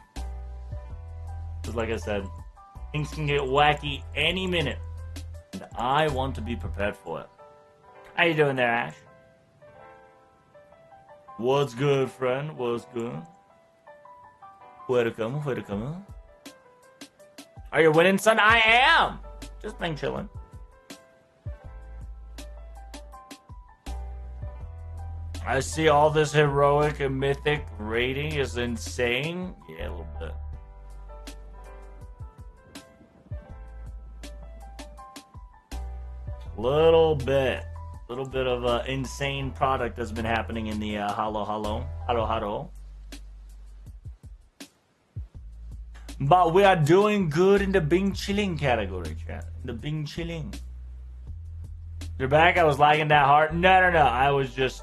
Speaker 1: Because like I said, things can get wacky any minute. And I want to be prepared for it. How you doing there, Ash? What's good, friend? What's good? Welcome, welcome. Are you winning, son? I am! Just been chilling. I see all this heroic and mythic rating is insane. Yeah, a little bit. Little bit of insane product has been happening in the halo. But we are doing good in the Bing Chilling category, chat. The Bing Chilling. You're back? I was lagging that hard. No. I was just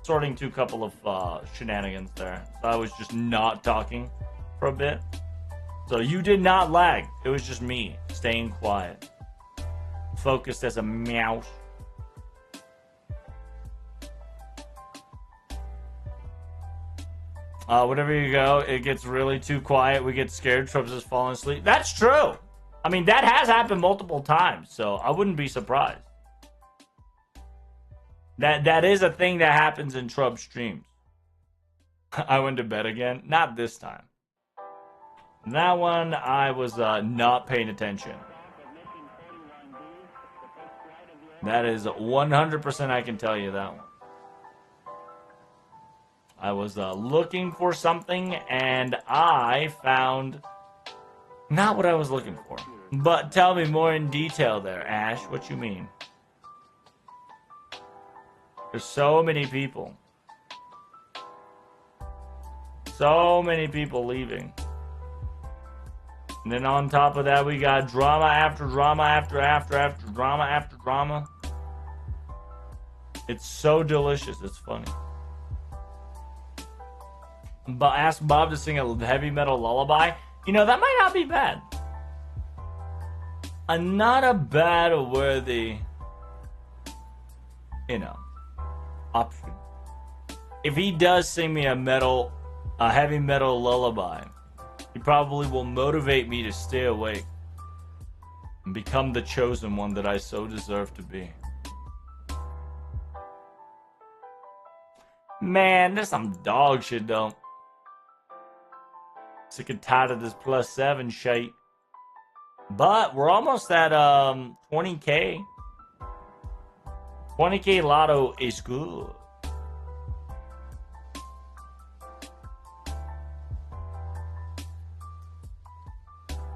Speaker 1: sorting through a couple of shenanigans there. So I was just not talking for a bit. So you did not lag. It was just me staying quiet. Focused as a mouse. Whenever you go, it gets really too quiet. We get scared. Trubs is falling asleep. That's true. I mean, that has happened multiple times, so I wouldn't be surprised. That is a thing that happens in Trub streams. I went to bed again. Not this time. That one, I was not paying attention. That is 100% I can tell you that one. I was looking for something, and I found not what I was looking for. But tell me more in detail there, Ash. What you mean? There's so many people. So many people leaving. And then on top of that, we got drama after drama after drama after drama. It's so delicious. It's funny. But ask Bob to sing a heavy metal lullaby. You know, that might not be bad. Not a bad or worthy, option. If he does sing me a heavy metal lullaby, he probably will motivate me to stay awake and become the chosen one that I so deserve to be. Man, there's some dog shit though. Sick and tired of this +7 shite. But we're almost at 20k. 20k Lotto is good.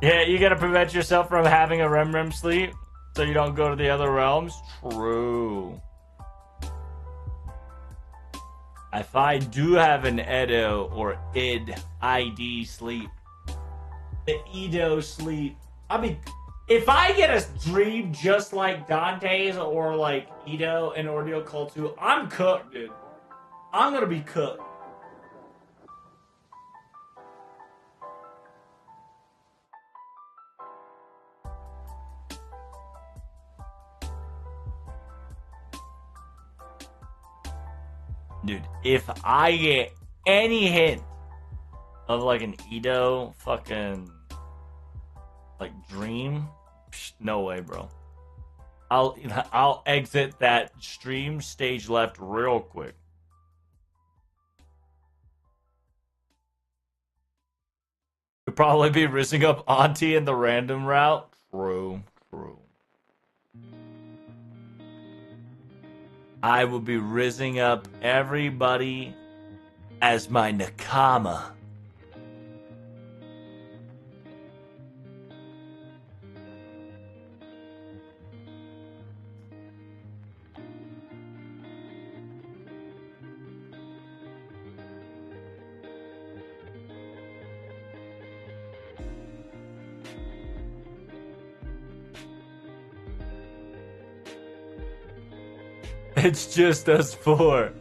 Speaker 1: Yeah, you gotta prevent yourself from having a REM sleep so you don't go to the other realms. True. If I do have an Edo or ID sleep, the Edo sleep, I mean, if I get a dream just like Dante's or like Edo and Ordeal Call 2, I'm cooked, dude. I'm gonna be cooked. Dude, if I get any hint of like an Edo fucking like dream, no way, bro. I'll exit that stream stage left real quick. Could probably be rizzing up Auntie in the random route. True. I will be rizzing up everybody as my Nakama. It's just us four.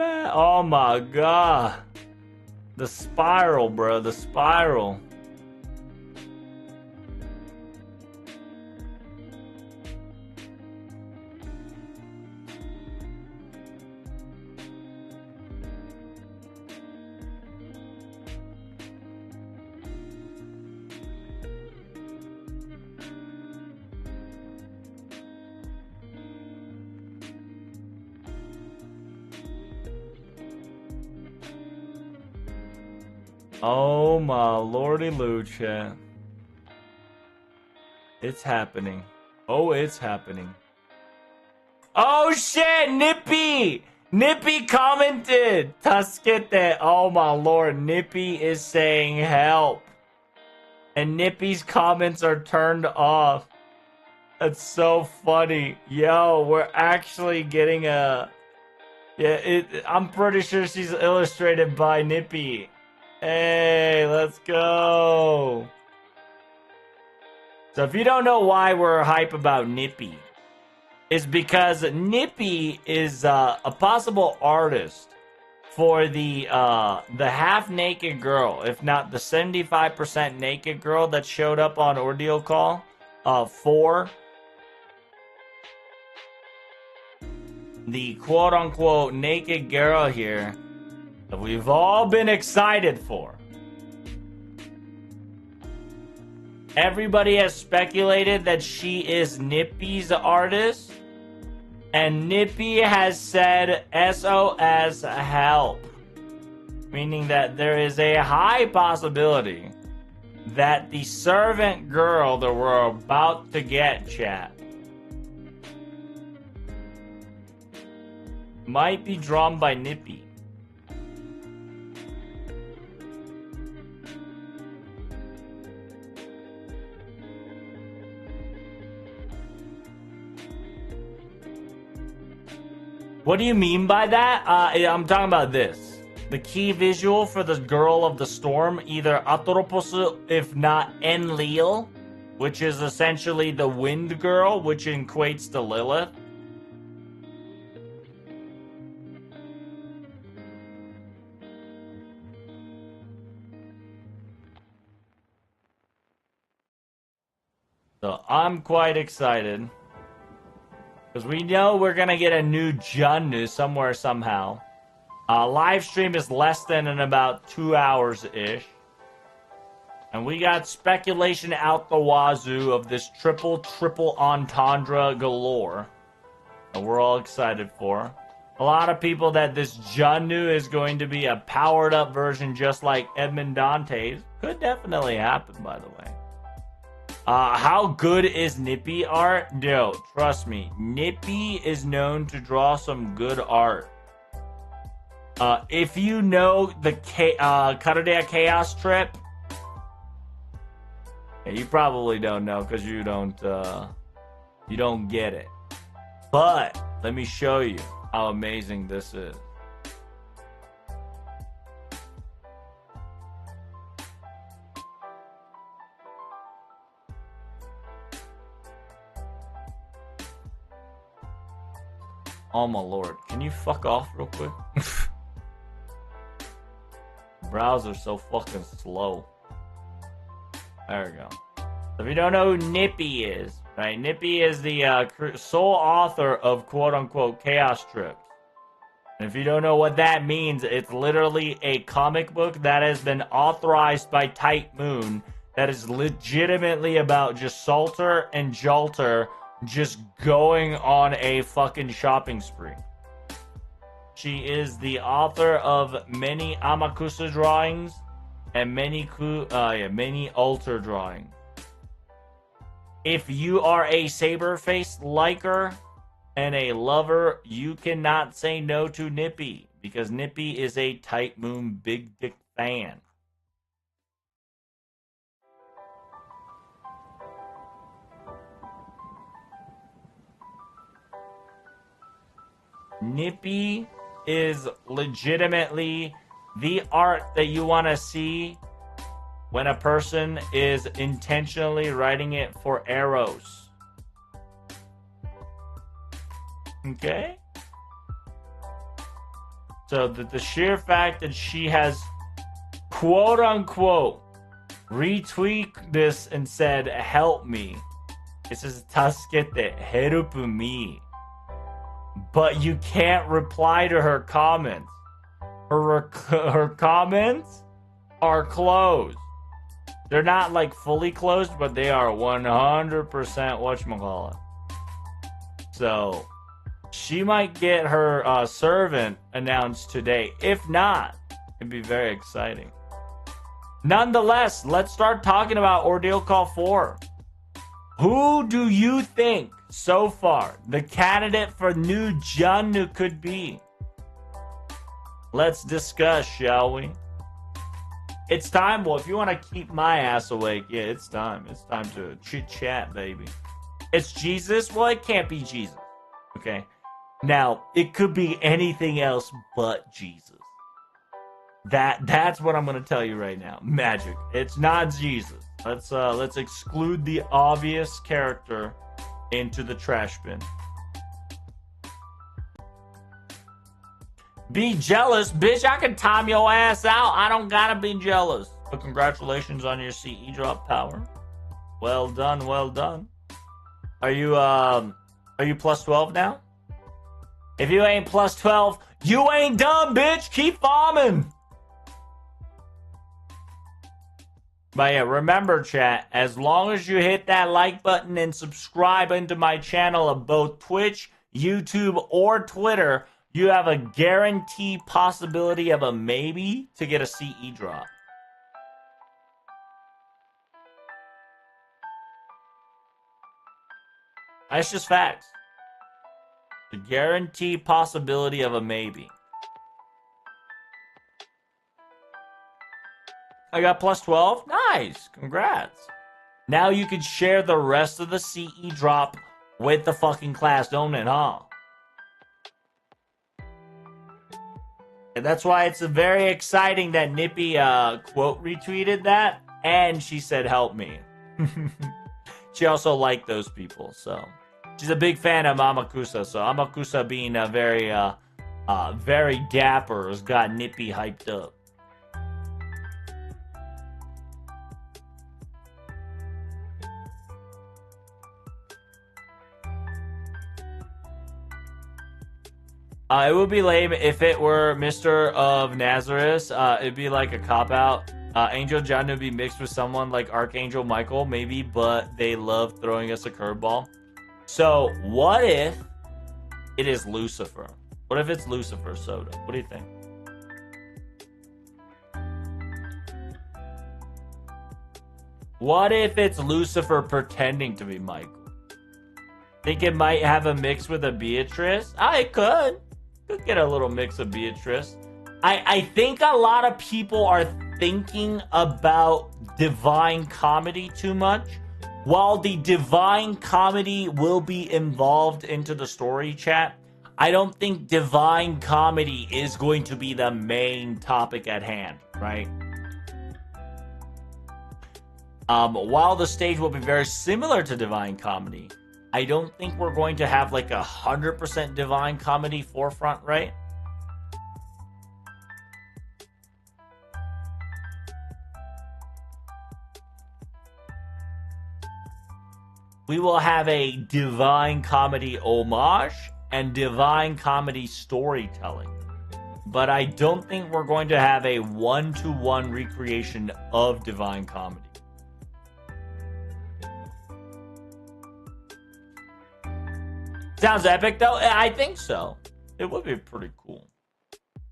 Speaker 1: man. Oh my god. The spiral, bro. The spiral. Oh my lordy lucha. It's happening. Oh, it's happening. Oh shit, Nippy! Nippy commented! Tasquete. Oh my lord, Nippy is saying help. And Nippy's comments are turned off. That's so funny. Yo, we're actually getting a... Yeah, I'm pretty sure she's illustrated by Nippy. Hey, let's go. So if you don't know why we're hype about Nippy, it's because Nippy is a possible artist for the half-naked girl, if not the 75% naked girl that showed up on Ordeal Call 4. The quote-unquote naked girl here that we've all been excited for. Everybody has speculated that she is Nippy's artist, and Nippy has said SOS help, meaning that there is a high possibility that the servant girl that we're about to get, chat, might be drawn by Nippy. What do you mean by that? I'm talking about this. The key visual for the Girl of the Storm, either Atropos, if not Enlil, which is essentially the Wind Girl, which equates to Lilith. So I'm quite excited. Because we know we're going to get a new Junnu somewhere, somehow. Live stream is less than in about 2 hours-ish. And we got speculation out the wazoo of this triple entendre galore. And we're all excited for. A lot of people that this Junnu is going to be a powered-up version just like Edmond Dante's. Could definitely happen, by the way. How good is Nippy art? No, trust me. Nippy is known to draw some good art. If you know the Karadea Chaos Trip, yeah, you probably don't know because you don't get it. But let me show you how amazing this is. Oh my lord, can you fuck off real quick? Browser's so fucking slow. There we go. So if you don't know who Nippy is, right? Nippy is the sole author of quote-unquote Chaos Trips. And if you don't know what that means, it's literally a comic book that has been authorized by Tight Moon that is legitimately about just Salter and Jalter just going on a fucking shopping spree. She is the author of many Amakusa drawings and many altar drawings. If you are a saber-faced liker and a lover, you cannot say no to Nippy because Nippy is a Tight Moon big dick fan. Nippy is legitimately the art that you want to see when a person is intentionally writing it for Eros. Okay? So the sheer fact that she has quote unquote retweet this and said help me. It says tasukete, help me. But you can't reply to her comments. Her comments are closed. They're not like fully closed, but they are 100% whatchamacallit. So she might get her servant announced today. If not, it'd be very exciting. Nonetheless, let's start talking about Ordeal Call 4. Who do you think so far the candidate for new Jannu could be? Let's discuss, shall we? It's time. Well, if you want to keep my ass awake, yeah, it's time. It's time to chit-chat, baby. It's Jesus? Well, it can't be Jesus. Okay? Now, it could be anything else but Jesus. That's what I'm going to tell you right now. Magic. It's not Jesus. Let's exclude the obvious character into the trash bin. Be jealous, bitch. I can time your ass out. I don't gotta be jealous. But congratulations on your CE drop power. Well done, well done. Are you plus 12 now? If you ain't plus 12, you ain't done, bitch. Keep farming. But yeah, remember, chat, as long as you hit that like button and subscribe into my channel of both Twitch, YouTube, or Twitter, you have a guaranteed possibility of a maybe to get a CE drop. That's just facts. The guaranteed possibility of a maybe. I got plus 12. Nice. Congrats. Now you can share the rest of the CE drop with the fucking class, don't it, huh? And that's why it's very exciting that Nippy quote retweeted that, and she said help me. She also liked those people, so she's a big fan of Amakusa. So Amakusa being a very dapper has got Nippy hyped up. It would be lame if it were Mr. of Nazareth. It'd be like a cop-out. Angel John would be mixed with someone like Archangel Michael, maybe, but they love throwing us a curveball. So, what if it is Lucifer? What if it's Lucifer Soda? What do you think? What if it's Lucifer pretending to be Michael? Think it might have a mix with a Beatrice? It could. Could get a little mix of Beatrice. I think a lot of people are thinking about Divine Comedy too much. While the Divine Comedy will be involved into the story, chat, I don't think Divine Comedy is going to be the main topic at hand, right? While the stage will be very similar to Divine Comedy, I don't think we're going to have like 100% Divine Comedy forefront, right? We will have a Divine Comedy homage and Divine Comedy storytelling. But I don't think we're going to have a one-to-one recreation of Divine Comedy. Sounds epic, though. I think so. It would be pretty cool.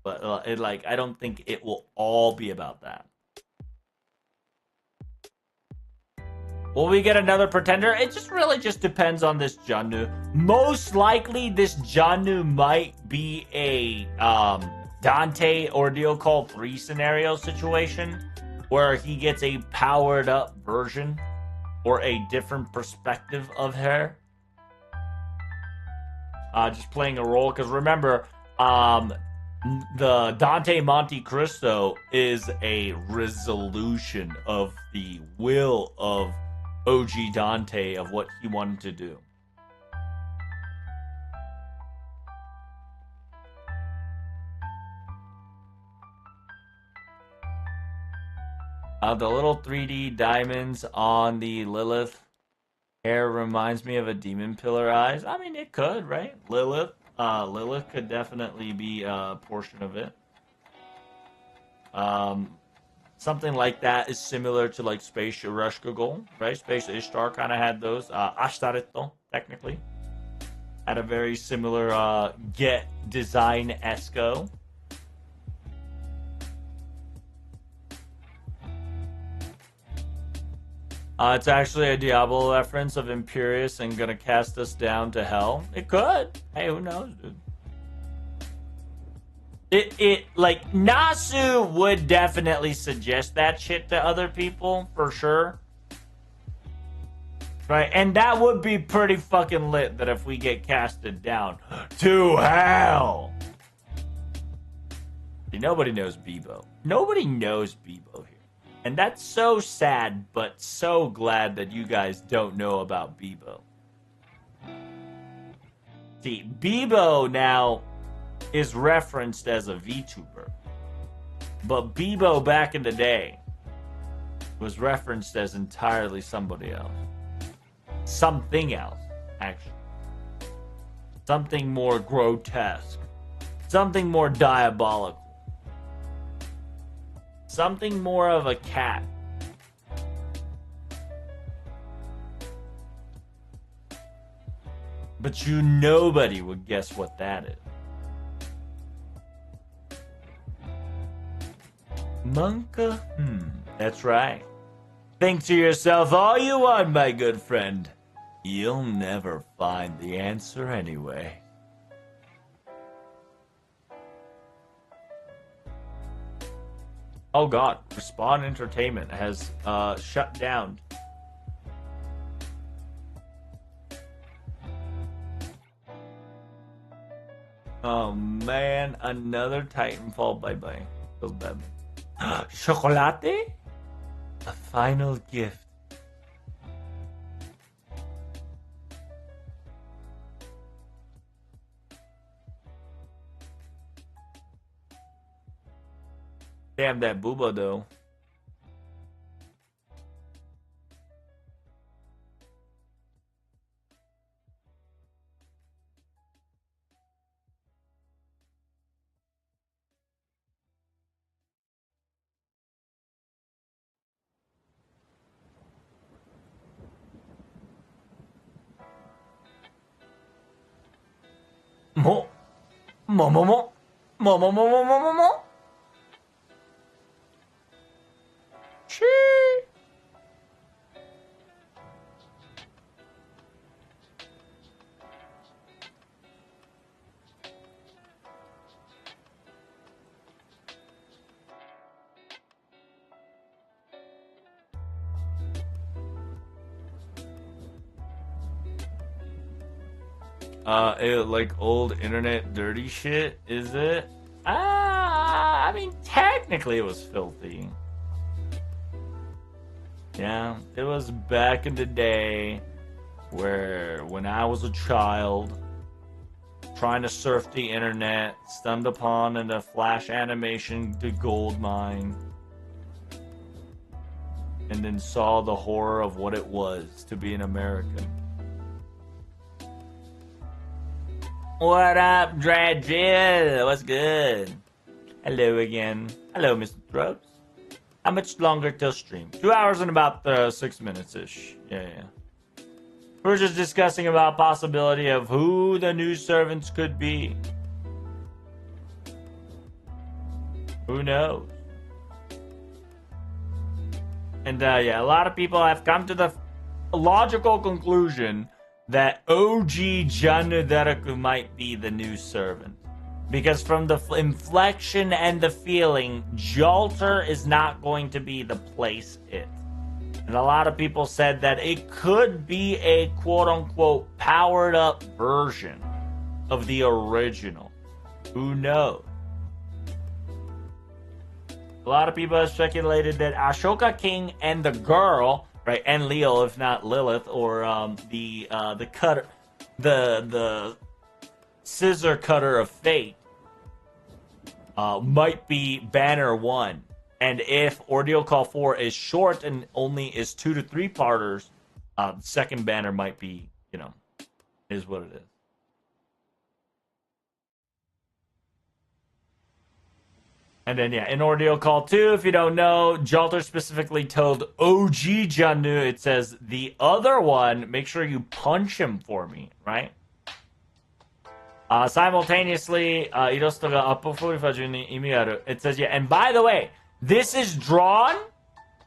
Speaker 1: But I don't think it will all be about that. Will we get another pretender? It just really just depends on this Jannu. Most likely, this Jannu might be a Dante Ordeal Call 3 scenario situation where he gets a powered up version or a different perspective of her. Just playing a role, because remember, the Dante Monte Cristo is a resolution of the will of OG Dante of what he wanted to do. The little 3D diamonds on the Lilith hair reminds me of a demon pillar eyes. I mean, it could, right? Lilith could definitely be a portion of it. Something like that is similar to like Space Rushkagol, right? Space Ishtar kind of had those. Ashtarito, technically, had a very similar get design esco. It's actually a Diablo reference of Imperius and gonna cast us down to hell. It could. Hey, who knows, dude? It like Nasu would definitely suggest that shit to other people for sure. Right, and that would be pretty fucking lit that if we get casted down to hell. See, nobody knows Bebo. Nobody knows Bebo here. And that's so sad, but so glad that you guys don't know about Bebo. See, Bebo now is referenced as a VTuber. But Bebo back in the day was referenced as entirely somebody else. Something else, actually. Something more grotesque. Something more diabolical. Something more of a cat. But nobody would guess what that is. Monka? That's right. Think to yourself all you want, my good friend. You'll never find the answer anyway. Oh god, Respawn Entertainment has shut down. Oh man, another Titanfall bye-bye. Feels bad. Chocolate? A final gift. Damn that booba though. Mo, mo, mo, mo, mo, mo, mo, mo, mo, mo, mo. Like old internet dirty shit, is it? I mean, technically it was filthy. Yeah, it was back in the day when I was a child trying to surf the internet, stunned upon in a flash animation the gold mine, and then saw the horror of what it was to be an American. What up, Dradjill? What's good? Hello again. Hello, Mr. Throats. How much longer till stream? 2 hours and about 6 minutes-ish. Yeah. We're just discussing about possibility of who the new servants could be. Who knows? And yeah, a lot of people have come to the logical conclusion that OG Janudaraku might be the new servant. Because from the inflection and the feeling, Jalter is not going to be the place it. And a lot of people said that it could be a quote-unquote powered-up version of the original. Who knows? A lot of people have speculated that Ashoka King and the girl, right, and Leo, if not Lilith, or the cutter, the scissor cutter of fate, might be Banner 1 And if Ordeal Call 4 is short and only is 2 to 3 parters, second banner might be, is what it is. And then, in Ordeal Call 2, if you don't know, Jalter specifically told OG Jannu, it says, the other one, make sure you punch him for me, right? Simultaneously, イラストがアップ45順に意味ある. It says, yeah, and by the way, this is drawn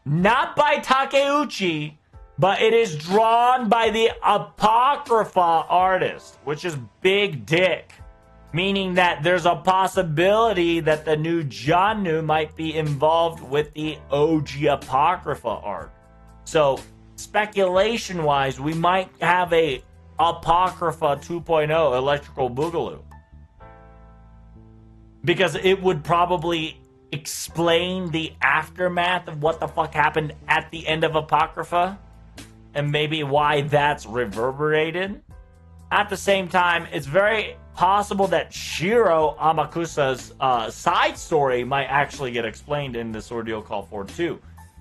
Speaker 1: not by Takeuchi, but it is drawn by the Apocrypha artist, which is big dick. Meaning that there's a possibility that the new Jannu might be involved with the OG Apocrypha art. So, speculation-wise, we might have a Apocrypha 2.0 Electrical Boogaloo. Because it would probably explain the aftermath of what the fuck happened at the end of Apocrypha. And maybe why that's reverberated. At the same time, it's very possible that Shiro Amakusa's side story might actually get explained in this Ordeal Call 4 too.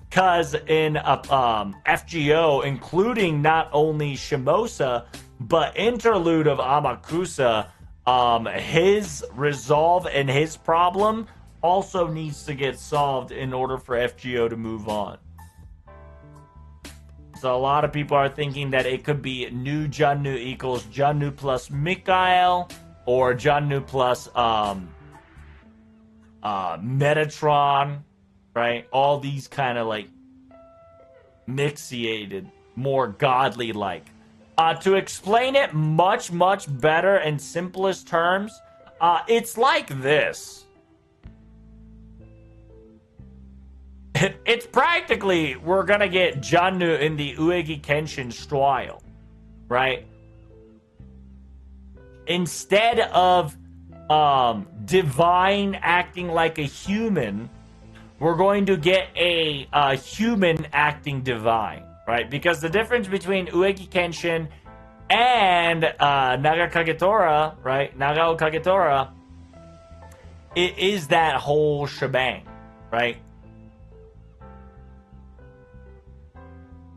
Speaker 1: Because in FGO, including not only Shimosa, but Interlude of Amakusa, his resolve and his problem also needs to get solved in order for FGO to move on. So a lot of people are thinking that it could be new Jannu equals Jannu plus Mikhail, or Jannu plus Metatron, right? All these kind of like mixiated, more godly like. To explain it much better in simplest terms, it's like this. It's practically, we're gonna get Jannu in the Uegi Kenshin style, right? Instead of Divine acting like a human, we're going to get a human acting Divine, right? Because the difference between Uegi Kenshin and Naga Kagetora, right? Nagao Kagetora, it is that whole shebang, right?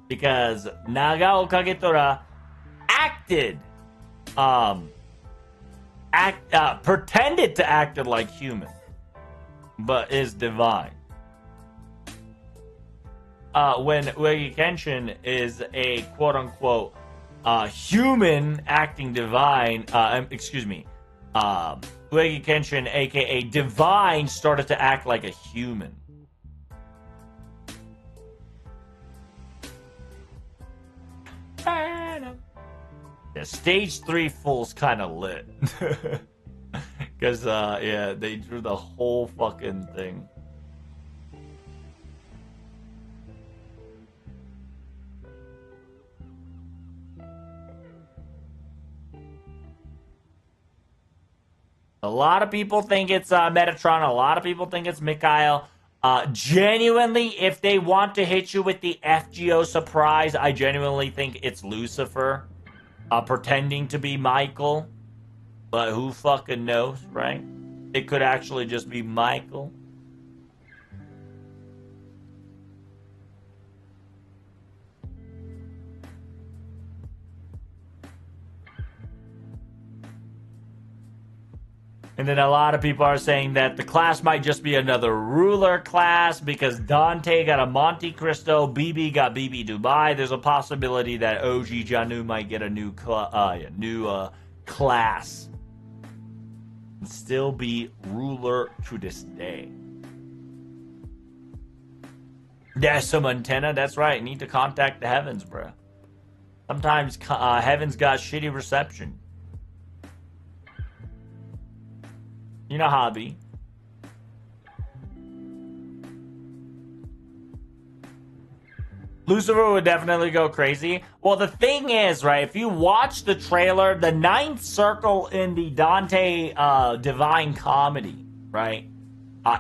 Speaker 1: Because Nagao Kagetora acted, pretended to act like human, but is divine. When Uegi Kenshin is a quote-unquote human acting divine, Uegi Kenshin, aka divine, started to act like a human. Yeah, stage 3 full's kind of lit. Because, yeah, they drew the whole fucking thing. A lot of people think it's Metatron. A lot of people think it's Mikhail. Genuinely, if they want to hit you with the FGO surprise, I genuinely think it's Lucifer pretending to be Michael. But who fucking knows, right? It could actually just be Michael. And then a lot of people are saying that the class might just be another ruler class because Dante got a Monte Cristo, BB got BB Dubai. There's a possibility that OG Jannu might get a new class and still be ruler to this day. There's some antenna. That's right. Need to contact the heavens, bro. Sometimes heavens got shitty reception. You know how it be. Lucifer would definitely go crazy. Well, the thing is, right, if you watch the trailer, the ninth circle in the Dante Divine Comedy, right,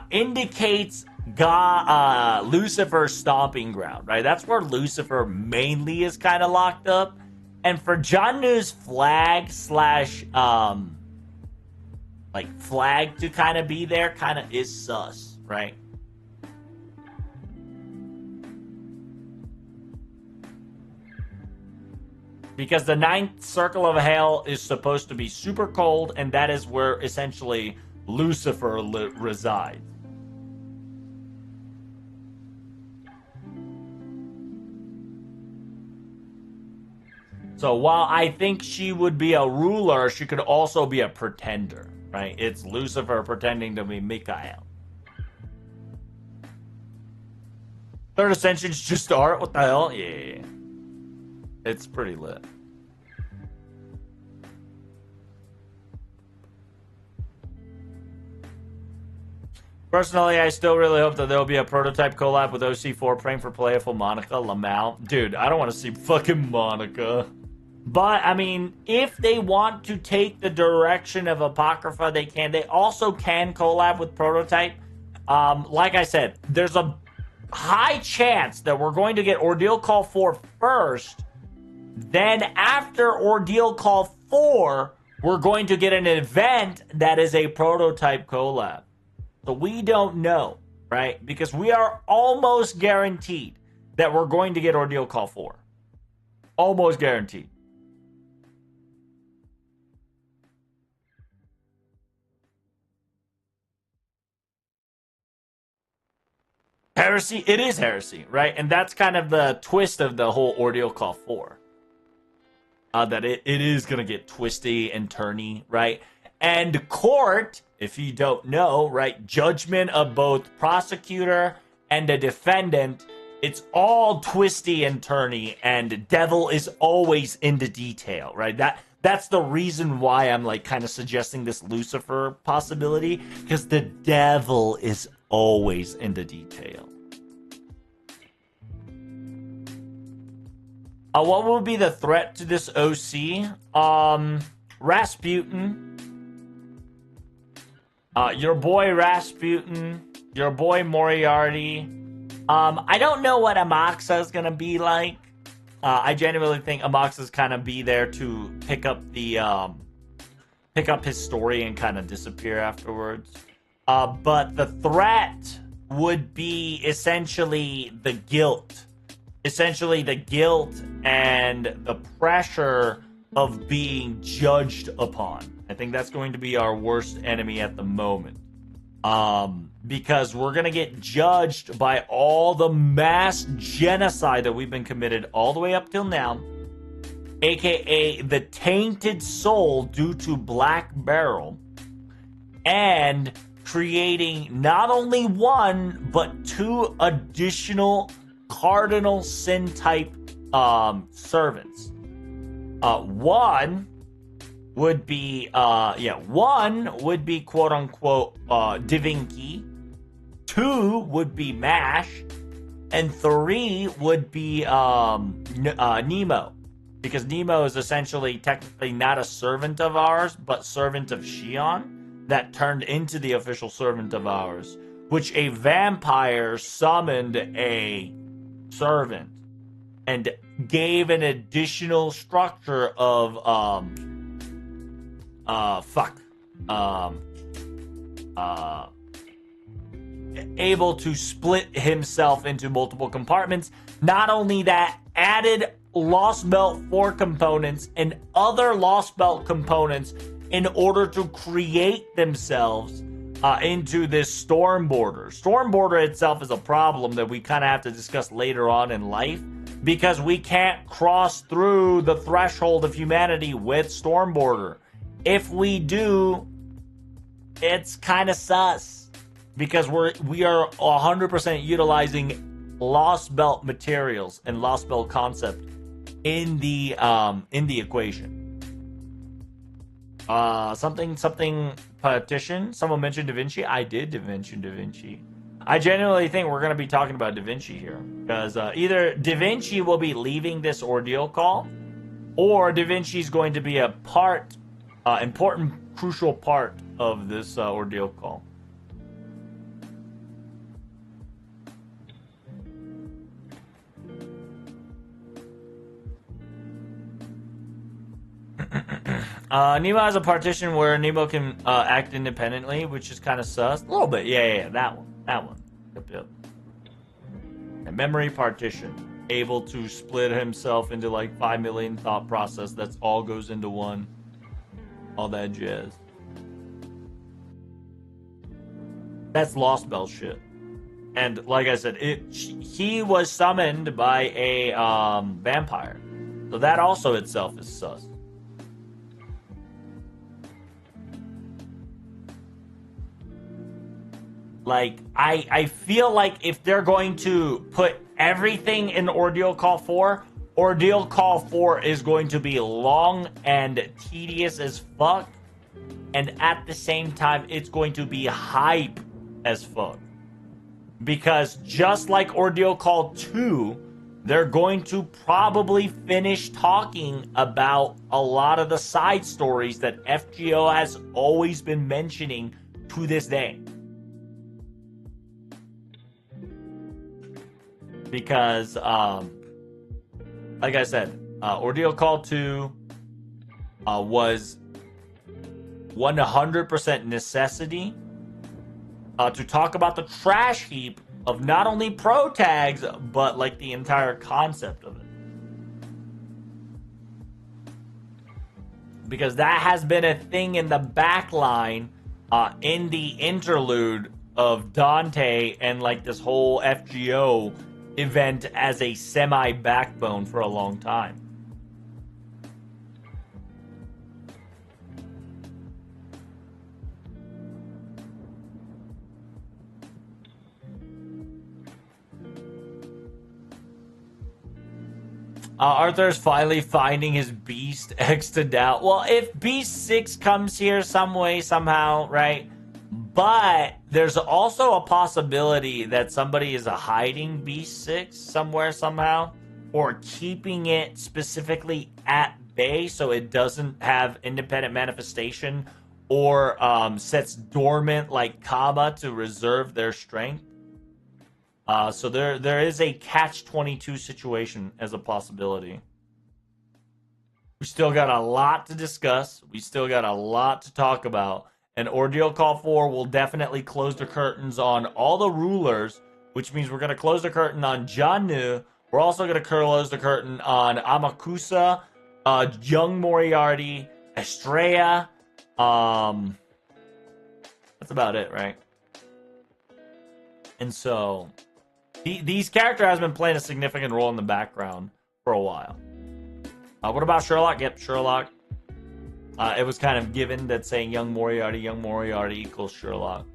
Speaker 1: indicates Lucifer's stomping ground, right? That's where Lucifer mainly is kind of locked up. And for Jannu's flag slash flag to kind of be there kind of is sus, right? Because the ninth circle of hell is supposed to be super cold, and that is where essentially Lucifer resides. So while I think she would be a ruler, she could also be a pretender, right? It's Lucifer pretending to be Michael. Third Ascension's just art? What the hell? Yeah. It's pretty lit. Personally, I still really hope that there will be a prototype collab with OC4 praying for playful Monica Lamau. Dude, I don't want to see fucking Monica. But, I mean, if they want to take the direction of Apocrypha, they can. They also can collab with Prototype. Like I said, there's a high chance that we're going to get Ordeal Call 4 first. Then after Ordeal Call 4, we're going to get an event that is a Prototype collab. So we don't know, right? Because we are almost guaranteed that we're going to get Ordeal Call 4. Almost guaranteed. Heresy, it is heresy, right? And that's kind of the twist of the whole Ordeal Call 4. That it is going to get twisty and turny, right? And court, if you don't know, right, judgment of both prosecutor and the defendant, it's all twisty and turny, and devil is always in the detail, right? That's the reason why I'm like kind of suggesting this Lucifer possibility, because the devil is always in the detail. What would be the threat to this OC? Rasputin. Your boy Rasputin. Your boy Moriarty. I don't know what Amaxa is gonna be like. I genuinely think Amaxa's kind of be there to pick up his story and kind of disappear afterwards. But the threat would be essentially the guilt. Essentially the guilt and the pressure of being judged upon. I think that's going to be our worst enemy at the moment. Because we're going to get judged by all the mass genocide that we've been committed all the way up till now. AKA the tainted soul due to Black Barrel. And creating not only one, but 2 additional cardinal sin type servants. One would be quote unquote Divinci. 2 would be Mash, and 3 would be Nemo, because Nemo is essentially technically not a servant of ours, but servant of Shion that turned into the official servant of ours, which a vampire summoned a servant and gave an additional structure of able to split himself into multiple compartments. Not only that, added Lost Belt 4 components and other Lost Belt components in order to create themselves into this Stormborder. Stormborder itself is a problem that we kind of have to discuss later on in life, because we can't cross through the threshold of humanity with Stormborder. If we do, it's kind of sus, because we are 100% utilizing Lost Belt materials and Lost Belt concept in the equation. Something petition. Someone mentioned Da Vinci. I did mention Da Vinci. I genuinely think we're going to be talking about Da Vinci here, because either Da Vinci will be leaving this Ordeal Call, or Da Vinci is going to be a important, crucial part of this Ordeal Call. Nemo has a partition where Nemo can act independently, which is kind of sus. A little bit, yeah, that one. Yep. A memory partition. able to split himself into like 5 million thought process that's all goes into one. All that jazz. That's Lost Bell shit. And like I said, he was summoned by a vampire. So that also itself is sus. Like, I feel like if they're going to put everything in Ordeal Call 4, Ordeal Call 4 is going to be long and tedious as fuck. And at the same time, it's going to be hype as fuck. Because just like Ordeal Call 2, they're going to probably finish talking about a lot of the side stories that FGO has always been mentioning to this day. Because, like I said, Ordeal Call 2 was 100% necessity to talk about the trash heap of not only pro tags, but like the entire concept of it. Because that has been a thing in the backline in the interlude of Dante and like this whole FGO event as a semi-backbone for a long time. Arthur's finally finding his Beast X to doubt. Well, if Beast 6 comes here some way, somehow, right? But there's also a possibility that somebody is hiding Beast 6 somewhere, somehow. Or keeping it specifically at bay so it doesn't have independent manifestation. Or sets dormant like Kaba to reserve their strength. So there is a catch-22 situation as a possibility. We still got a lot to discuss. We still got a lot to talk about. And Ordeal Call 4 will definitely close the curtains on all the rulers, which means we're going to close the curtain on Janu. We're also going to close the curtain on Amakusa, Young Moriarty, Estrella. That's about it, right? And so these characters have been playing a significant role in the background for a while. What about Sherlock? Yep, Sherlock. It was kind of given that saying Young Moriarty equals Sherlock.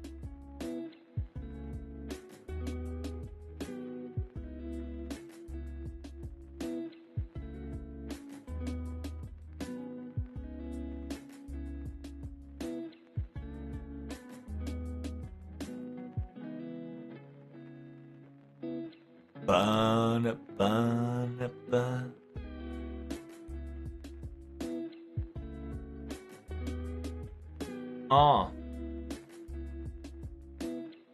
Speaker 1: Bun, bun, bun.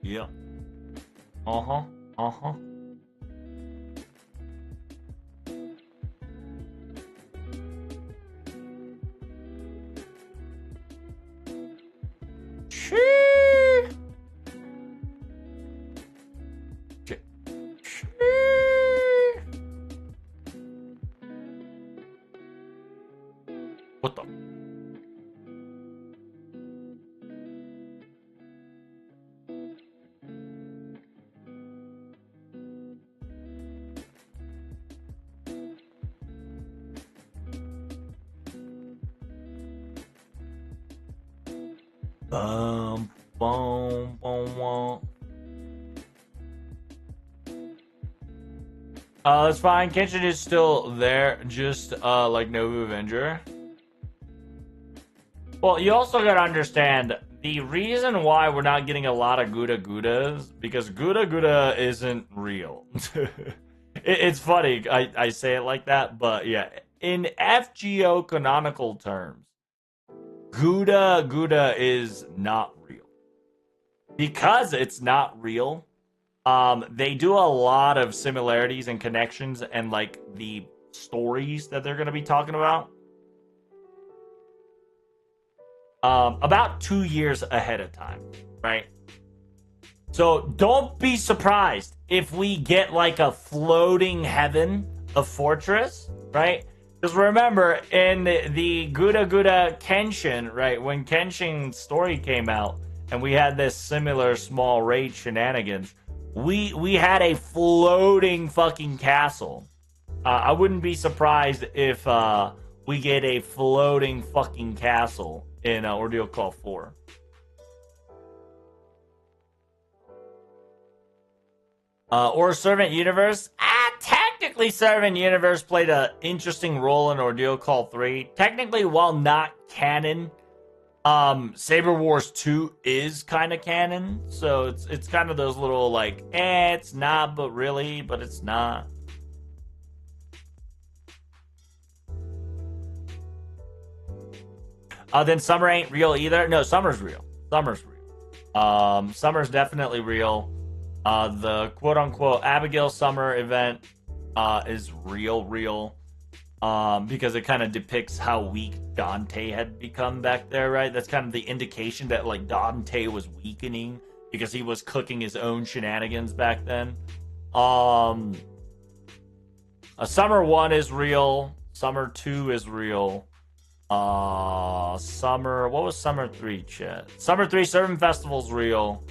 Speaker 1: Yeah. Uh-huh. What the? Boom, boom, boom. That's fine. Kenshin is still there, just like Nobu Avenger. Well, you also gotta understand the reason why we're not getting a lot of Gouda Goudas because Gouda Gouda isn't real. It's funny I say it like that, but yeah, in FGO canonical terms, Gouda Gouda is not real. Because it's not real, they do a lot of similarities and connections and like the stories that they're going to be talking about about 2 years ahead of time, right? So don't be surprised if we get like a floating heaven, a fortress, right? Because remember, in the Gura Gura Kenshin, right, when Kenshin's story came out, and we had this similar small raid shenanigans, we had a floating fucking castle. I wouldn't be surprised if we get a floating fucking castle in Ordeal Call 4. Or Servant Universe. Technically, Servant Universe played an interesting role in Ordeal Call 3. Technically, while not canon, Saber Wars 2 is kind of canon. So it's kind of those little like, it's not, but really, but it's not. Then Summer ain't real either. No, Summer's real. Summer's real. Summer's definitely real. The quote-unquote Abigail Summer event is real. Because it kind of depicts how weak Dante had become back there, right? That's kind of the indication that, like, Dante was weakening because he was cooking his own shenanigans back then. Summer 1 is real. Summer 2 is real. What was Summer 3, chat? Summer 3 Servant Festival's real.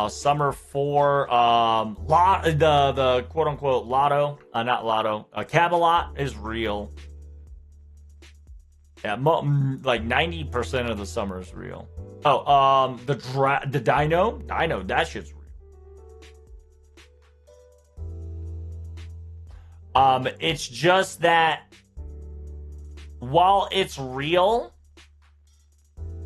Speaker 1: Summer 4, the quote unquote Lotto, not Lotto, Camelot is real. Yeah, like 90% of the summer is real. Oh, the Dino, that shit's real. It's just that while it's real,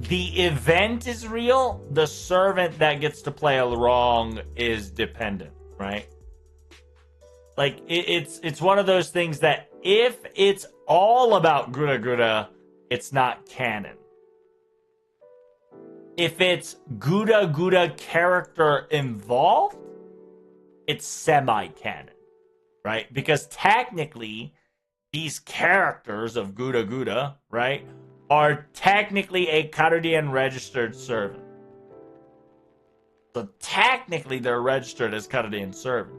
Speaker 1: the event is real. The servant that gets to play along is dependent, right? Like it's one of those things that if it's all about Gura Gura, it's not canon. If it's Gura Gura character involved, it's semi-canon, right? Because technically, these characters of Gura Gura, right, are technically a Cardian registered servant. So technically they're registered as Cardian servants.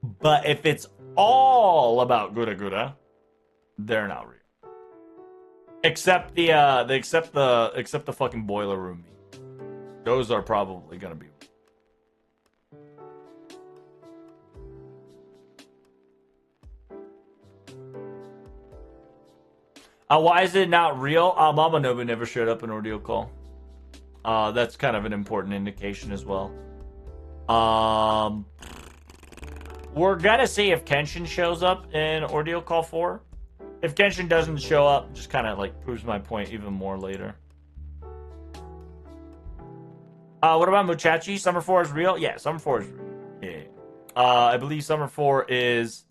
Speaker 1: But if it's all about Gura Gura, they're not real. Except the fucking boiler room. Those are probably gonna be. Why is it not real? Mama Nobu never showed up in Ordeal Call. That's kind of an important indication as well. We're gonna see if Kenshin shows up in Ordeal Call 4. If Kenshin doesn't show up, just kind of like proves my point even more later. What about Muchachi? Summer 4 is real? Yeah, Summer 4 is real. Yeah. I believe Summer 4 is...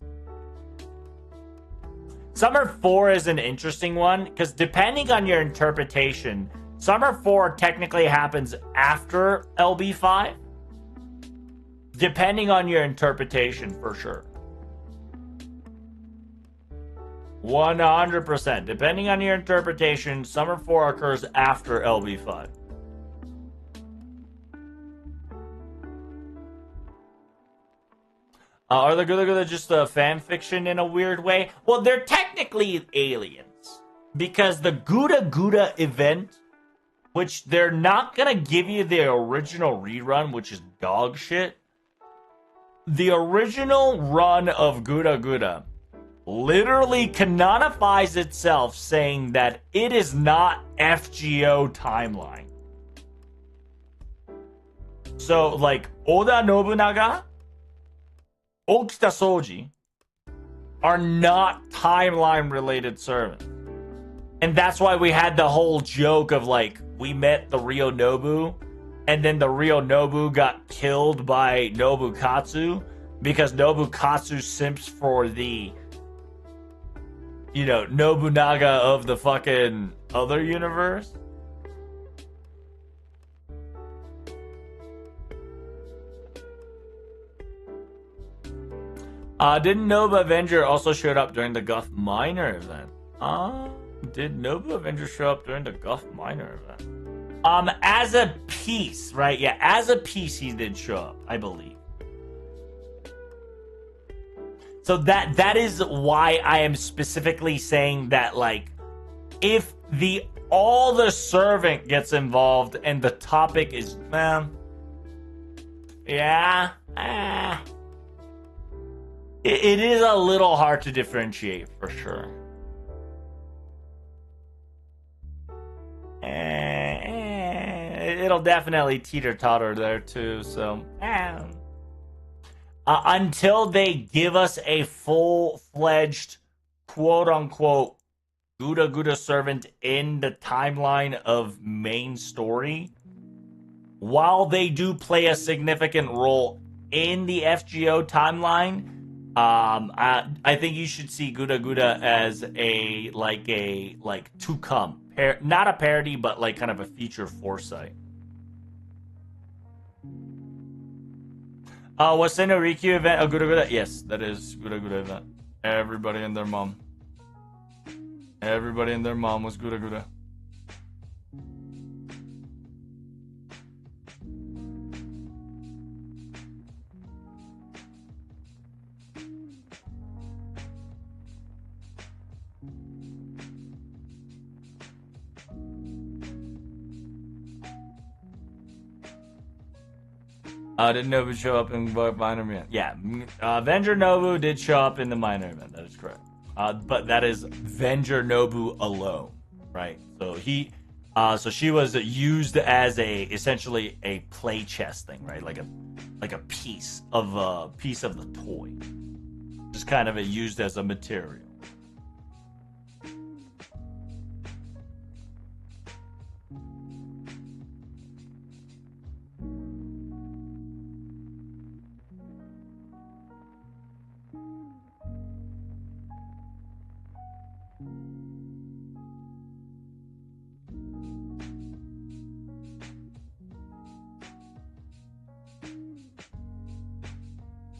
Speaker 1: Summer 4 is an interesting one, because depending on your interpretation, Summer 4 technically happens after LB5. Depending on your interpretation, for sure. 100%. Depending on your interpretation, Summer 4 occurs after LB5. Are the Gula Gula just a fan fiction in a weird way? Well, they're technically aliens. Because the Gura Gura event, which they're not going to give you the original rerun, which is dog shit. The original run of Gura Gura literally canonifies itself saying that it is not FGO timeline. So, like, Oda Nobunaga, Okita Soji are not timeline-related servants. And that's why we had the whole joke of, like, we met the Ryo Nobu, and then the Ryo Nobu got killed by Nobukatsu, because Nobukatsu simps for the, you know, Nobunaga of the fucking other universe. Didn't Nobu Avenger also showed up during the Guff Minor event? Did Nobu Avenger show up during the Guff Minor event? As a piece, right? Yeah, as a piece, he did show up, I believe. So that is why I am specifically saying that, like, if all the servant gets involved and the topic is, yeah, it is a little hard to differentiate for sure. It'll definitely teeter-totter there too, so until they give us a full-fledged quote-unquote Gouda servant in the timeline of main story, while they do play a significant role in the FGO timeline, I think you should see Gouda as a to come, not a parody, but like kind of a future foresight. Was Senorikyu event a Gouda? Yes, that is Gouda event. Everybody and their mom. Everybody and their mom was Gouda. Did Nobu show up in minor event? Yeah, Avenger Nobu did show up in the minor event. That is correct. But that is Avenger Nobu alone, right? So so she was used as essentially a play chess thing, right? Like a piece of the toy, just kind of used as a material.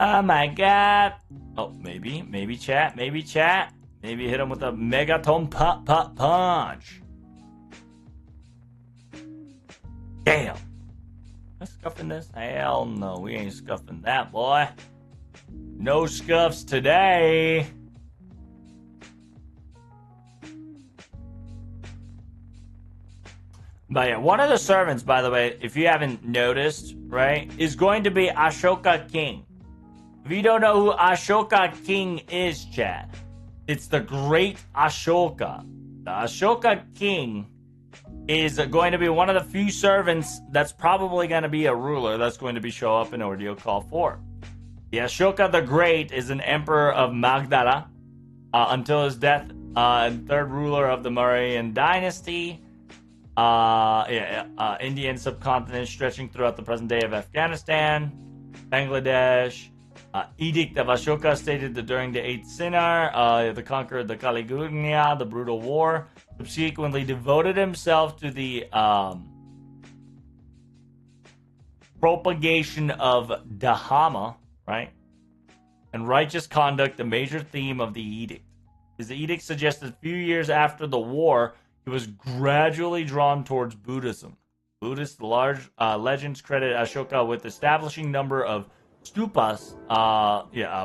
Speaker 1: Oh my god. Oh, maybe chat. Maybe hit him with a megaton punch. Damn. Am I scuffing this? Hell no, we ain't scuffing that, boy. No scuffs today. But yeah, one of the servants, by the way, if you haven't noticed, right, is going to be Ashoka King. If you don't know who Ashoka King is, chat, it's the great Ashoka. The Ashoka King is going to be one of the few servants that's probably going to be a ruler that's going to show up in Ordeal Call 4. The Ashoka the Great is an emperor of Magdala until his death, and third ruler of the Mauryan dynasty. Indian subcontinent stretching throughout the present day of Afghanistan, Bangladesh. Edict of Ashoka stated that during the 8th Sinar, the conqueror of the Kaligugna, the brutal war, subsequently devoted himself to the propagation of Dhamma, right? And righteous conduct, a major theme of the edict. His edict suggested a few years after the war, he was gradually drawn towards Buddhism. Buddhist legends credit Ashoka with establishing number of stupas,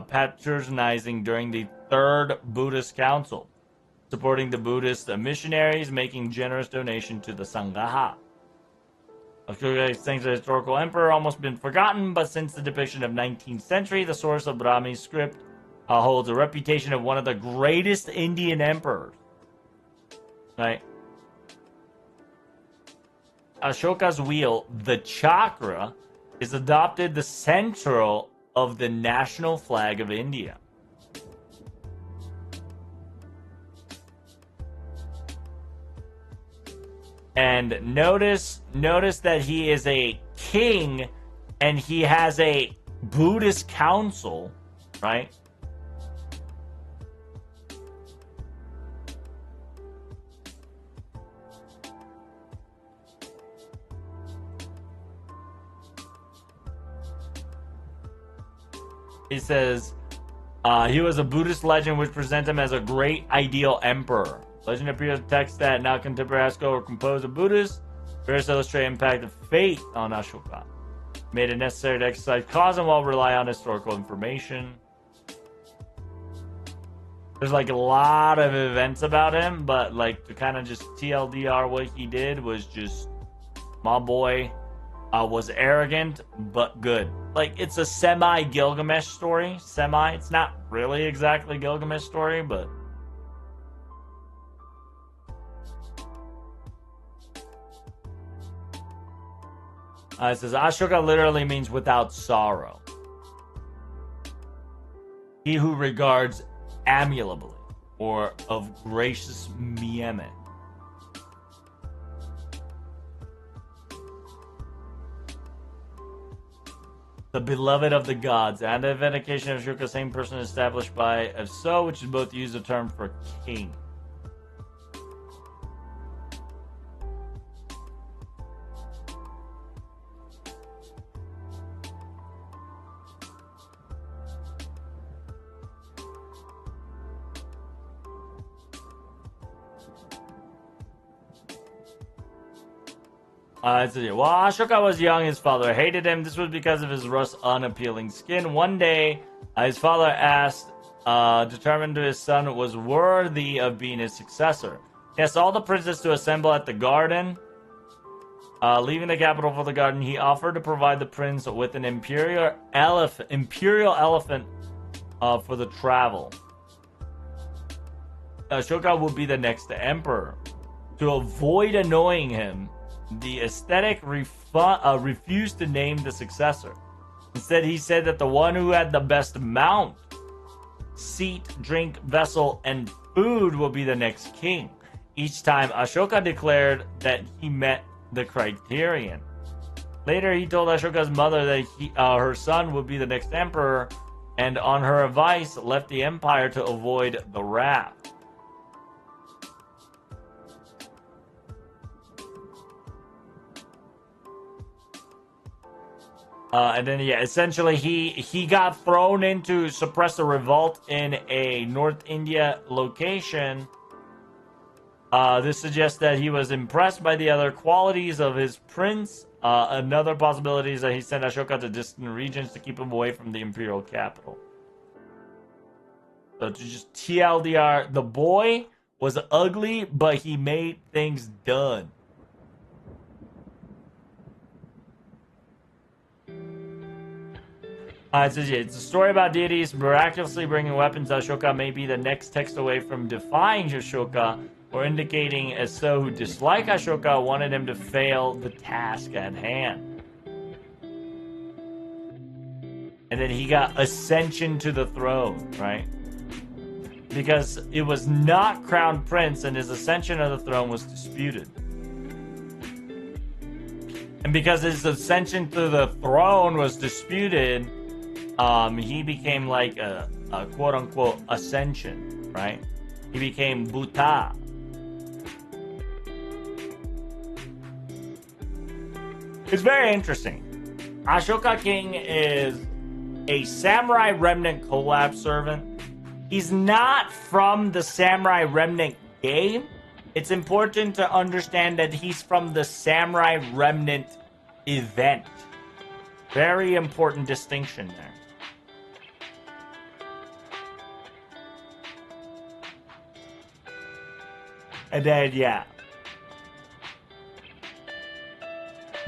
Speaker 1: patronizing during the Third Buddhist Council, supporting the Buddhist missionaries, making generous donation to the Sangha. Ashoka thanks the historical emperor, almost been forgotten, but since the depiction of 19th century, the source of Brahmi script holds a reputation of one of the greatest Indian emperors. Right? Ashoka's wheel, the chakra, is adopted the central of the national flag of India. And notice that he is a king and he has a Buddhist council, right? He says, he was a Buddhist legend which presents him as a great ideal emperor. Legend appears in text that now contemporary Ashoka were composed of Buddhists. Figures illustrate impact of fate on Ashoka. Made it necessary to exercise cause and will rely on historical information. There's like a lot of events about him, but like to kind of just TLDR what he did was just, my boy was arrogant but good. Like it's a semi Gilgamesh story. It's not really exactly Gilgamesh story, but it says Ashoka literally means without sorrow. He who regards amiably or of gracious mien. The beloved of the gods. And the vindication of Ashoka, same person established by FGO, which is both used a term for king. While Ashoka was young, his father hated him. This was because of his rough, unappealing skin. One day, his father determined his son was worthy of being his successor. He asked all the princes to assemble at the garden. Leaving the capital for the garden, he offered to provide the prince with an imperial elephant for the travel. Ashoka would be the next emperor. To avoid annoying him, the aesthetic refused to name the successor. Instead, he said that the one who had the best mount, seat, drink, vessel, and food will be the next king. Each time, Ashoka declared that he met the criterion. Later, he told Ashoka's mother that her son would be the next emperor, and on her advice, left the empire to avoid the wrath. And then, essentially, he got thrown in to suppress a revolt in a North India location. This suggests that he was impressed by the other qualities of his prince. Another possibility is that he sent Ashoka to distant regions to keep him away from the imperial capital. So to just TLDR, the boy was ugly, but he made things done. It says, it's a story about deities miraculously bringing weapons. Ashoka may be the next text away from defying Ashoka, or indicating as so who dislike Ashoka wanted him to fail the task at hand. And then he got ascension to the throne, right? Because it was not crowned prince, and his ascension to the throne was disputed. And because his ascension to the throne was disputed, he became like a quote-unquote ascension, right? He became Buddha. It's very interesting. Ashoka King is a Samurai Remnant collab servant. He's not from the Samurai Remnant game. It's important to understand that he's from the Samurai Remnant event. Very important distinction there. And then,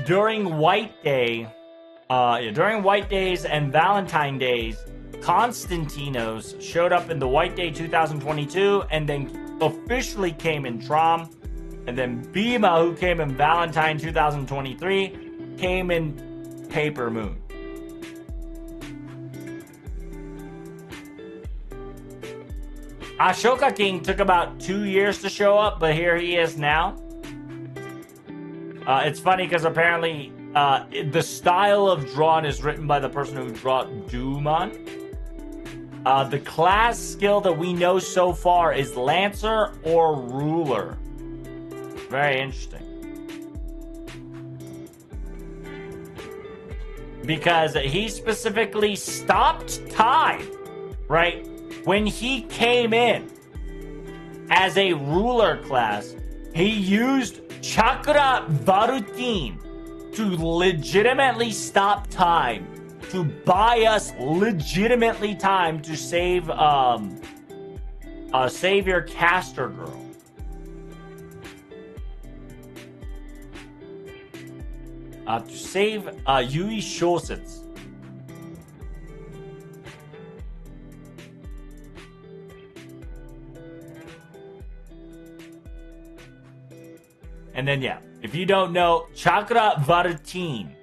Speaker 1: during White Day, during White Days and Valentine Days, Constantinos showed up in the White Day 2022 and then officially came in Trom. And then Bhima, who came in Valentine 2023, came in Paper Moon. Ashoka King took about 2 years to show up, but here he is now. It's funny because apparently the style of drawn is written by the person who drew Duman. The class skill that we know so far is Lancer or Ruler. Very interesting. Because he specifically stopped time, right? When he came in as a ruler class, he used Chakra Varutine to legitimately stop time, to buy us legitimately time to save save your caster girl. To save Yui Shosetsu. And then, yeah, if you don't know, Chakra Varutine,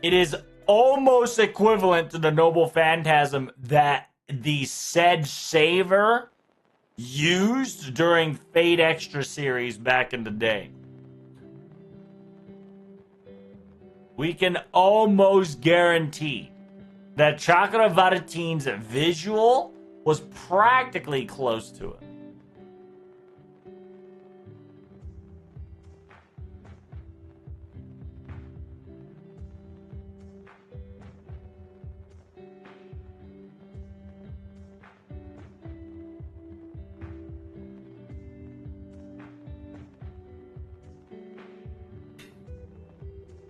Speaker 1: it is almost equivalent to the Noble Phantasm that the said Saver used during Fate Extra series back in the day. We can almost guarantee that Chakra Varutine's visual was practically close to it.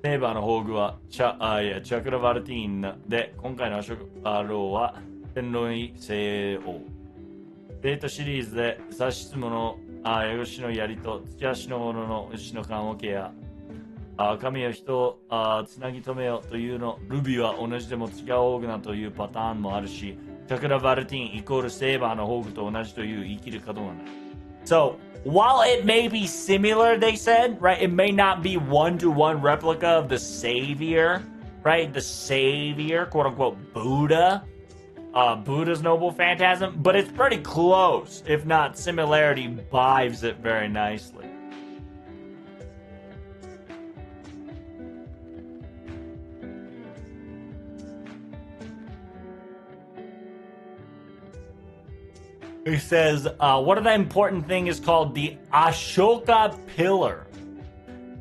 Speaker 1: セーバーの宝具はチャクラバルティーンで、今回のアショカローは天狼に聖王。デートシリーズで雑質ものヤゴシの槍と月足のものの牛の棺桶や神を人をつなぎ止めよというのルビーは同じでも違うオーグナというパターンもあるし、チャクラバルティーンイコールセーバーの宝具と同じという言い切るかどうなの。So, while it may be similar, they said, right? It may not be one-to-one replica of the Savior, right? The Savior, quote-unquote, Buddha. Buddha's Noble Phantasm. But it's pretty close. If not, similarity vibes it very nicely. It says, one of the important things is called the Ashoka Pillar.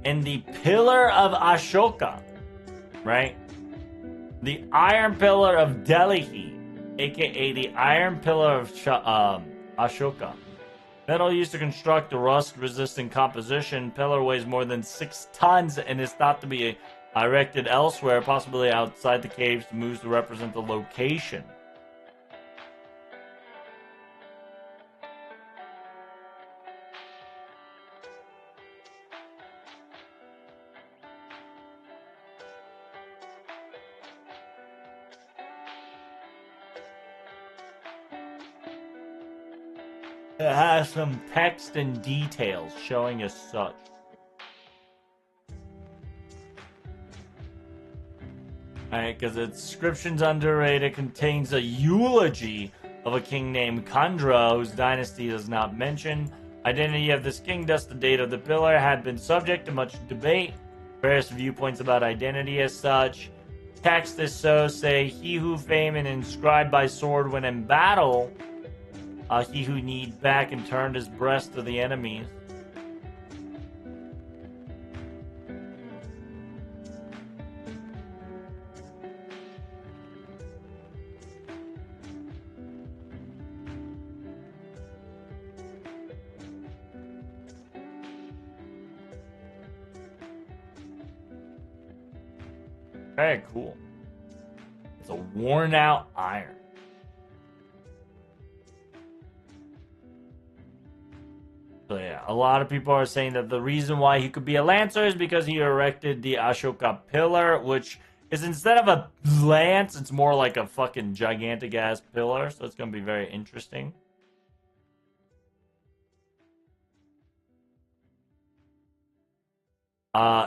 Speaker 1: And the Pillar of Ashoka, right? The Iron Pillar of Delhi, aka the Iron Pillar of Ashoka. Metal used to construct a rust-resistant composition. Pillar weighs more than 6 tons and is thought to be erected elsewhere, possibly outside the caves, moves to represent the location. It has some text and details showing as such. Alright, because its description's underrated, contains a eulogy of a king named Kandra, whose dynasty is not mentioned. Identity of this king, thus the date of the pillar, had been subject to much debate. Various viewpoints about identity as such. Text is so say, he who fame and inscribed by sword when in battle, he who kneed back and turned his breast to the enemies. Very cool. It's a worn out iron. So yeah, a lot of people are saying that the reason why he could be a Lancer is because he erected the Ashoka Pillar, which is instead of a lance, it's more like a fucking gigantic ass pillar. So it's going to be very interesting.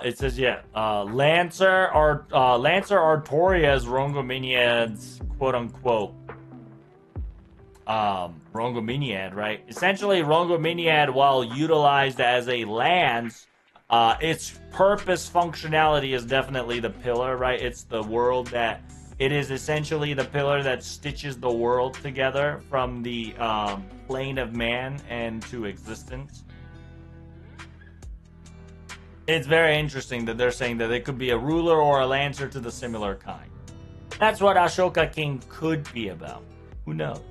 Speaker 1: It says, yeah, Lancer Artorias Rongominiad's quote-unquote Rongominiad, right? Essentially, Rongominiad, while utilized as a lance, its purpose functionality is definitely the pillar, right? It's the world that... It is essentially the pillar that stitches the world together from the plane of man and to existence. It's very interesting that they're saying that it could be a ruler or a lancer to the similar kind. That's what Ashoka King could be about. Who knows?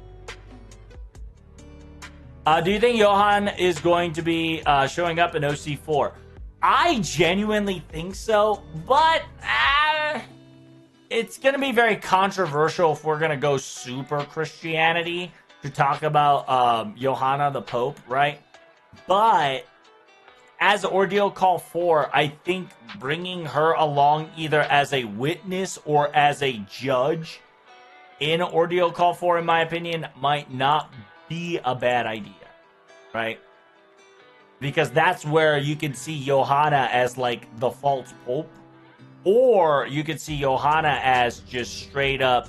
Speaker 1: Do you think Johan is going to be showing up in OC4? I genuinely think so, but it's going to be very controversial if we're going to go super Christianity to talk about Johanna the Pope, right? But as Ordeal Call 4, I think bringing her along either as a witness or as a judge in Ordeal Call 4, in my opinion, might not be a bad idea, right? Because that's where you can see Johanna as like the false pope, or you can see Johanna as just straight up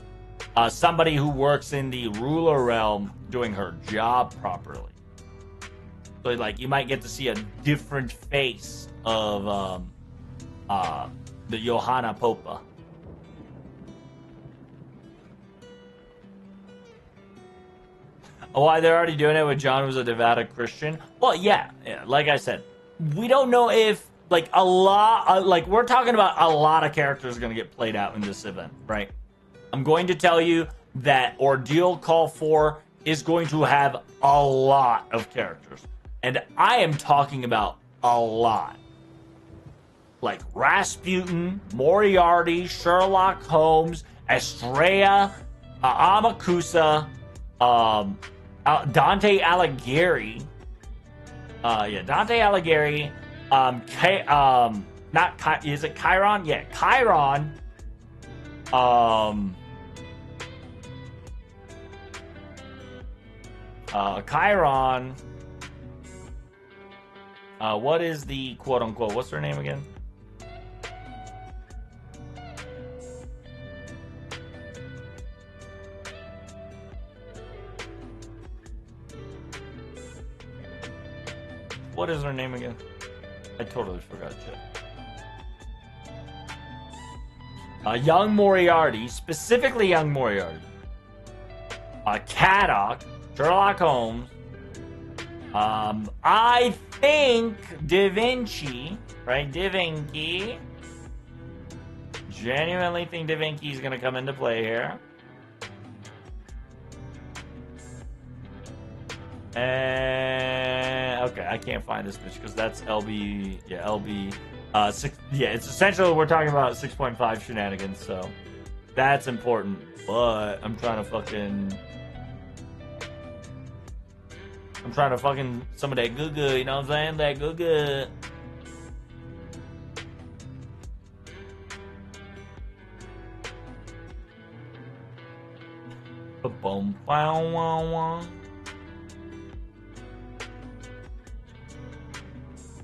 Speaker 1: somebody who works in the ruler realm doing her job properly. So like you might get to see a different face of the Johanna Popa. Why they're already doing it with John, who's a devout Christian? Well, yeah, like I said, we don't know if like a lot, like we're talking about a lot of characters going to get played out in this event, right? I'm going to tell you that Ordeal Call 4 is going to have a lot of characters, and I am talking about a lot, like Rasputin, Moriarty, Sherlock Holmes, Estrella, Amakusa, Dante Alighieri. Dante Alighieri. Is it Chiron? Yeah, Chiron. Chiron. What is the quote unquote? What's her name again? What is her name again? I totally forgot shit. Young Moriarty, specifically Young Moriarty. Caddock, Sherlock Holmes. I think Da Vinci, right? Da Vinci. Genuinely think Da Vinci is gonna come into play here. Okay, I can't find this bitch because that's LB. Yeah, LB. It's essentially we're talking about 6.5 shenanigans, so that's important. But I'm trying to fucking some of that good, you know what I'm saying? That good. Boom, wow, wow, wow.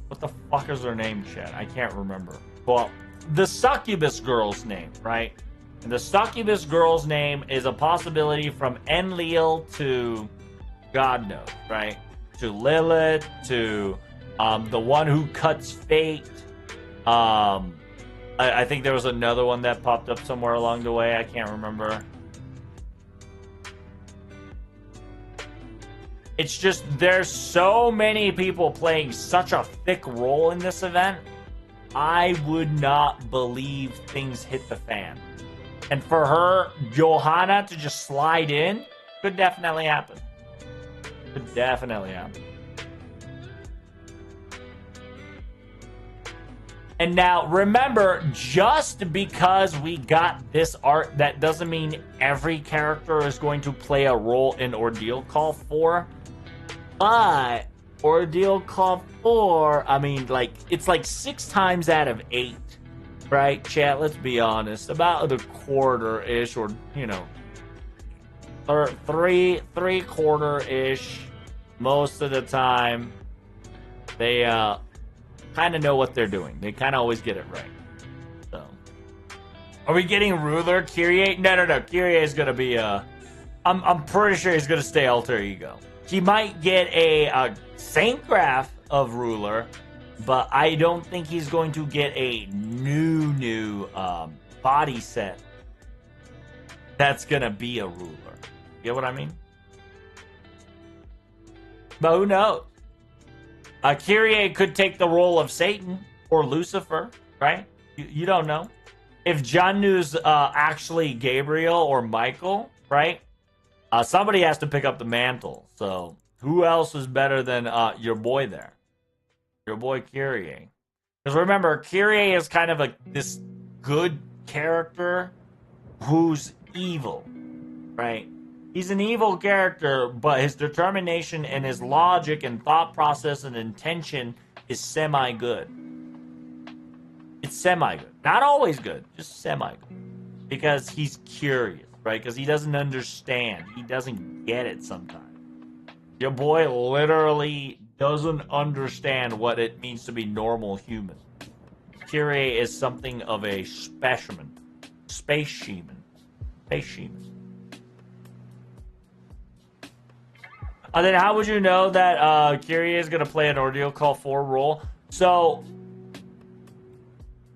Speaker 1: What the fuck is her name, Chad? I can't remember. Well, the succubus girl's name, right? And the succubus girl's name is a possibility from Enlil to God knows, right? To Lilith, to the one who cuts fate. I think there was another one that popped up somewhere along the way. I can't remember. It's just there's so many people playing such a thick role in this event. I would not believe things hit the fan. And for her, Johanna, to just slide in could definitely happen. Could definitely happen. And now remember, just because we got this art, that doesn't mean every character is going to play a role in Ordeal Call 4. But Ordeal Call 4, I mean, like, it's like 6 times out of 8, right? Chat, let's be honest. About a quarter-ish, or, you know, or three-quarter-ish most of the time. They kind of know what they're doing. They kind of always get it right. So, are we getting Ruler? Kyrie? No. Kyrie is going to be, I'm pretty sure he's going to stay Alter Ego. He might get a Saint Graph of Ruler, but I don't think he's going to get a new body set that's going to be a Ruler. You get what I mean? But who knows? Kyrie could take the role of Satan or Lucifer, right? You don't know. If Janu's actually Gabriel or Michael, right? Somebody has to pick up the mantle. So who else is better than your boy there? Your boy Kyrie. Because remember, Kyrie is kind of this good character who's evil, right? He's an evil character, but his determination and his logic and thought process and intention is semi-good. It's semi-good. Not always good, just semi-good. Because he's curious, right? Because he doesn't understand. He doesn't get it sometimes. Your boy literally doesn't understand what it means to be normal human. Kyrie is something of a specimen. Space shaman. Space shaman. And then how would you know that Kyrie is going to play an Ordeal Call 4 role? So,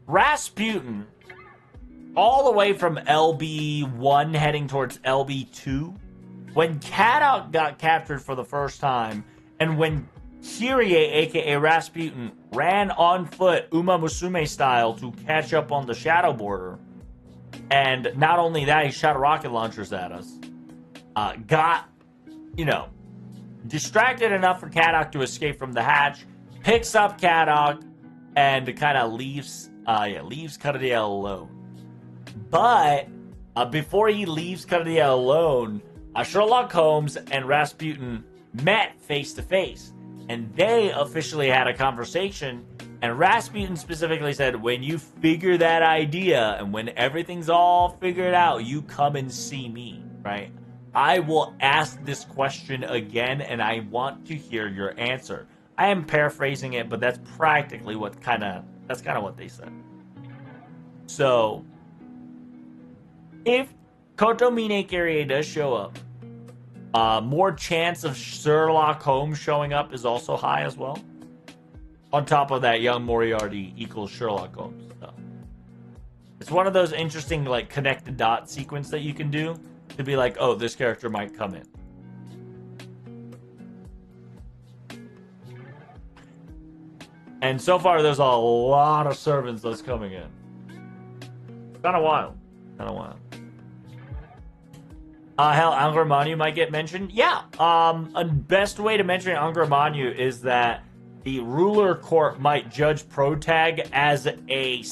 Speaker 1: Rasputin, all the way from LB1 heading towards LB2, when Kadok got captured for the first time, and when Kyrie, aka Rasputin, ran on foot, Uma Musume style, to catch up on the Shadow Border, and not only that, he shot rocket launchers at us, got, distracted enough for Kadok to escape from the hatch, picks up Kadok, and kind of leaves Cardiel alone. But before he leaves Cardiel alone, Sherlock Holmes and Rasputin met face to face, and they officially had a conversation. And Rasputin specifically said, "When you figure that idea, and when everything's all figured out, you come and see me, right? I will ask this question again, and I want to hear your answer." I am paraphrasing it, but that's practically kind of what they said. So, if Kotomine Kyrie does show up, more chance of Sherlock Holmes showing up is also high as well. On top of that, young Moriarty equals Sherlock Holmes. So, it's one of those interesting connected dot sequence that you can do to be like, oh, this character might come in. And so far, there's a lot of servants that's coming in. Kind of wild. Hell, Angkor Manu might get mentioned. Yeah. A best way to mention Angkor Manu is that the ruler court might judge Protag as a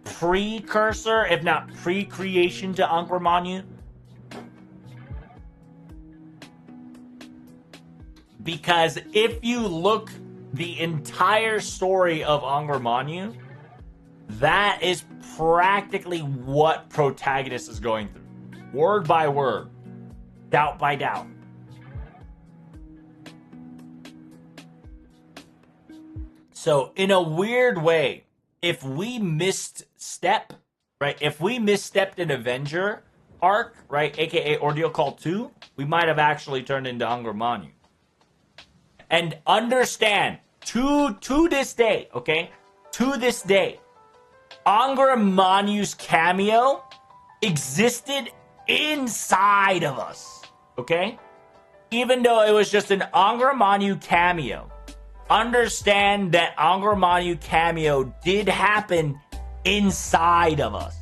Speaker 1: precursor, if not pre-creation, to Angkor Manu. Because if you look the entire story of Angkor Manu, that is practically what protagonist is going through. Word by word. Doubt by doubt. So, in a weird way, if we misstep, right? If we misstepped an Avenger arc, right? AKA Ordeal Call 2, we might have actually turned into Angkor Manu. And understand, to this day, okay? To this day, Angkor Manu's cameo existed inside of us, okay? Even though it was just an Angkor Manu cameo, understand that Angkor Manu cameo did happen inside of us.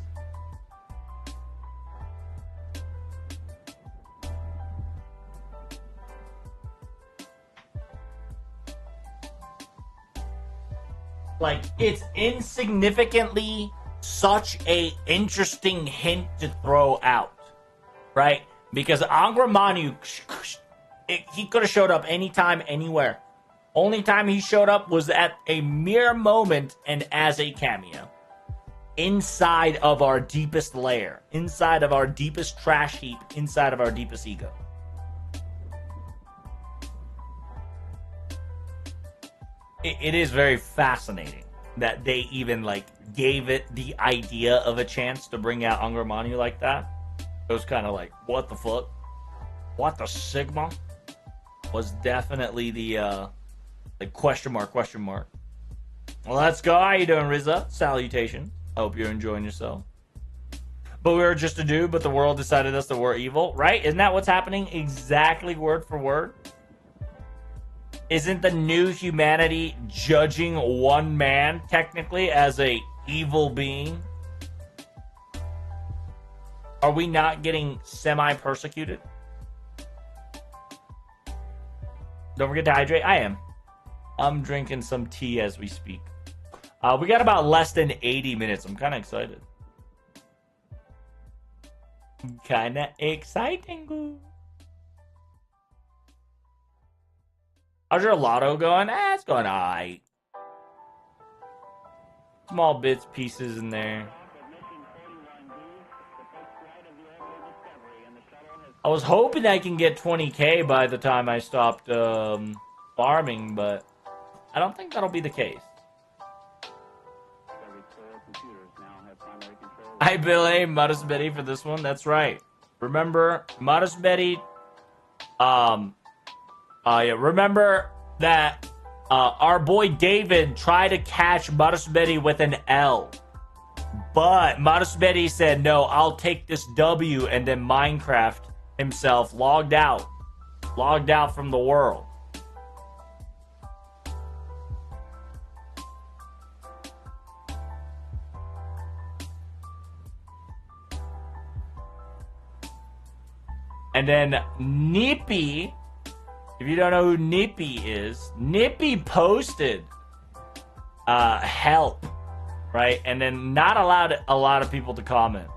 Speaker 1: It's insignificantly such a interesting hint to throw out, right? Because Angkor Manu, he could have showed up anytime, anywhere. Only time he showed up was at a mere moment and as a cameo. Inside of our deepest lair. Inside of our deepest trash heap. Inside of our deepest ego. It is very fascinating that they even gave it the idea of a chance to bring out Angkor Manu like that. It was kind of like, what the fuck? What the Sigma? Was definitely the question mark. Well, let's go. How you doing, Rizza? Salutation. Hope you're enjoying yourself. But we were just a dude, but the world decided us that we're evil, right? Isn't that what's happening? Exactly word for word. Isn't the new humanity judging one man technically as a evil being? Are we not getting semi-persecuted? Don't forget to hydrate. I am. I'm drinking some tea as we speak. We got about less than 80 minutes. I'm kind of excited. Kind of exciting. How's your lotto going? It's going alright. Small bits, pieces in there. I was hoping I can get 20k by the time I stopped farming, but I don't think that'll be the case. I bill a Modest Betty for this one. That's right. Remember, Modest Betty. Remember that our boy David tried to catch Modest Betty with an L, but Modest Betty said, "No, I'll take this W," and then Minecraft himself logged out from the world. And then Nippy, if you don't know who Nippy is, Nippy posted help, right? And then not allowed a lot of people to comment.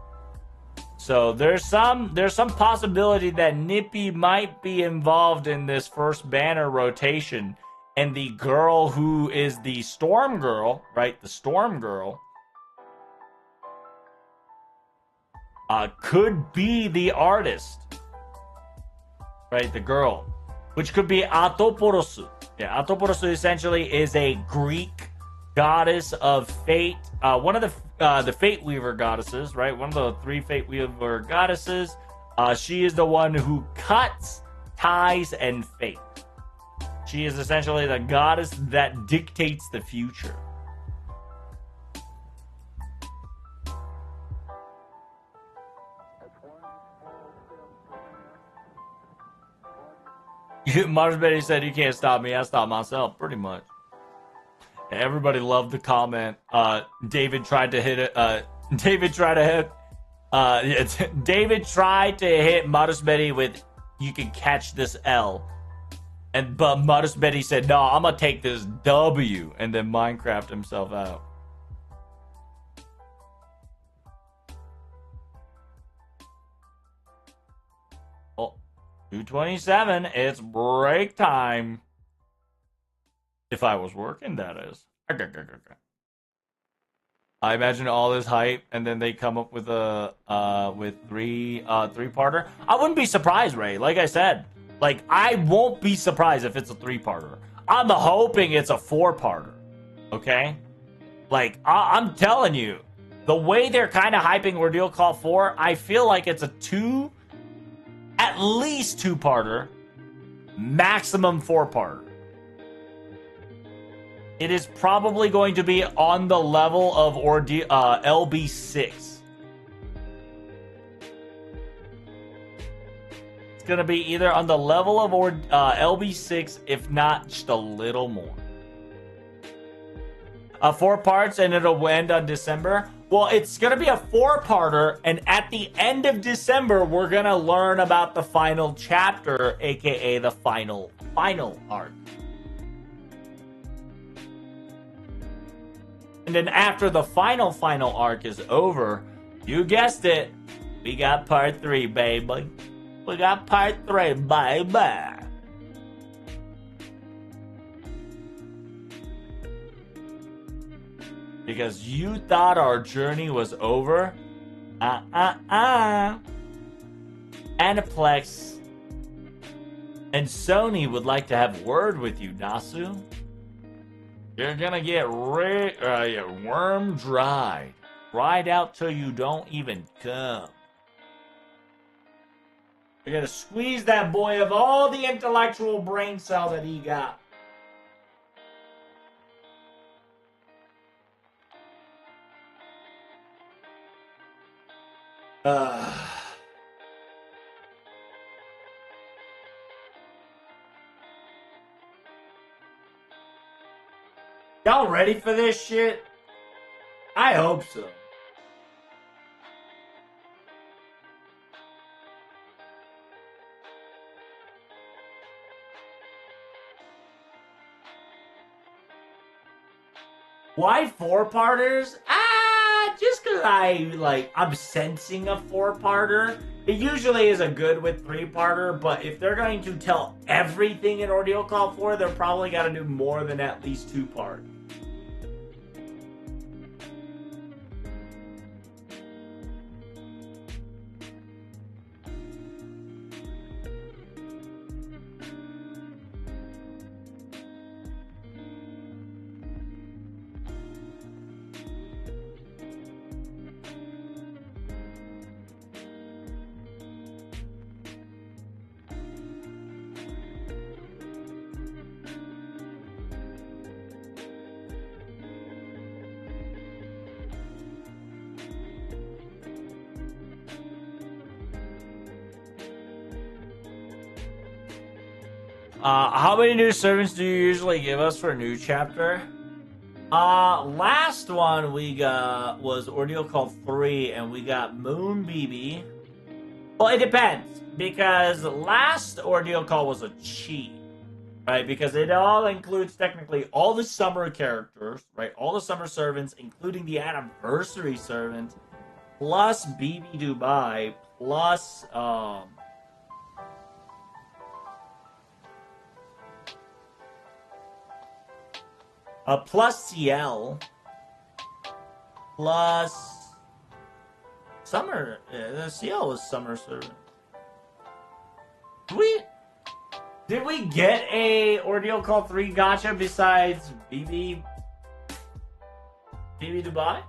Speaker 1: So there's some possibility that Nippy might be involved in this first banner rotation, and the girl who is the Storm Girl, right? The Storm Girl could be the artist. Right, the girl, which could be Atoporosu. Yeah, Atoporosu essentially is a Greek goddess of fate. One of the Fate Weaver goddesses, right? One of the 3 Fate Weaver goddesses. She is the one who cuts, ties, and fate. She is essentially the goddess that dictates the future. Mars Betty said, "You can't stop me. I stop myself." Pretty much. Everybody loved the comment. David tried to hit it. David tried to hit Modest Betty with, "You can catch this L," but Modest Betty said, "No, I'm gonna take this W," and then Minecraft himself out. Oh, 2:27. It's break time. If I was working, that is. I imagine all this hype, and then they come up with a three-parter. I wouldn't be surprised, Ray. Like I said, like I won't be surprised if it's a 3-parter. I'm hoping it's a 4-parter. Okay, like I'm telling you, the way they're kind of hyping Ordeal Call 4, I feel like it's at least 2-parter, maximum 4-parter. It is probably going to be on the level of LB6. It's going to be either on the level of LB6, if not just a little more. 4 parts, and it'll end on December. Well, it's going to be a 4-parter, and at the end of December, we're going to learn about the final chapter, aka the final arc. And then after the final arc is over, you guessed it, we got part 3, baby. We got part 3, baby. Because you thought our journey was over? Aniplex and Sony would like to have word with you, Nasu. You're gonna get worm dried. Dried out till you don't even come. You're gonna squeeze that boy of all the intellectual brain cells that he got. Y'all ready for this shit? I hope so. Why 4-parters? Just because I'm sensing a 4-parter. It usually is a good with 3-parter, but if they're going to tell everything in Ordeal Call 4, they're probably got to do more than at least 2 parts. How many new servants do you usually give us for a new chapter? Last one we got was Ordeal Call 3, and we got Moon BB. Well, it depends, because last Ordeal Call was a cheat, right? Because it all includes technically all the summer characters, right? All the summer servants, including the anniversary servant, plus BB Dubai, plus plus CL, plus summer. The CL was summer servant. Did we get a Ordeal Call 3 gacha besides BB Dubai?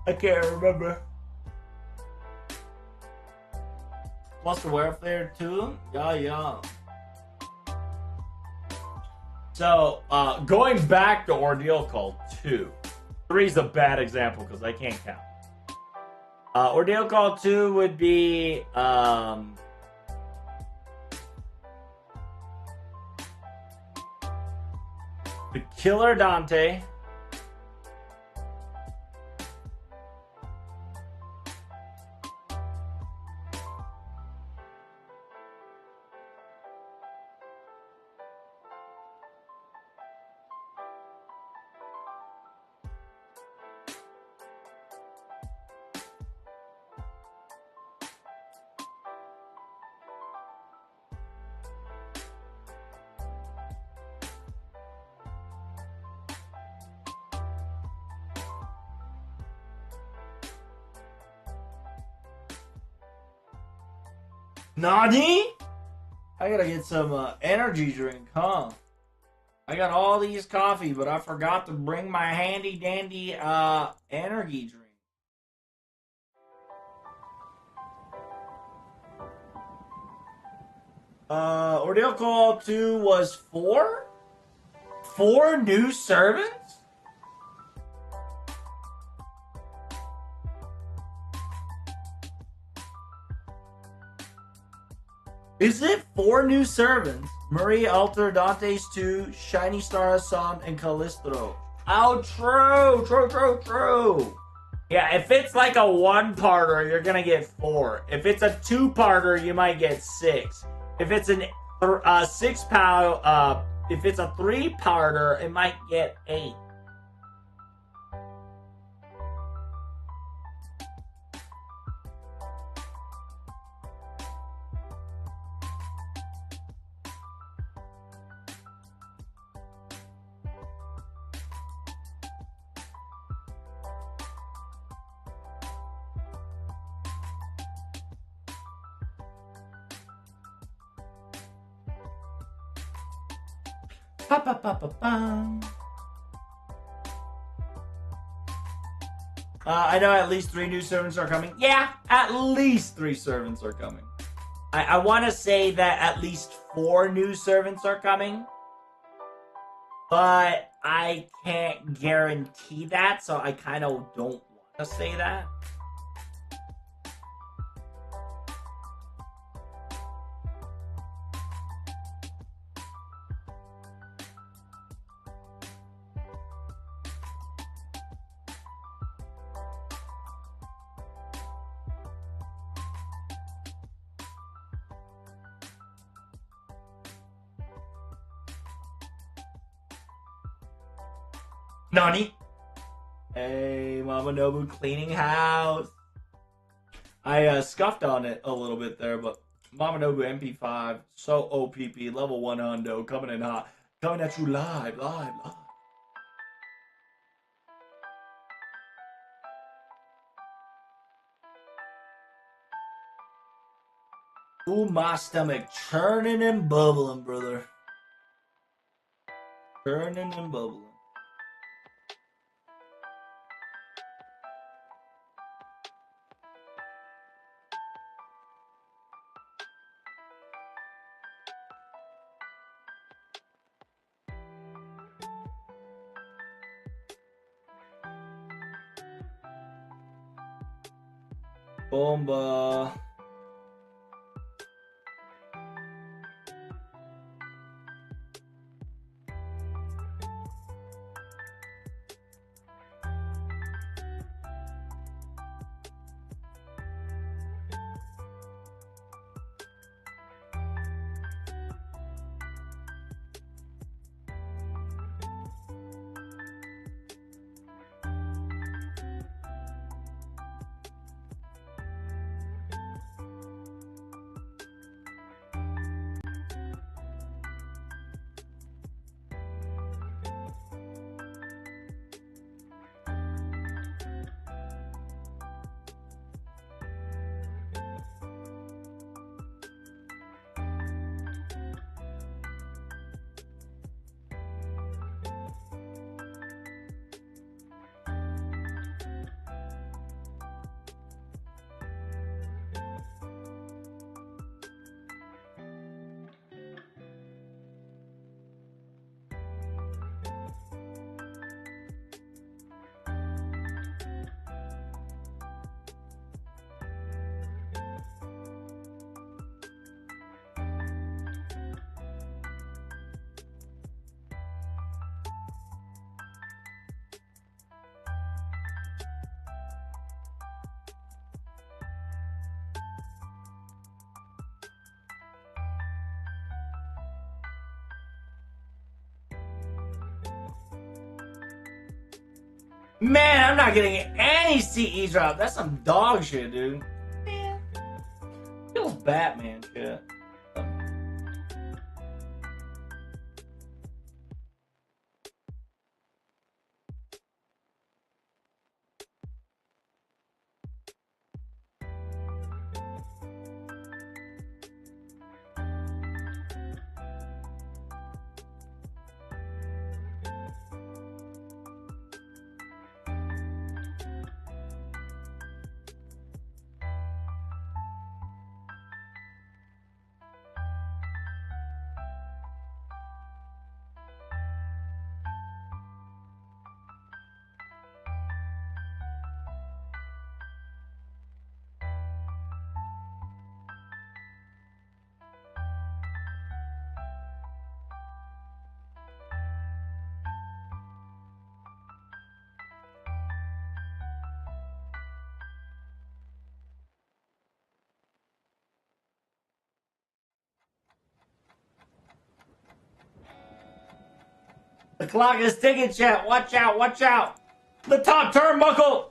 Speaker 1: I can't remember. Plus the welfare too? Yeah. So, going back to Ordeal Call 2. 3 is a bad example because I can't count. Ordeal Call 2 would be, the Killer Dante. Nani? I gotta get some energy drink, huh? I got all these coffee, but I forgot to bring my handy dandy energy drink. Ordeal Call 2 was 4? 4 new servants? Is it 4 new servants? Marie, Alter, Dante's 2, Shiny Star Hassan, and Callisto. Oh, true. Yeah, if it's like a 1-parter, you're gonna get 4. If it's a 2-parter, you might get 6. If it's an 6-power, if it's a 3-parter, it might get 8. I know at least 3 new servants are coming. Yeah, at least 3 servants are coming. I want to say that at least 4 new servants are coming. But I can't guarantee that, so I kind of don't want to say that. Nani? Hey, Mama Nobu cleaning house. I scuffed on it a little bit there, but Mama Nobu MP5, so OPP, level 1 hundo, coming in hot. Coming at you live. Ooh, my stomach churning and bubbling, brother. Churning and bubbling. Bomba. Man, I'm not getting any CE drop. That's some dog shit, dude. Man, feels Batman shit. The clock is ticking, chat. Watch out, watch out. The top turnbuckle.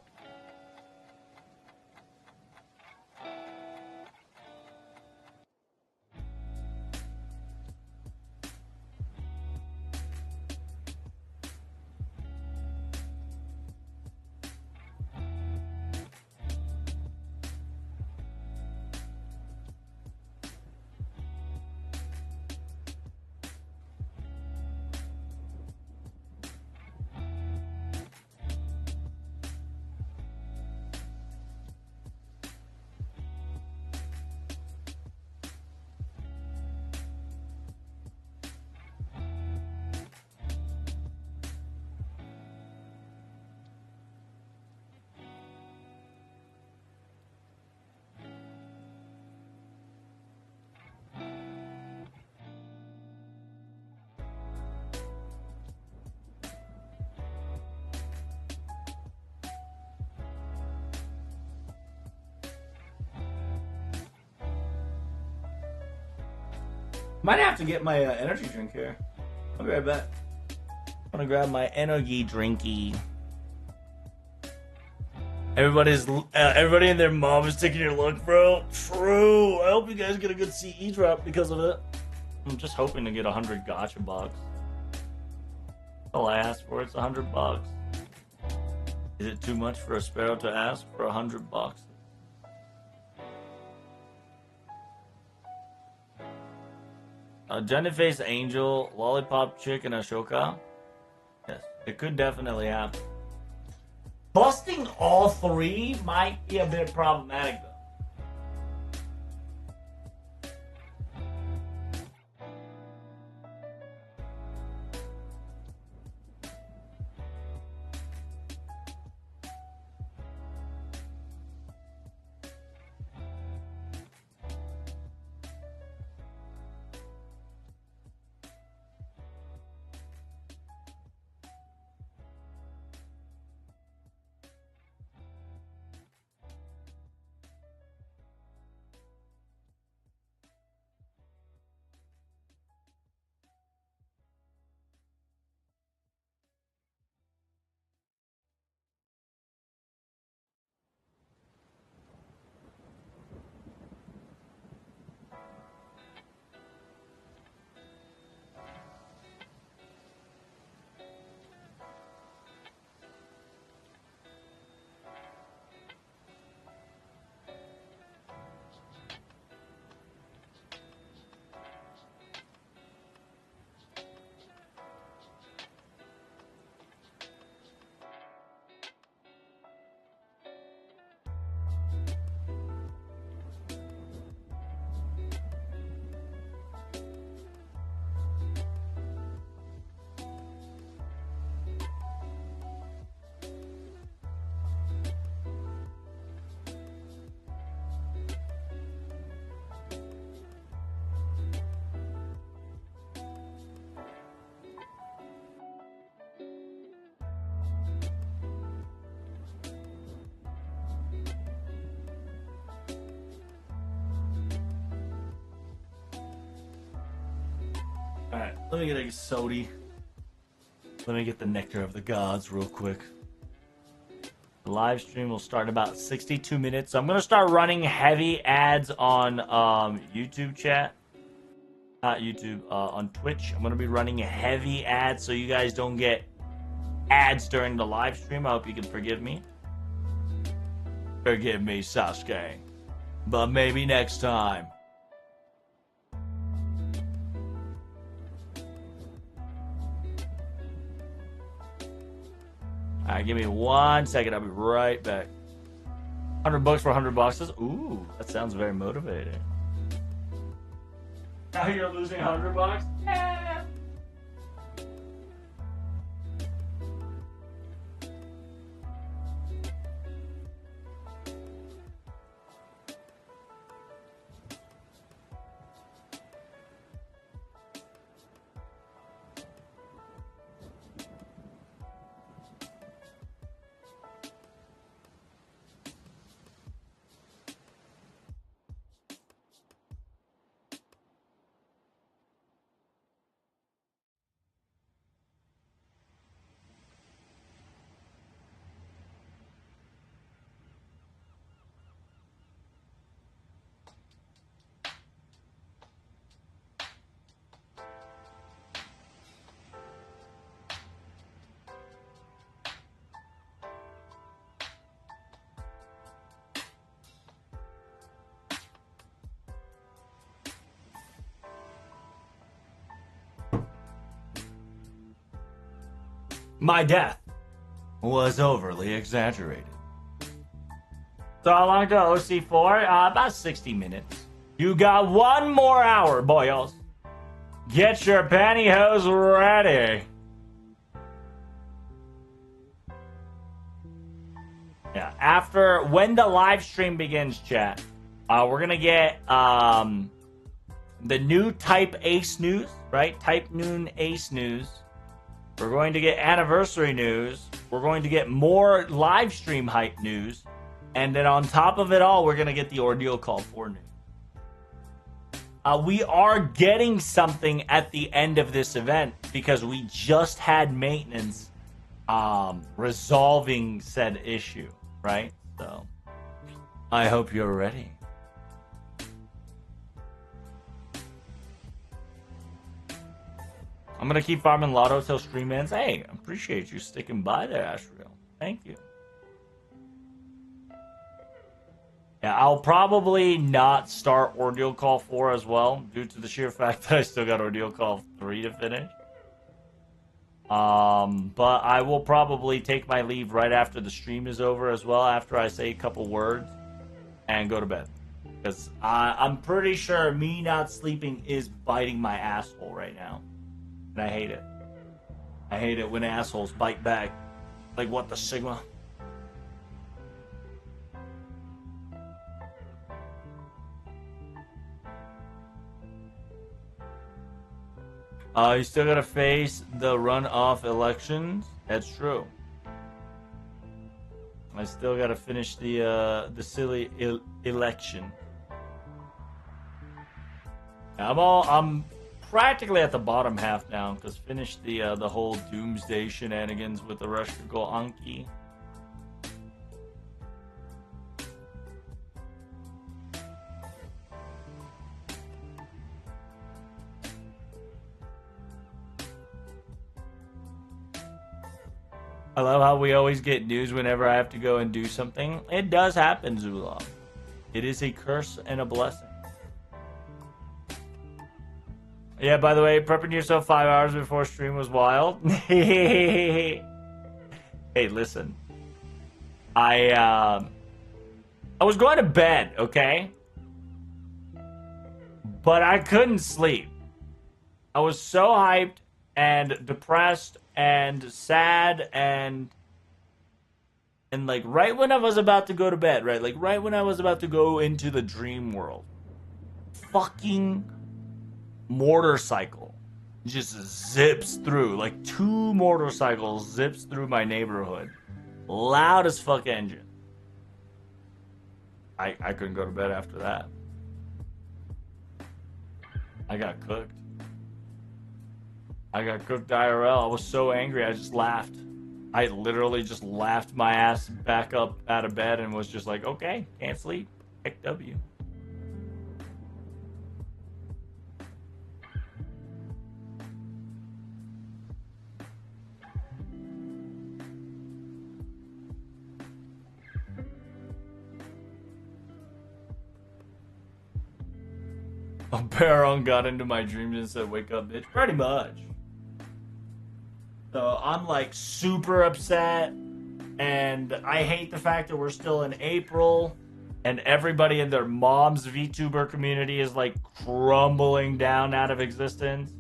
Speaker 1: Might have to get my energy drink here. I'll be right back. I'm gonna grab my energy drinky. Everybody and their mom is taking your look, bro. True. I hope you guys get a good CE drop because of it. I'm just hoping to get 100 gotcha bucks. All I asked for is 100 bucks. Is it too much for a sparrow to ask for 100 bucks? Jenny-faced angel, lollipop chick, and Ashoka. Yes, it could definitely happen. Busting all three might be a bit problematic, though. Alright, let me get a sody. Let me get the nectar of the gods real quick. The live stream will start in about 62 minutes. So I'm going to start running heavy ads on YouTube chat. Not YouTube, on Twitch. I'm going to be running heavy ads so you guys don't get ads during the live stream. I hope you can forgive me. Forgive me, Sasuke. But maybe next time. Alright, give me 1 second. I'll be right back. 100 bucks for 100 boxes. Ooh, that sounds very motivating. Now you're losing 100 bucks? Yeah. My death was overly exaggerated. So how long to OC for? About 60 minutes. You got 1 more hour, boyos. Get your pantyhose ready. Yeah, when the live stream begins, chat, we're gonna get the new Type Ace news, right? Type Noon Ace news. We're going to get anniversary news. We're going to get more live stream hype news. And then on top of it all, we're going to get the Ordeal Call 4 news. We are getting something at the end of this event because we just had maintenance resolving said issue, right? So I hope you're ready. I'm gonna keep farming Lotto till stream ends. Hey, I appreciate you sticking by there, Ashriel. Thank you. Yeah, I'll probably not start Ordeal Call 4 as well, due to the sheer fact that I still got Ordeal Call 3 to finish. But I will probably take my leave right after the stream is over as well, after I say a couple words, and go to bed. Because I'm pretty sure me not sleeping is biting my asshole right now. And I hate it. I hate it when assholes bite back. Like, what the Sigma? You still gotta face the runoff elections. That's true. I still gotta finish the silly election. I'm practically at the bottom half now because finished the whole doomsday shenanigans with the FGO Anni. I love how we always get news whenever I have to go and do something. It does happen, Zula. It is a curse and a blessing. Yeah, by the way, prepping yourself 5 hours before stream was wild. Hey, listen. I was going to bed, okay? But I couldn't sleep. I was so hyped and depressed and sad and like right when I was about to go to bed, right? Like right when I was about to go into the dream world. Fucking motorcycle just zips through, like 2 motorcycles zips through my neighborhood. Loud as fuck engine. I couldn't go to bed after that. I got cooked. I got cooked IRL. I was so angry, I just laughed. I literally just laughed my ass back up out of bed and was just like, okay, can't sleep. Heck W. A Baron got into my dreams and said, wake up, bitch. Pretty much. So I'm like super upset, and I hate the fact that we're still in April, and everybody in their mom's VTuber community is like crumbling down out of existence.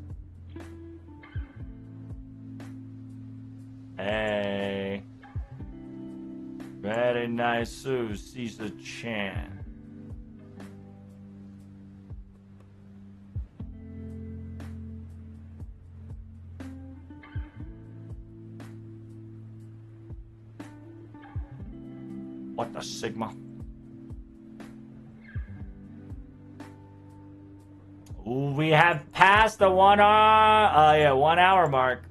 Speaker 1: Hey. Very nice, Sue, Caesar Chan. What the Sigma? Ooh, we have passed the 1 hour, 1 hour mark.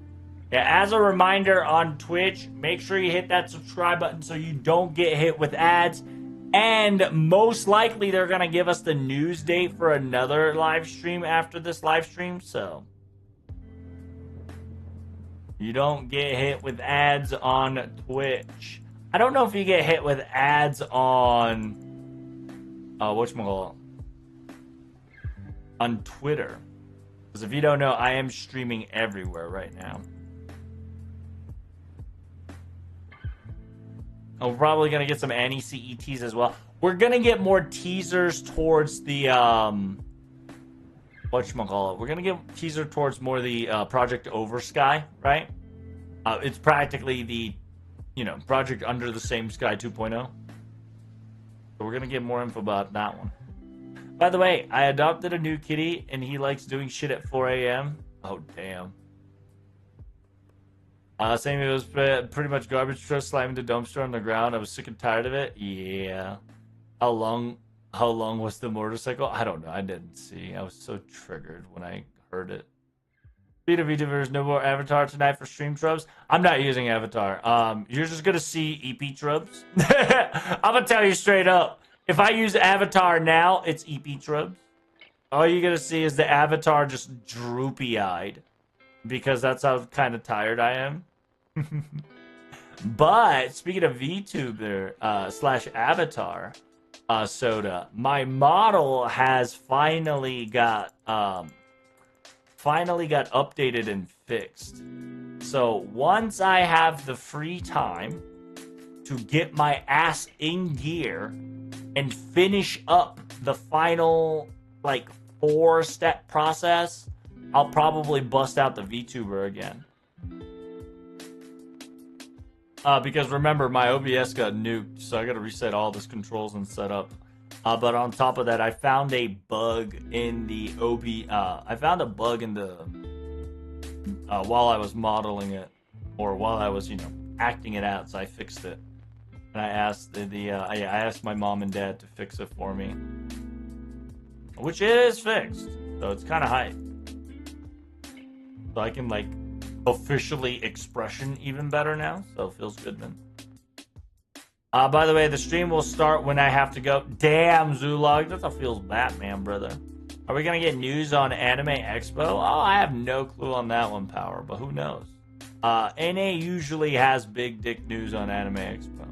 Speaker 1: Yeah, as a reminder on Twitch, make sure you hit that subscribe button so you don't get hit with ads. And most likely they're gonna give us the news date for another live stream after this live stream, so you don't get hit with ads on Twitch. I don't know if you get hit with ads on whatchamacallit, on Twitter. Because if you don't know, I am streaming everywhere right now. I'm probably gonna get some Annie CETs as well. We're gonna get more teasers towards the whatchamacallit. We're gonna get teaser towards more the Project Over Sky, right? It's practically the Project Under the Same Sky 2.0. So we're going to get more info about that one. By the way, I adopted a new kitty, and he likes doing shit at 4 a.m. Oh, damn. Saying it was pretty much garbage truck slamming the dumpster on the ground. I was sick and tired of it. Yeah. How long How long was the motorcycle? I don't know. I didn't see. I was so triggered when I heard it. Speed of VTubers, no more Avatar tonight for stream tropes. I'm not using Avatar. You're just gonna see EP tropes. I'm gonna tell you straight up. If I use Avatar now, it's EP tropes. All you're gonna see is the Avatar just droopy-eyed. Because that's how kind of tired I am. But speaking of VTuber slash Avatar soda, my model has finally got updated and fixed. So once I have the free time to get my ass in gear and finish up the final like 4-step process, I'll probably bust out the VTuber again. Because remember, my OBS got nuked, so I gotta reset all this controls and setup. But on top of that, I found a bug in the I found a bug in the while I was modeling it, or while I was, acting it out. So I fixed it, and I asked I asked my mom and dad to fix it for me, which it is fixed. So it's kind of hype. So I can like officially expression even better now. So it feels good, man. By the way, the stream will start when I have to go. Damn, Zulog, that feels Batman, brother. Are we gonna get news on Anime Expo? Oh, I have no clue on that one, Power, but who knows? NA usually has big dick news on Anime Expo.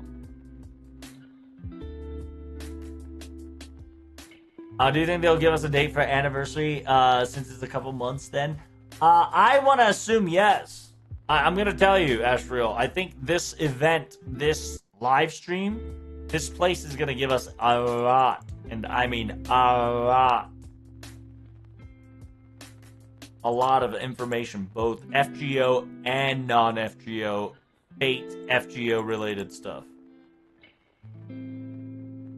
Speaker 1: Do you think they'll give us a date for anniversary since it's a couple months then? I want to assume yes. I'm going to tell you, Ashriel, I think this event, this live stream, this place is going to give us a lot. And I mean a lot. A lot of information, both FGO and non-FGO, Fate FGO related stuff.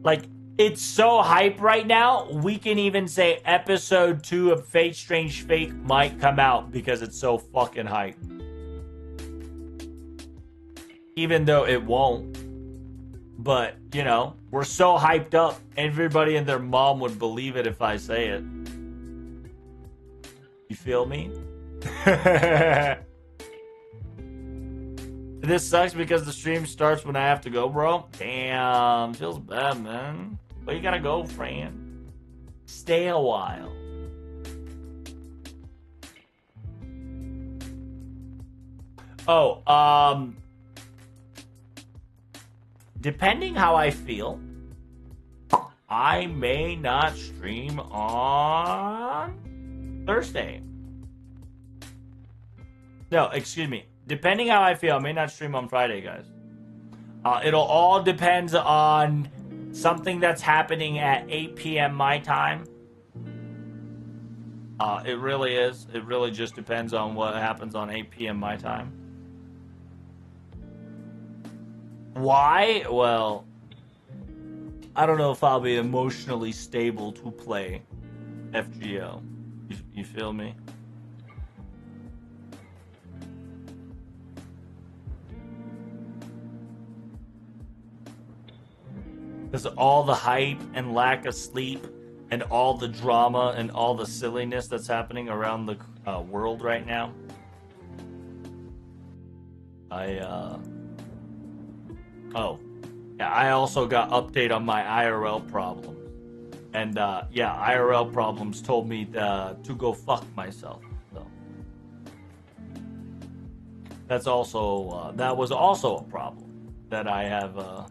Speaker 1: Like, it's so hype right now, we can even say episode 2 of Fate Strange Fate might come out because it's so fucking hype. Even though it won't. But, we're so hyped up, everybody and their mom would believe it if I say it. You feel me? This sucks because the stream starts when I have to go, bro. Damn, feels bad, man. But you gotta go, friend. Stay a while. Oh, depending how I feel, I may not stream on Thursday. No, excuse me. Depending how I feel, I may not stream on Friday, guys. It'll all depend on something that's happening at 8 p.m. my time. It really is. It really just depends on what happens on 8 p.m. my time. Why? Well, I don't know if I'll be emotionally stable to play FGO. You feel me? Because all the hype and lack of sleep and all the drama and all the silliness that's happening around the world right now. I also got update on my IRL problems. And IRL problems told me to go fuck myself. So that's also that was also a problem that I have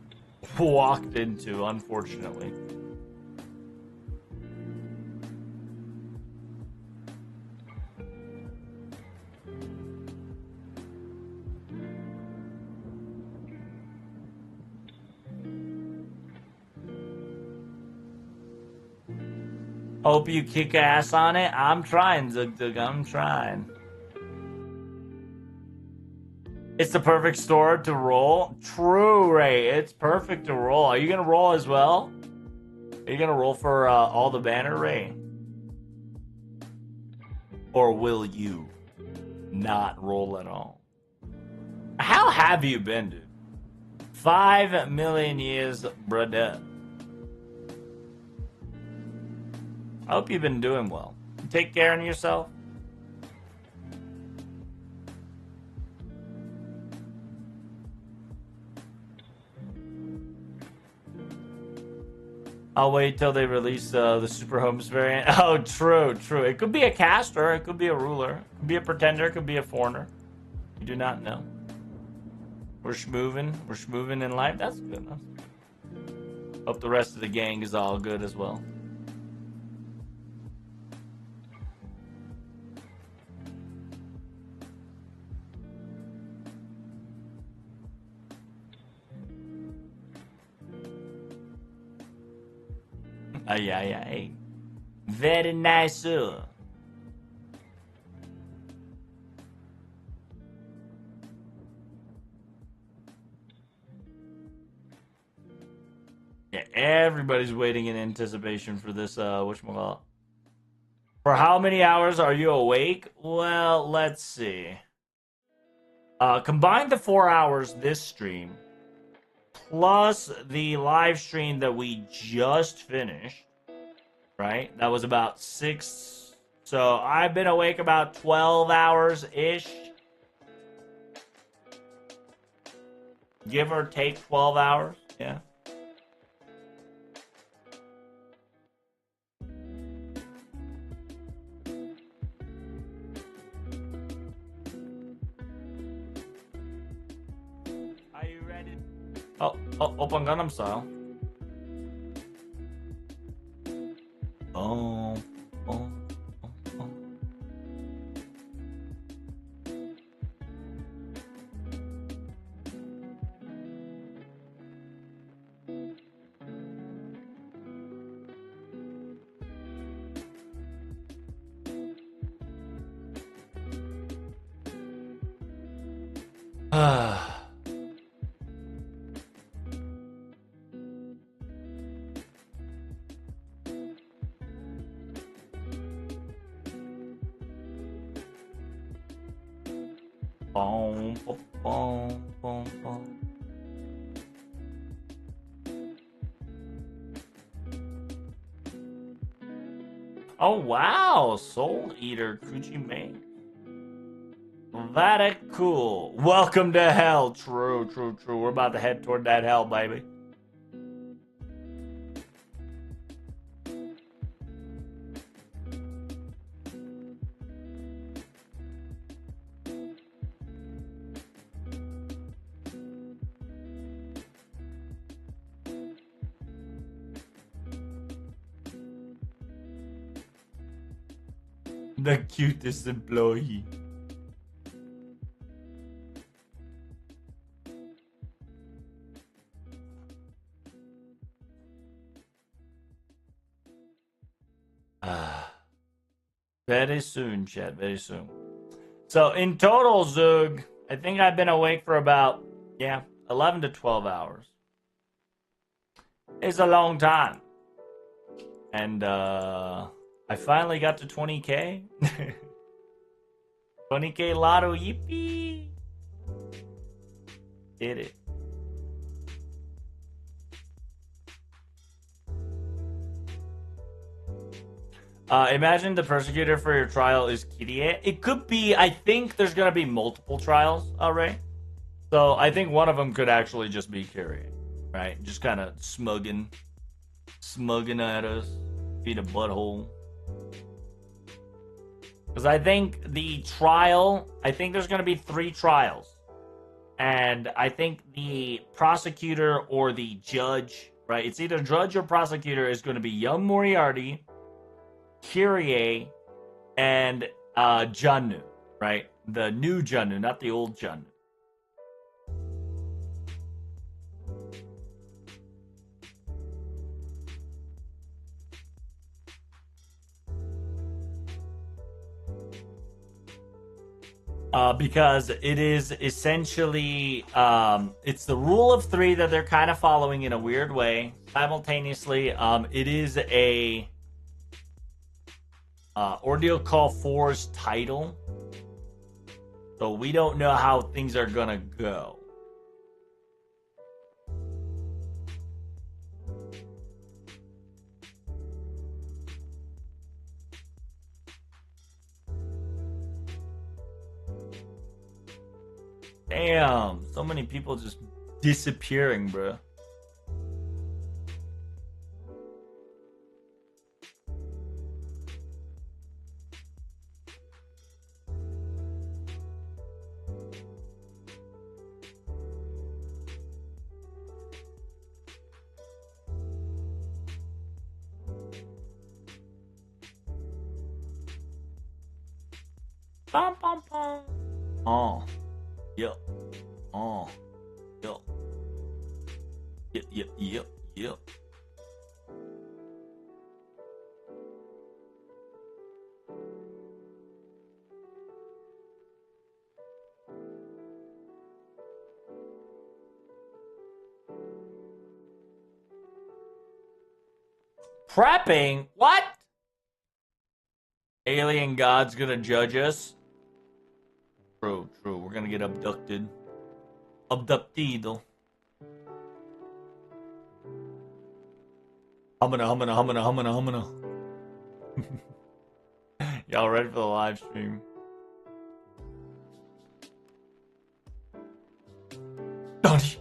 Speaker 1: walked into, unfortunately. Hope you kick ass on it. I'm trying, Zug. I'm trying. It's the perfect store to roll. True, Ray. It's perfect to roll. Are you gonna roll as well? Are you gonna roll for all the banner, Ray? Or will you not roll at all? How have you been, dude? 5 million years, brother. I hope you've been doing well. Take care of yourself. I'll wait till they release the Super Homes variant. Oh, true, true. It could be a caster. It could be a ruler. It could be a pretender. It could be a foreigner. You do not know. We're schmoovin'. We're schmoovin' in life. That's good enough. Hope the rest of the gang is all good as well. Aye, aye, aye. Very nice, sir. Yeah, everybody's waiting in anticipation for this, whatchamacallit. For how many hours are you awake? Well, let's see. Combine the 4 hours this stream, plus the live stream that we just finished, right? That was about 6. So I've been awake about 12 hours-ish. Give or take 12 hours, yeah. Are you ready? Oh, open Gundam style. Oh, oh, oh, oh. Ah. Boom, boom, boom, boom, boom. Oh wow, Soul Eater Kujime. Very cool. Welcome to hell. True, true, true. We're about to head toward that hell, baby. The cutest employee. Very soon, Chad. Very soon. So in total, Zug, I think I've been awake for about 11 to 12 hours. It's a long time, and I finally got to 20K. 20K Lotto, yippee! Did it. Imagine the persecutor for your trial is Kirie. It could be, I think there's going to be multiple trials, Ray. So I think one of them could actually just be Kirie, right? Just kind of smugging at us, feed a butthole. Because I think the trial, I think there's going to be 3 trials. And I think the prosecutor or the judge, right? It's either judge or prosecutor is going to be young Moriarty, Kyrie, and Junnu, right? The new Junnu, not the old Junnu. Because it is essentially, it's the rule of 3 that they're kind of following in a weird way. Simultaneously, it is a Ordeal Call 4's title. So we don't know how things are gonna go. Damn, so many people just disappearing, bro. Pom pom pom. Oh, yep. Oh, yep. Yep, yep, yep, yep. Prepping? What? Alien God's gonna judge us? True, true. We're gonna get abducted. Abductido. Humana. Y'all ready for the live stream? Donnie.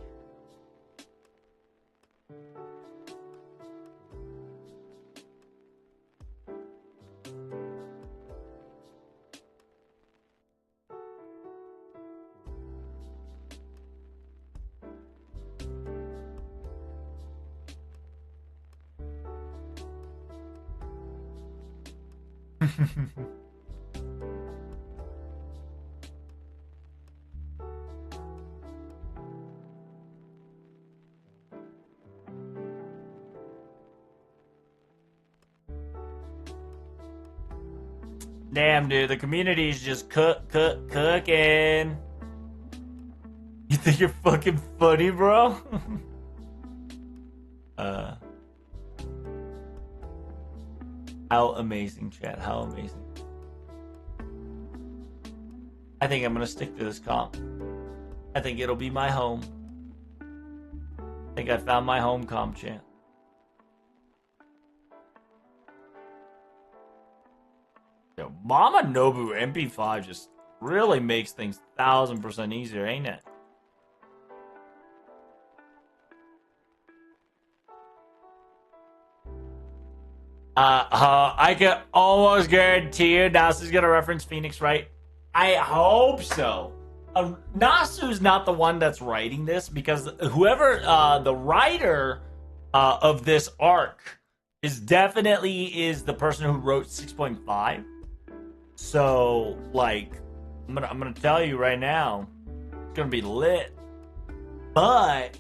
Speaker 1: Damn, dude, the community's just cooking. You think you're fucking funny, bro? How amazing, chat. How amazing. I think I'm gonna stick to this comp. I think it'll be my home. I think I found my home comp, chat. Yo, Mama Nobu MP5 just really makes things 1000% easier, ain't it? I can almost guarantee you Nasu's gonna reference Phoenix, right? I hope so. Nasu's not the one that's writing this because whoever the writer of this arc is definitely the person who wrote 6.5. So like I'm gonna tell you right now, it's gonna be lit. But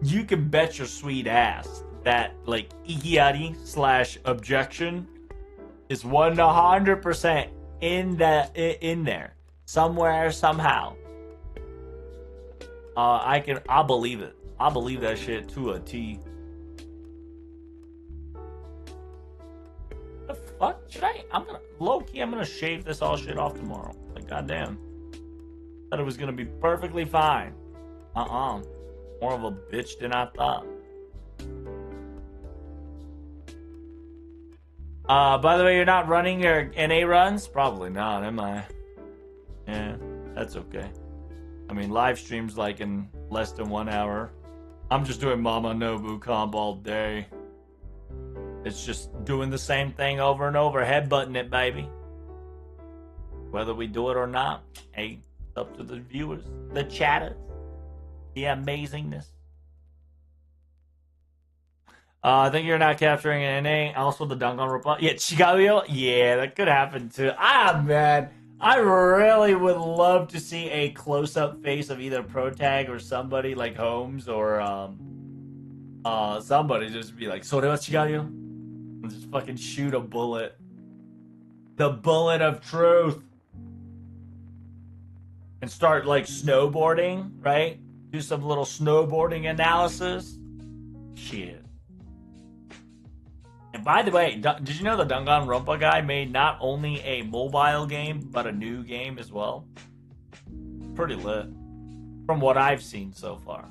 Speaker 1: you can bet your sweet ass that like Ikiari / objection is 100% in there somewhere somehow. I'll believe it. I believe that shit to a T. The fuck should I'm gonna shave this all shit off tomorrow. Like goddamn. Thought it was gonna be perfectly fine. More of a bitch than I thought. By the way, you're not running your NA runs? Probably not, am I? Yeah, that's okay. I mean, live streams like in less than 1 hour. I'm just doing Mama Nobu comp all day. It's just doing the same thing over and over, headbutting it, baby. Whether we do it or not, hey, it's up to the viewers, the chatters. The amazingness. I think you're not capturing an NA. Also, the dunk on reply. Yeah, Chigayo. Yeah, that could happen too. Man, I really would love to see a close-up face of either Protag or somebody like Holmes or somebody just be like, "So what's Chigayo?" And just fucking shoot a bullet. The bullet of truth. And start like snowboarding, right? Do some little snowboarding analysis. Shit. And by the way, did you know the Danganronpa guy made not only a mobile game, but a new game as well? Pretty lit. From what I've seen so far.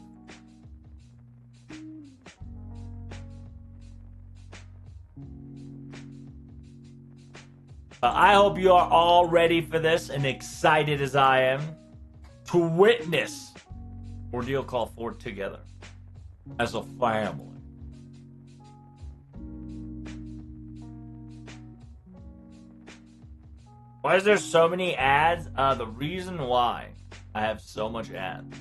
Speaker 1: I hope you are all ready for this and excited as I am to witness Ordeal Call 4 together as a family. Why is there so many ads? The reason why I have so much ads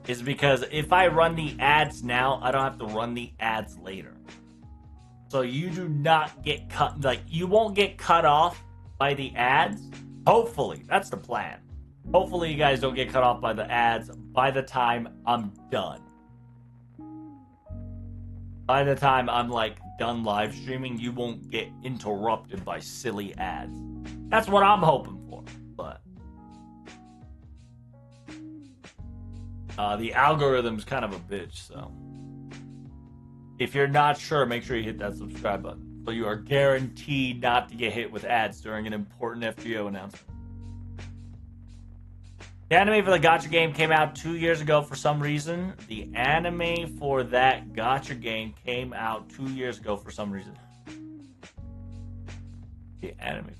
Speaker 1: is because if I run the ads now, I don't have to run the ads later. So you do not get cut, like, you won't get cut off by the ads. Hopefully, that's the plan. Hopefully you guys don't get cut off by the ads by the time I'm done. By the time I'm, like, done live streaming, you won't get interrupted by silly ads. That's what I'm hoping for, but the algorithm's kind of a bitch, so if you're not sure, make sure you hit that subscribe button so you are guaranteed not to get hit with ads during an important FGO announcement. The anime for the gacha game came out 2 years ago for some reason. The anime for that gacha game came out 2 years ago for some reason. The anime.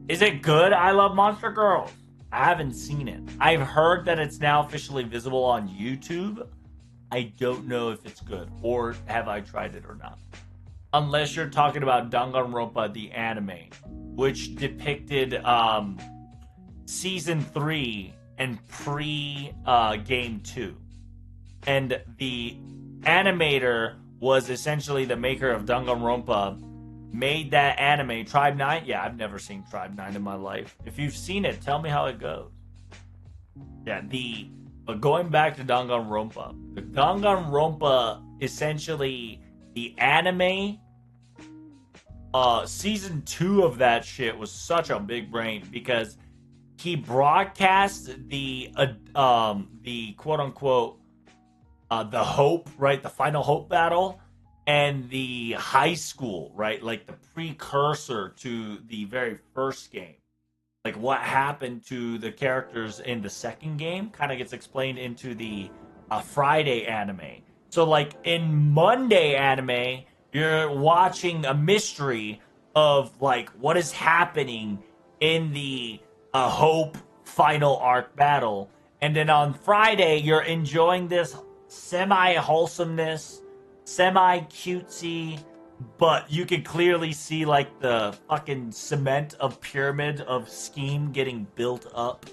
Speaker 1: Is it good? I love Monster Girls. I haven't seen it. I've heard that it's now officially visible on YouTube. I don't know if it's good, or have I tried it or not. Unless you're talking about Danganronpa, the anime, which depicted Season 3 and pre-Game 2. And the animator was essentially the maker of Danganronpa, made that anime, Tribe 9. Yeah, I've never seen Tribe 9 in my life. If you've seen it, tell me how it goes. Yeah, but going back to Danganronpa, the Danganronpa, essentially, the anime, season 2 of that shit was such a big brain because he broadcast the quote-unquote, the Hope, right, the Final Hope battle, and the high school, right, like the precursor to the very first game. Like what happened to the characters in the second game kind of gets explained into the Friday anime. So like in Monday anime, you're watching a mystery of like what is happening in the Hope final arc battle. And then on Friday, you're enjoying this semi-wholesomeness, semi-cutesy, but you can clearly see like the fucking cement of pyramid of scheme getting built up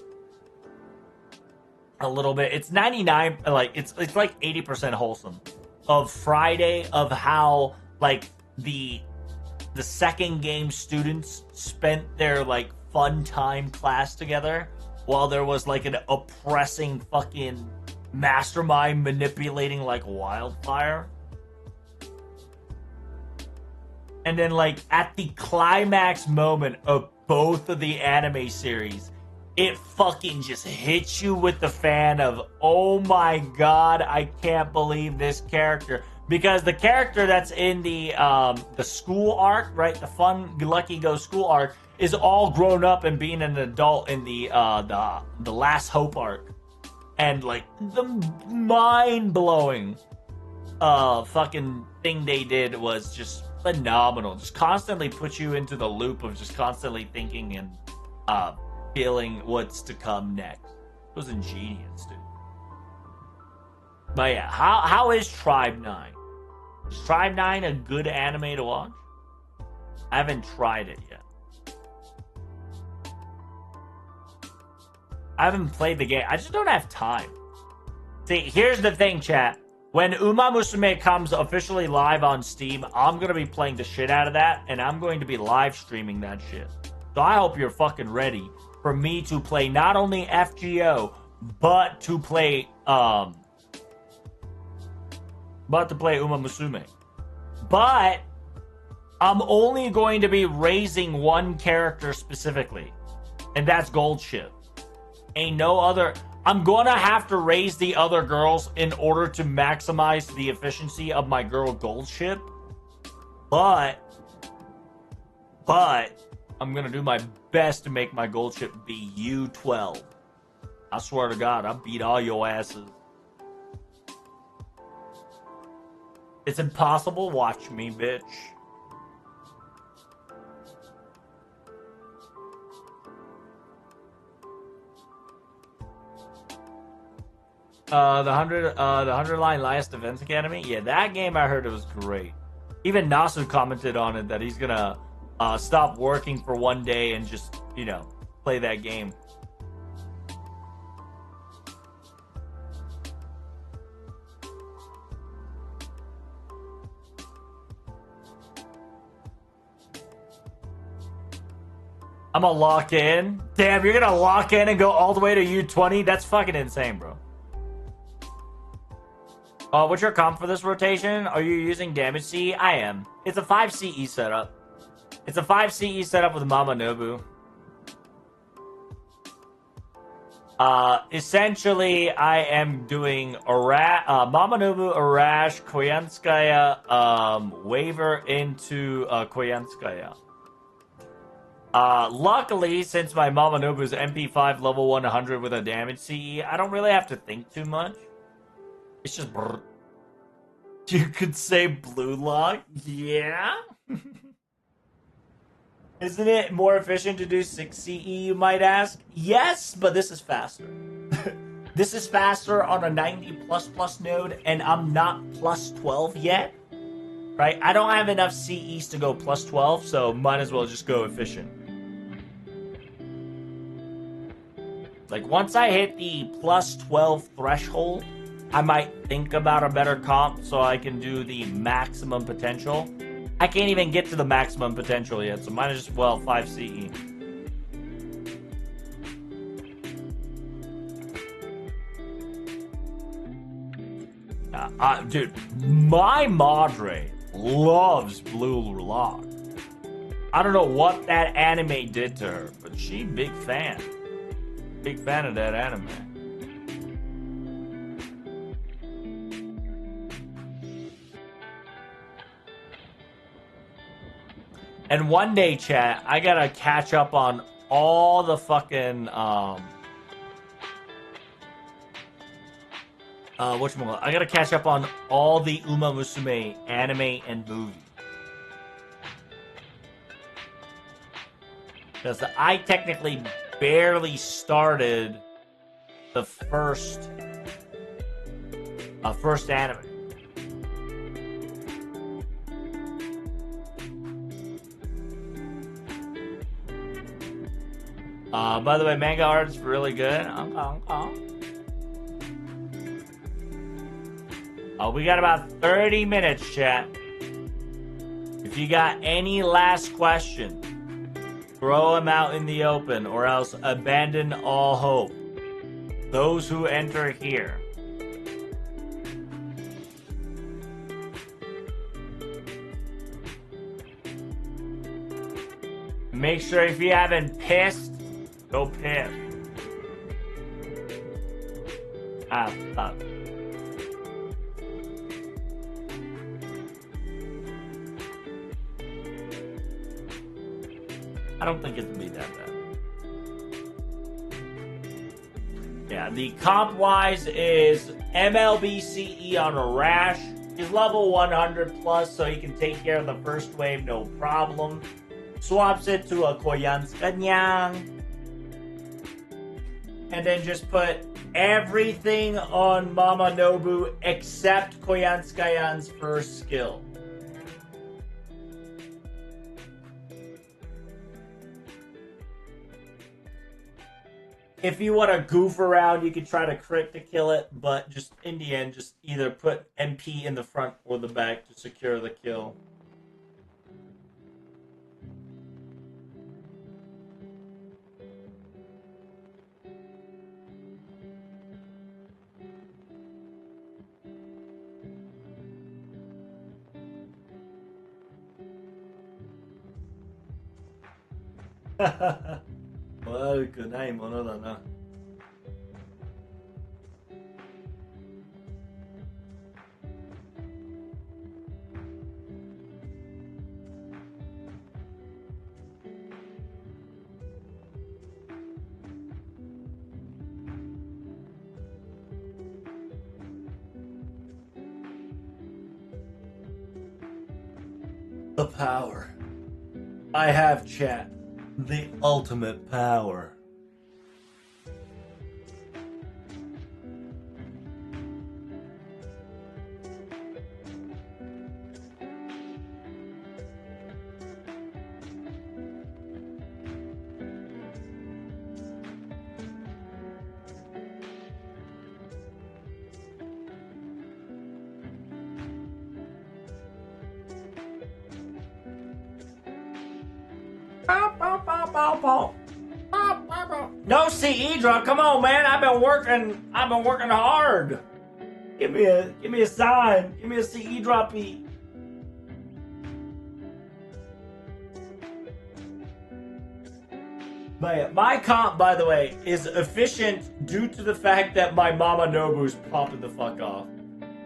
Speaker 1: a little bit. It's 99, like it's like 80% wholesome of Friday, of how like the second game students spent their like fun time class together while there was like an oppressing fucking mastermind manipulating like wildfire. And then, like, at the climax moment of both of the anime series, it fucking just hits you with the fan of, oh my god, I can't believe this character. Because the character that's in the school arc, right, the Fun Lucky Go school arc, is all grown up and being an adult in the Last Hope arc. And, like, the mind-blowing fucking thing they did was just phenomenal. Just constantly put you into the loop of just constantly thinking and feeling what's to come next. It was ingenious, dude. But yeah, how is Tribe 9? Is Tribe 9 a good anime to watch? I haven't tried it yet. I haven't played the game. I just don't have time. See, here's the thing, chat. When Uma Musume comes officially live on Steam, I'm going to be playing the shit out of that, and I'm going to be live streaming that shit. So I hope you're fucking ready for me to play not only FGO, but to play Uma Musume. But I'm only going to be raising one character specifically, and that's Gold Ship. Ain't no other. I'm gonna have to raise the other girls in order to maximize the efficiency of my girl Gold Ship. But I'm gonna do my best to make my Gold Ship be U12. I swear to God, I'll beat all your asses. It's impossible. Watch me, bitch. the 100 line Last Defense Academy. Yeah, that game I heard it was great. Even Nasu commented on it that he's gonna stop working for one day and just play that game. I'm gonna lock in. Damn, you're gonna lock in and go all the way to U20? That's fucking insane, bro. What's your comp for this rotation? Are you using damage CE? I am. It's a 5 CE setup. It's a 5 CE setup with Mama Nobu. Essentially, I am doing Mama Nobu, Arash, Koyanskaya, Waver into Koyanskaya. Luckily, since my Mama Nobu is MP5 level 100 with a damage CE, I don't really have to think too much. It's just brrr. You could say blue lock? Yeah? Isn't it more efficient to do 6 CE, you might ask? Yes, but this is faster. This is faster on a 90++ node, and I'm not plus 12 yet. Right? I don't have enough CEs to go plus 12, so might as well just go efficient. Like, once I hit the plus 12 threshold, I might think about a better comp so I can do the maximum potential. I can't even get to the maximum potential yet, so might as well 5 CE. Dude, my Madre loves Blue Lock. I don't know what that anime did to her, but she big fan. Big fan of that anime. And one day, chat, I gotta catch up on all the fucking whatchamacallit? I gotta catch up on all the Uma Musume anime and movie. Because I technically barely started the first anime. By the way, manga art is really good. We got about 30 minutes, chat. If you got any last questions, throw them out in the open, or else abandon all hope. Those who enter here. Make sure if you haven't pissed, go piss. Fuck. I don't think it's gonna be that bad. Yeah, the comp wise is MLB CE on a Rash. He's level 100+, so he can take care of the first wave, no problem. Swaps it to a Koyanskanyang. And then just put everything on Mama Nobu except Koyanskayan's first skill. If you want to goof around, you could try to crit to kill it, but just in the end, just either put MP in the front or the back to secure the kill.悪くないものだな。The power. I have chat. The ultimate power. No CE drop. Come on, man. I've been working hard. Give me a sign. Give me a CE droppy. But my comp, by the way, is efficient due to the fact that my Mama Nobu's popping the fuck off.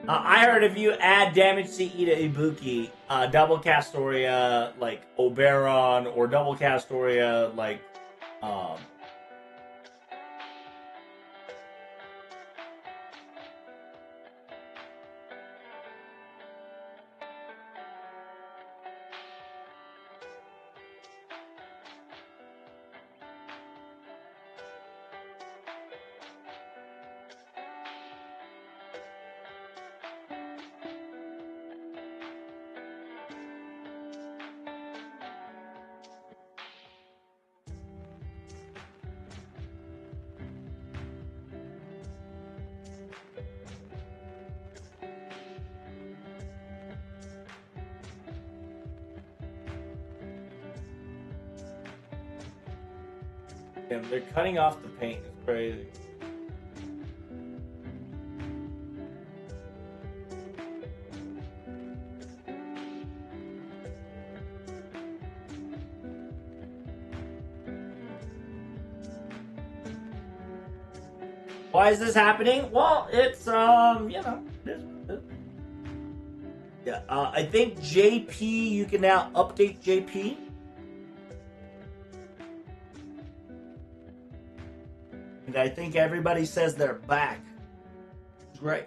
Speaker 1: I heard if you add damage CE to Ibuki, double Castoria like Oberon, or double Castoria like damn, they're cutting off the paint. It's crazy. Why is this happening? Well, it's yeah. I think JP, you can now update JP. And I think everybody says they're back. Great.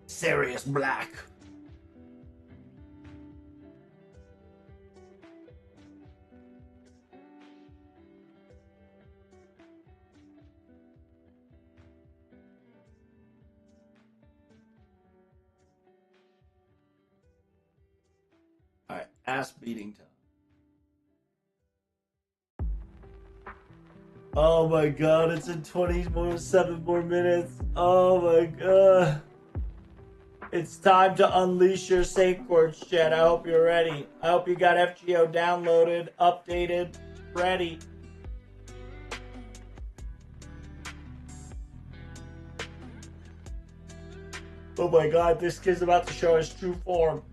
Speaker 1: Serious Black. Alright, ass beating time. Oh my god, it's in 7 more minutes. Oh my god. It's time to unleash your safe chords, chat. I hope you're ready. I hope you got FGO downloaded, updated, ready. Oh my god, this kid's about to show his true form.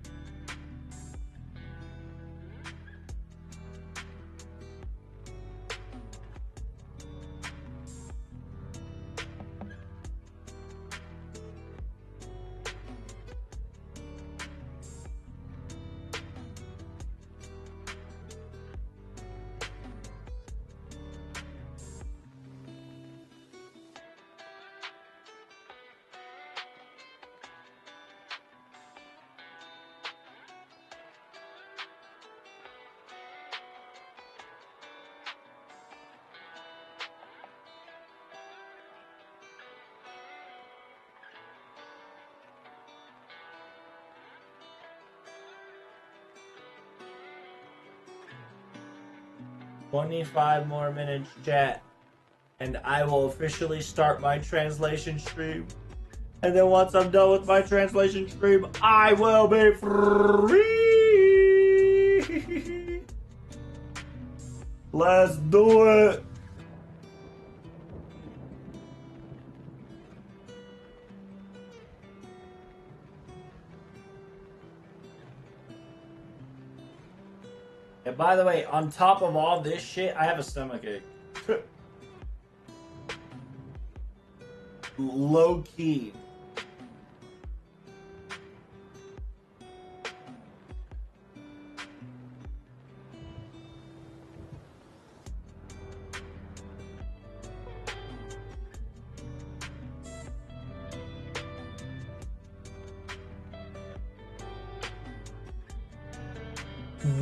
Speaker 1: "25 more minutes, chat, and I will officially start my translation stream. And then once I'm done with my translation stream, I will be free." Let's do it. And by the way, on top of all this shit, I have a stomachache. Low key.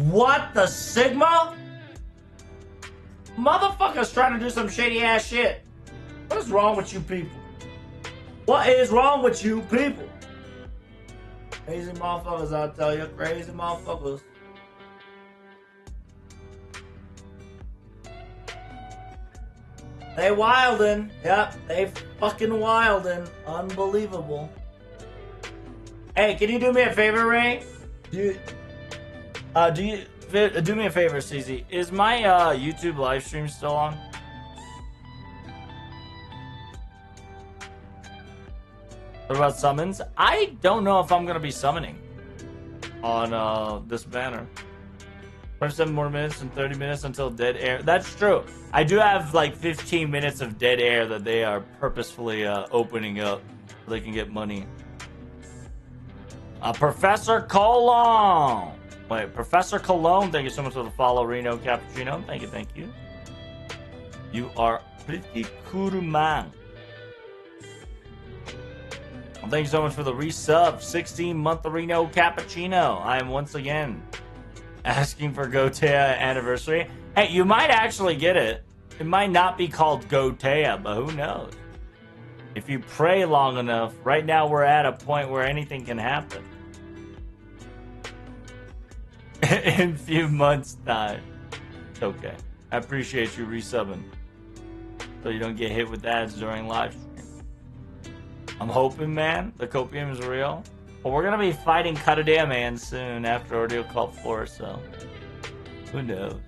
Speaker 1: What the Sigma? Motherfucker's trying to do some shady ass shit. What is wrong with you people? What is wrong with you people? Crazy motherfuckers, I tell you. Crazy motherfuckers. They wildin'. Yep, they fucking wildin'. Unbelievable. Hey, can you do me a favor, Ray? Do you do me a favor, CZ. Is my YouTube live stream still on? What about summons? I don't know if I'm gonna be summoning on this banner. 27 more minutes and 30 minutes until dead air. That's true. I do have like 15 minutes of dead air that they are purposefully opening up so they can get money. Professor Cologne. Wait, Professor Cologne, thank you so much for the follow, Reno Cappuccino. Thank you, thank you. You are pretty cool, man. Well, thank you so much for the resub, 16-month Reno Cappuccino. I am once again asking for Gotea anniversary. Hey, you might actually get it. It might not be called Gotea, but who knows? If you pray long enough, right now we're at a point where anything can happen. In a few months' time. It's okay. I appreciate you resubbing. So you don't get hit with ads during live stream. I'm hoping, man, the copium is real. Well, we're going to be fighting Kadadea Man soon after Ordeal Call 4, so who knows?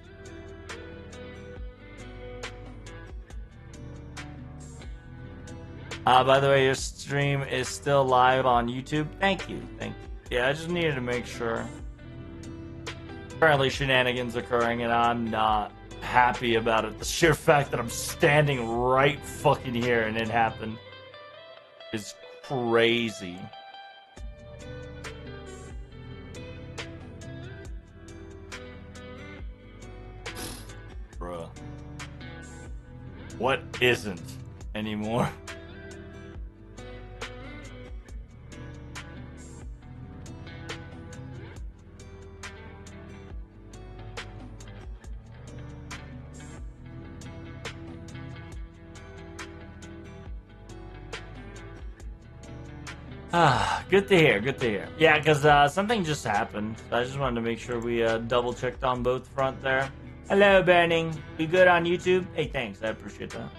Speaker 1: By the way, your stream is still live on YouTube. Thank you. Thank you. Yeah, I just needed to make sure. Currently, shenanigans occurring, and I'm not happy about it. The sheer fact that I'm standing right fucking here and it happened is crazy. Bruh. What isn't anymore? Good to hear, good to hear. Yeah, because something just happened. So I just wanted to make sure we double checked on both front there. Hello, Burning. You good on YouTube? Hey, thanks. I appreciate that.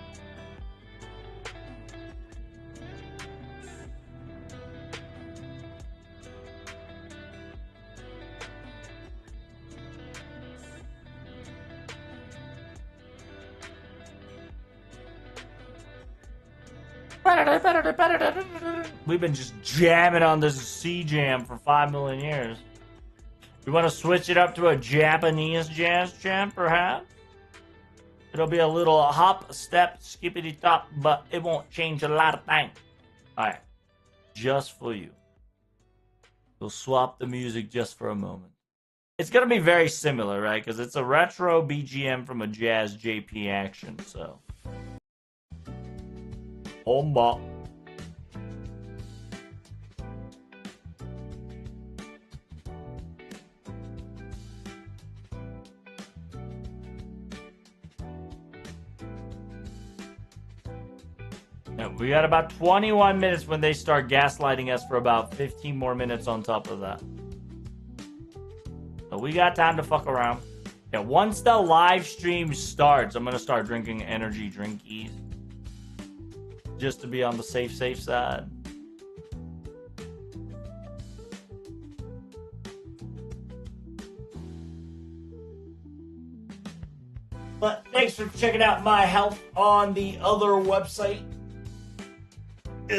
Speaker 1: We've been just jamming on this C jam for 5 million years. You want to switch it up to a Japanese jazz jam, perhaps? It'll be a little hop, step, skippity top, but it won't change a lot of things. Alright. Just for you. We'll swap the music just for a moment. It's going to be very similar, right? Because it's a retro BGM from a jazz JP action, so. Homba. Yeah, we got about 21 minutes when they start gaslighting us for about 15 more minutes on top of that. So we got time to fuck around. Yeah, once the live stream starts, I'm going to start drinking energy drinkies. Just to be on the safe side. But thanks for checking out my health on the other website.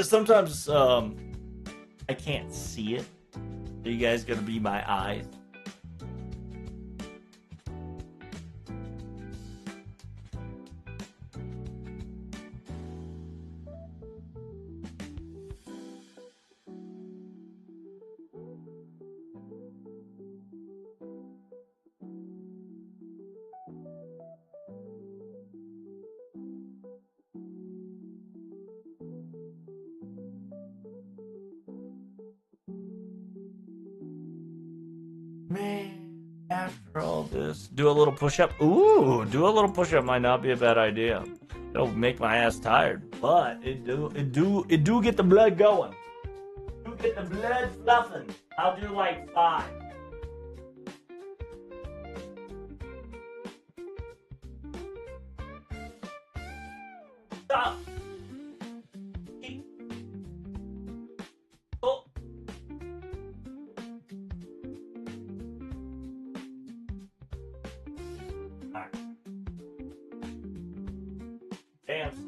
Speaker 1: Sometimes I can't see it. So you guys gotta be my eyes. Man, after all this, do a little push-up. Ooh, do a little push-up might not be a bad idea. It'll make my ass tired, but it do get the blood going. Do get the blood fluffing. I'll do like 5. Stop.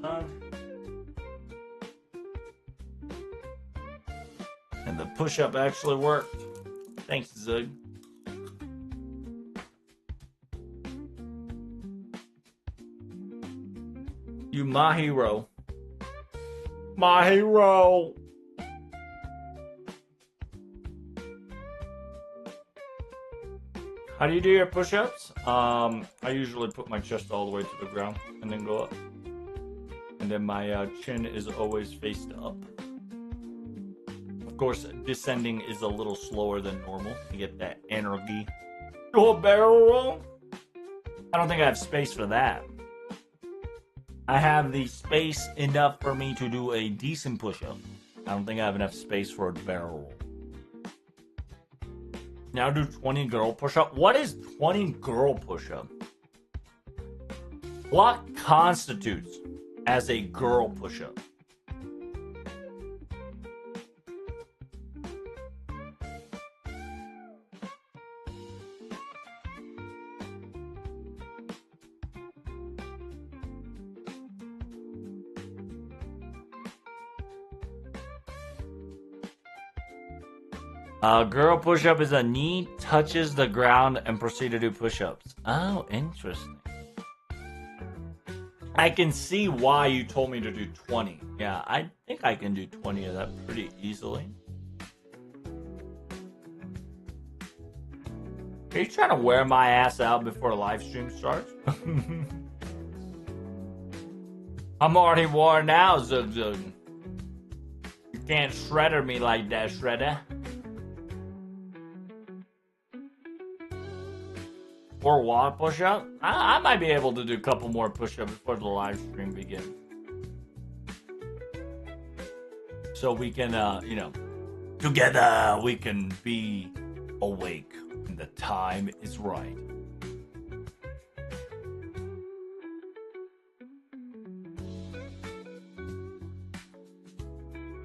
Speaker 1: son. And the push-up actually worked. Thanks, Zug. You my hero. My hero. How do you do your push-ups? I usually put my chest all the way to the ground and then go up. And then my chin is always faced up. Of course, descending is a little slower than normal to get that energy. Do a barrel roll? I don't think I have space for that. I have the space enough for me to do a decent push-up. I don't think I have enough space for a barrel roll. Now do 20 girl push-up. What is 20 girl push-up? What constitutes as a girl push-up? Girl push-up is a knee touches the ground and proceed to do push-ups. Oh, interesting. I can see why you told me to do 20. Yeah, I think I can do 20 of that pretty easily. Are you trying to wear my ass out before the live stream starts? I'm already worn out, Zug Zug. You can't shredder me like that, Shredder. Or wall push-up? I might be able to do a couple more push-ups before the live stream begins. So we can, you know, together we can be awake when the time is right.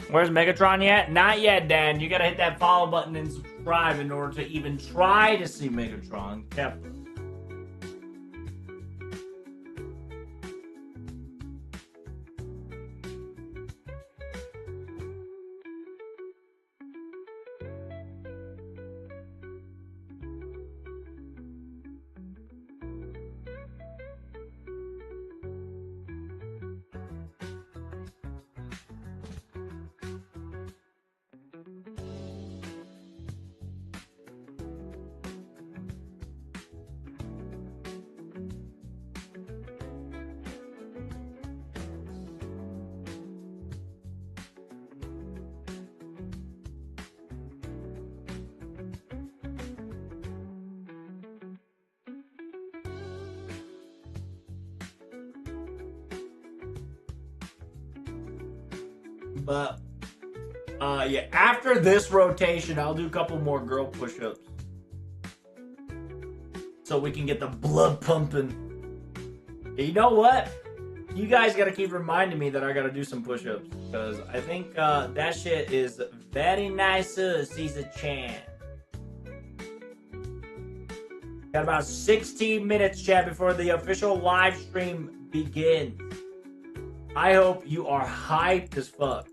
Speaker 1: Where's Megatron yet? Not yet, Dan. You gotta hit that follow button and subscribe in order to even try to see Megatron. Yep. But, yeah, after this rotation, I'll do a couple more girl push-ups. So we can get the blood pumping. You know what? You guys gotta keep reminding me that I gotta do some push-ups. Because I think that shit is very nice, Caesar-chan. Got about 16 minutes, chat, before the official live stream begins. I hope you are hyped as fuck.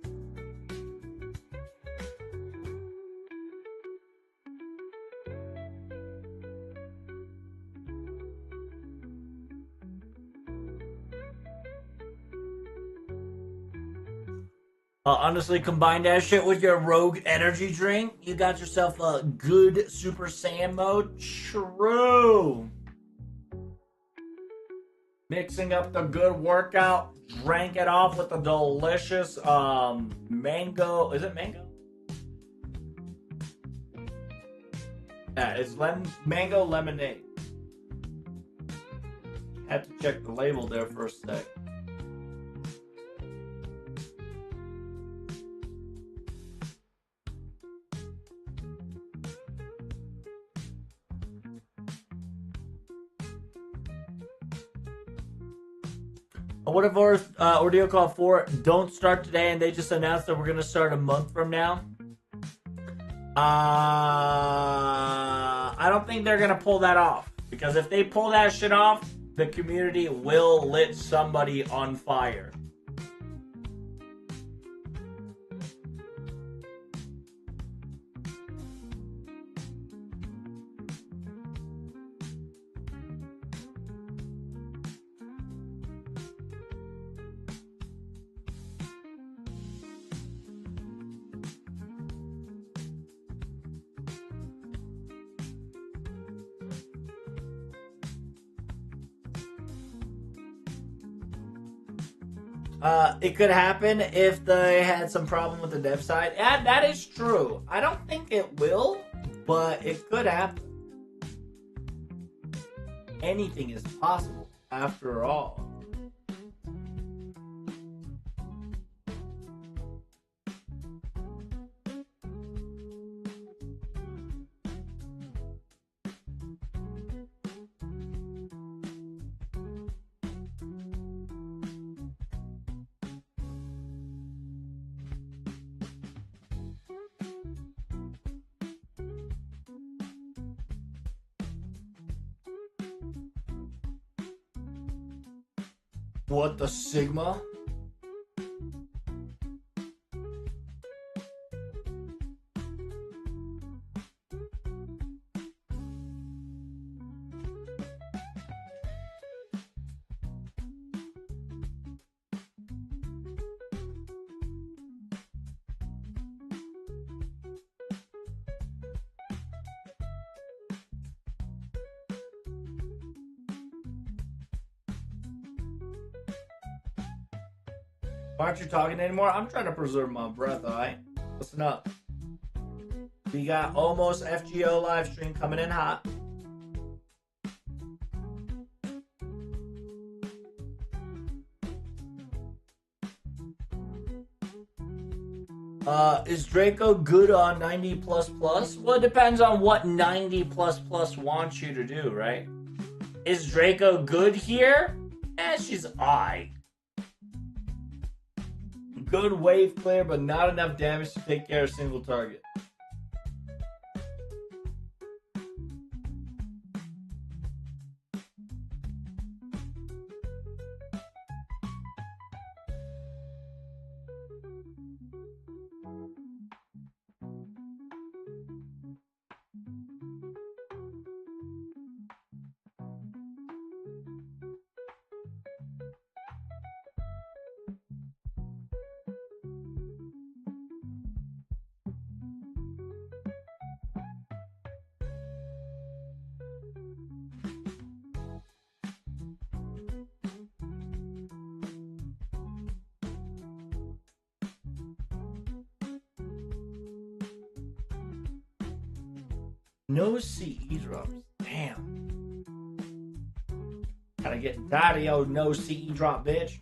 Speaker 1: Honestly, combine that shit with your Rogue energy drink. You got yourself a good Super Saiyan mode. True. Mixing up the good workout. Drank it off with the delicious mango. Is it mango? Yeah, it's mango lemonade. Had to check the label there for a sec. What if our Ordeal Call 4 don't start today and they just announced that we're going to start a month from now? I don't think they're going to pull that off. Because if they pull that shit off, the community will lit somebody on fire. It could happen if they had some problem with the dev side. Yeah, that is true. I don't think it will, but it could happen. Anything is possible, after all. What the Sigma? Why aren't you talking anymore? I'm trying to preserve my breath, alright? Listen up. We got almost FGO live stream coming in hot. Is Draco good on 90 plus plus? Well, it depends on what 90 plus plus wants you to do, right? Is Draco good here? She's alright. Good wave clear, but not enough damage to take care of a single target. No CE drops. Damn. Gotta get tired of yo no CE drop, bitch.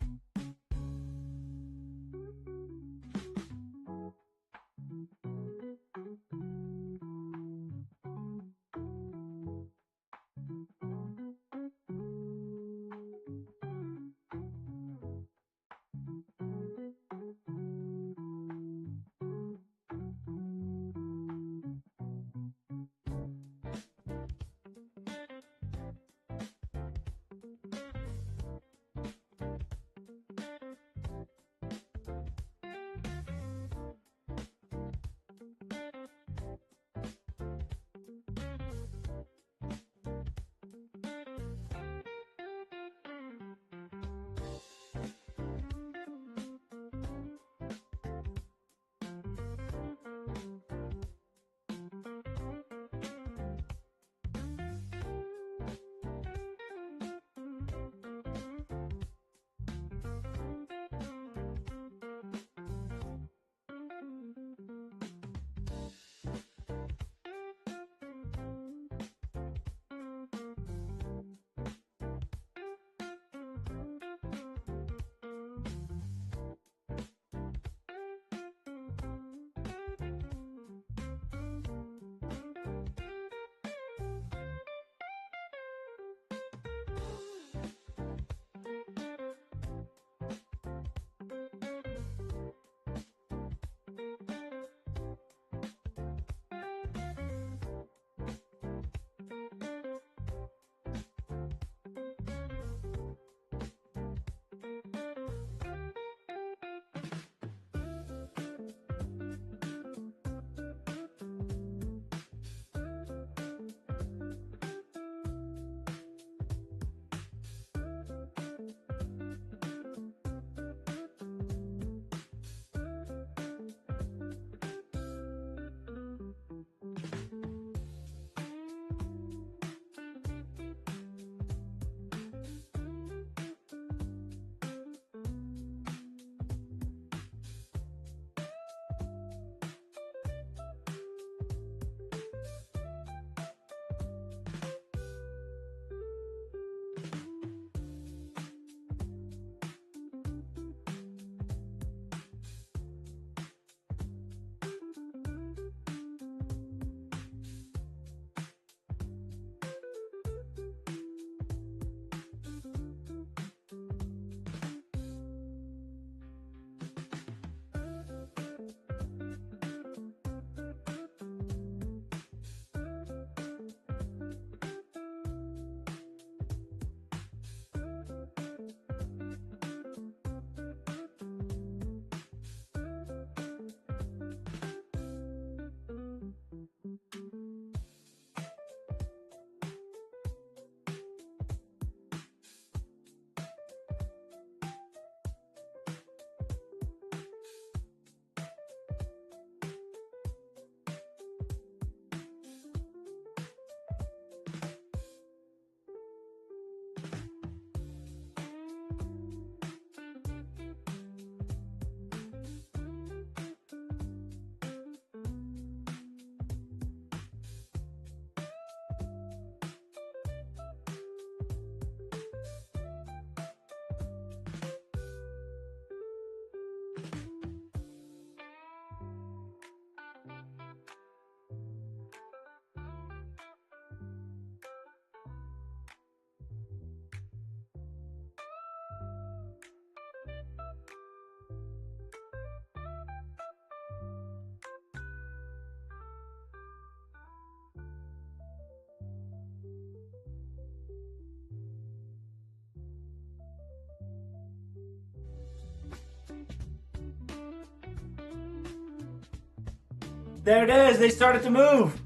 Speaker 1: There it is. They started to move.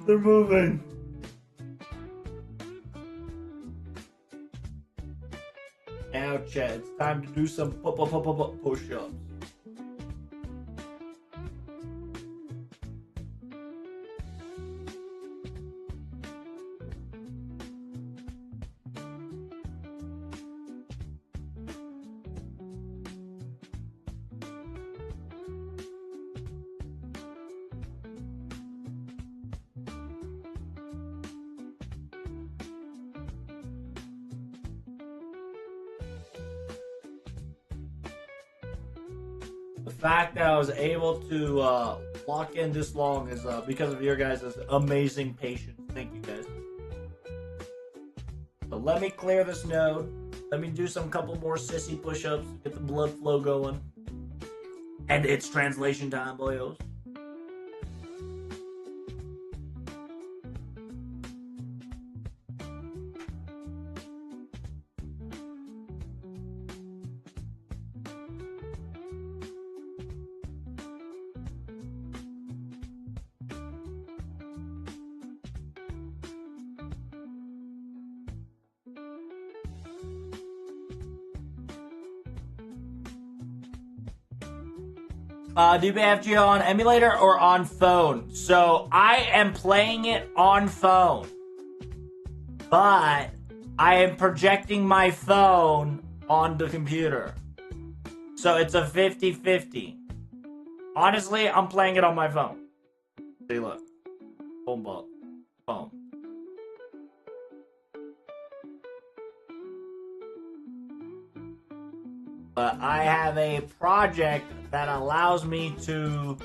Speaker 1: They're moving. Now, Chad, it's time to do some push-ups. The fact that I was able to lock in this long is because of your guys' amazing patience. Thank you, guys. So let me clear this node. Let me do some couple more sissy push-ups. Get the blood flow going. And it's translation time, boyos. Do you play FGO on emulator or on phone? So I am playing it on phone, but I am projecting my phone on the computer. So it's a 50-50. Honestly, I'm playing it on my phone. See, look. Phone ball. Phone. But I have a project that allows me to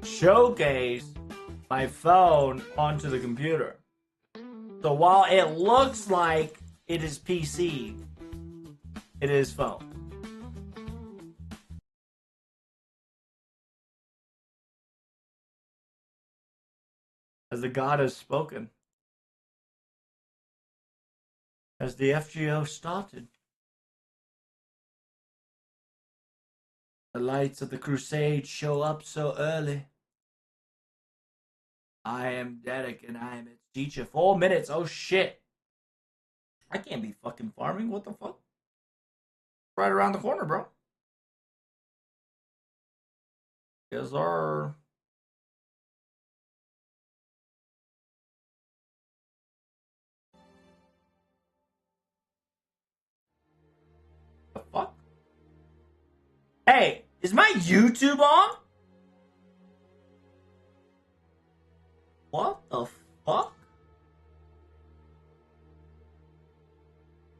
Speaker 1: showcase my phone onto the computer. So while it looks like it is PC, it is phone. As the God has spoken. As the FGO started. The lights of the crusade show up so early. I am Derek and I am its teacher. 4 minutes. Oh shit. I can't be fucking farming. What the fuck? Right around the corner, bro. Yes, sir. The fuck? Hey, is my YouTube on?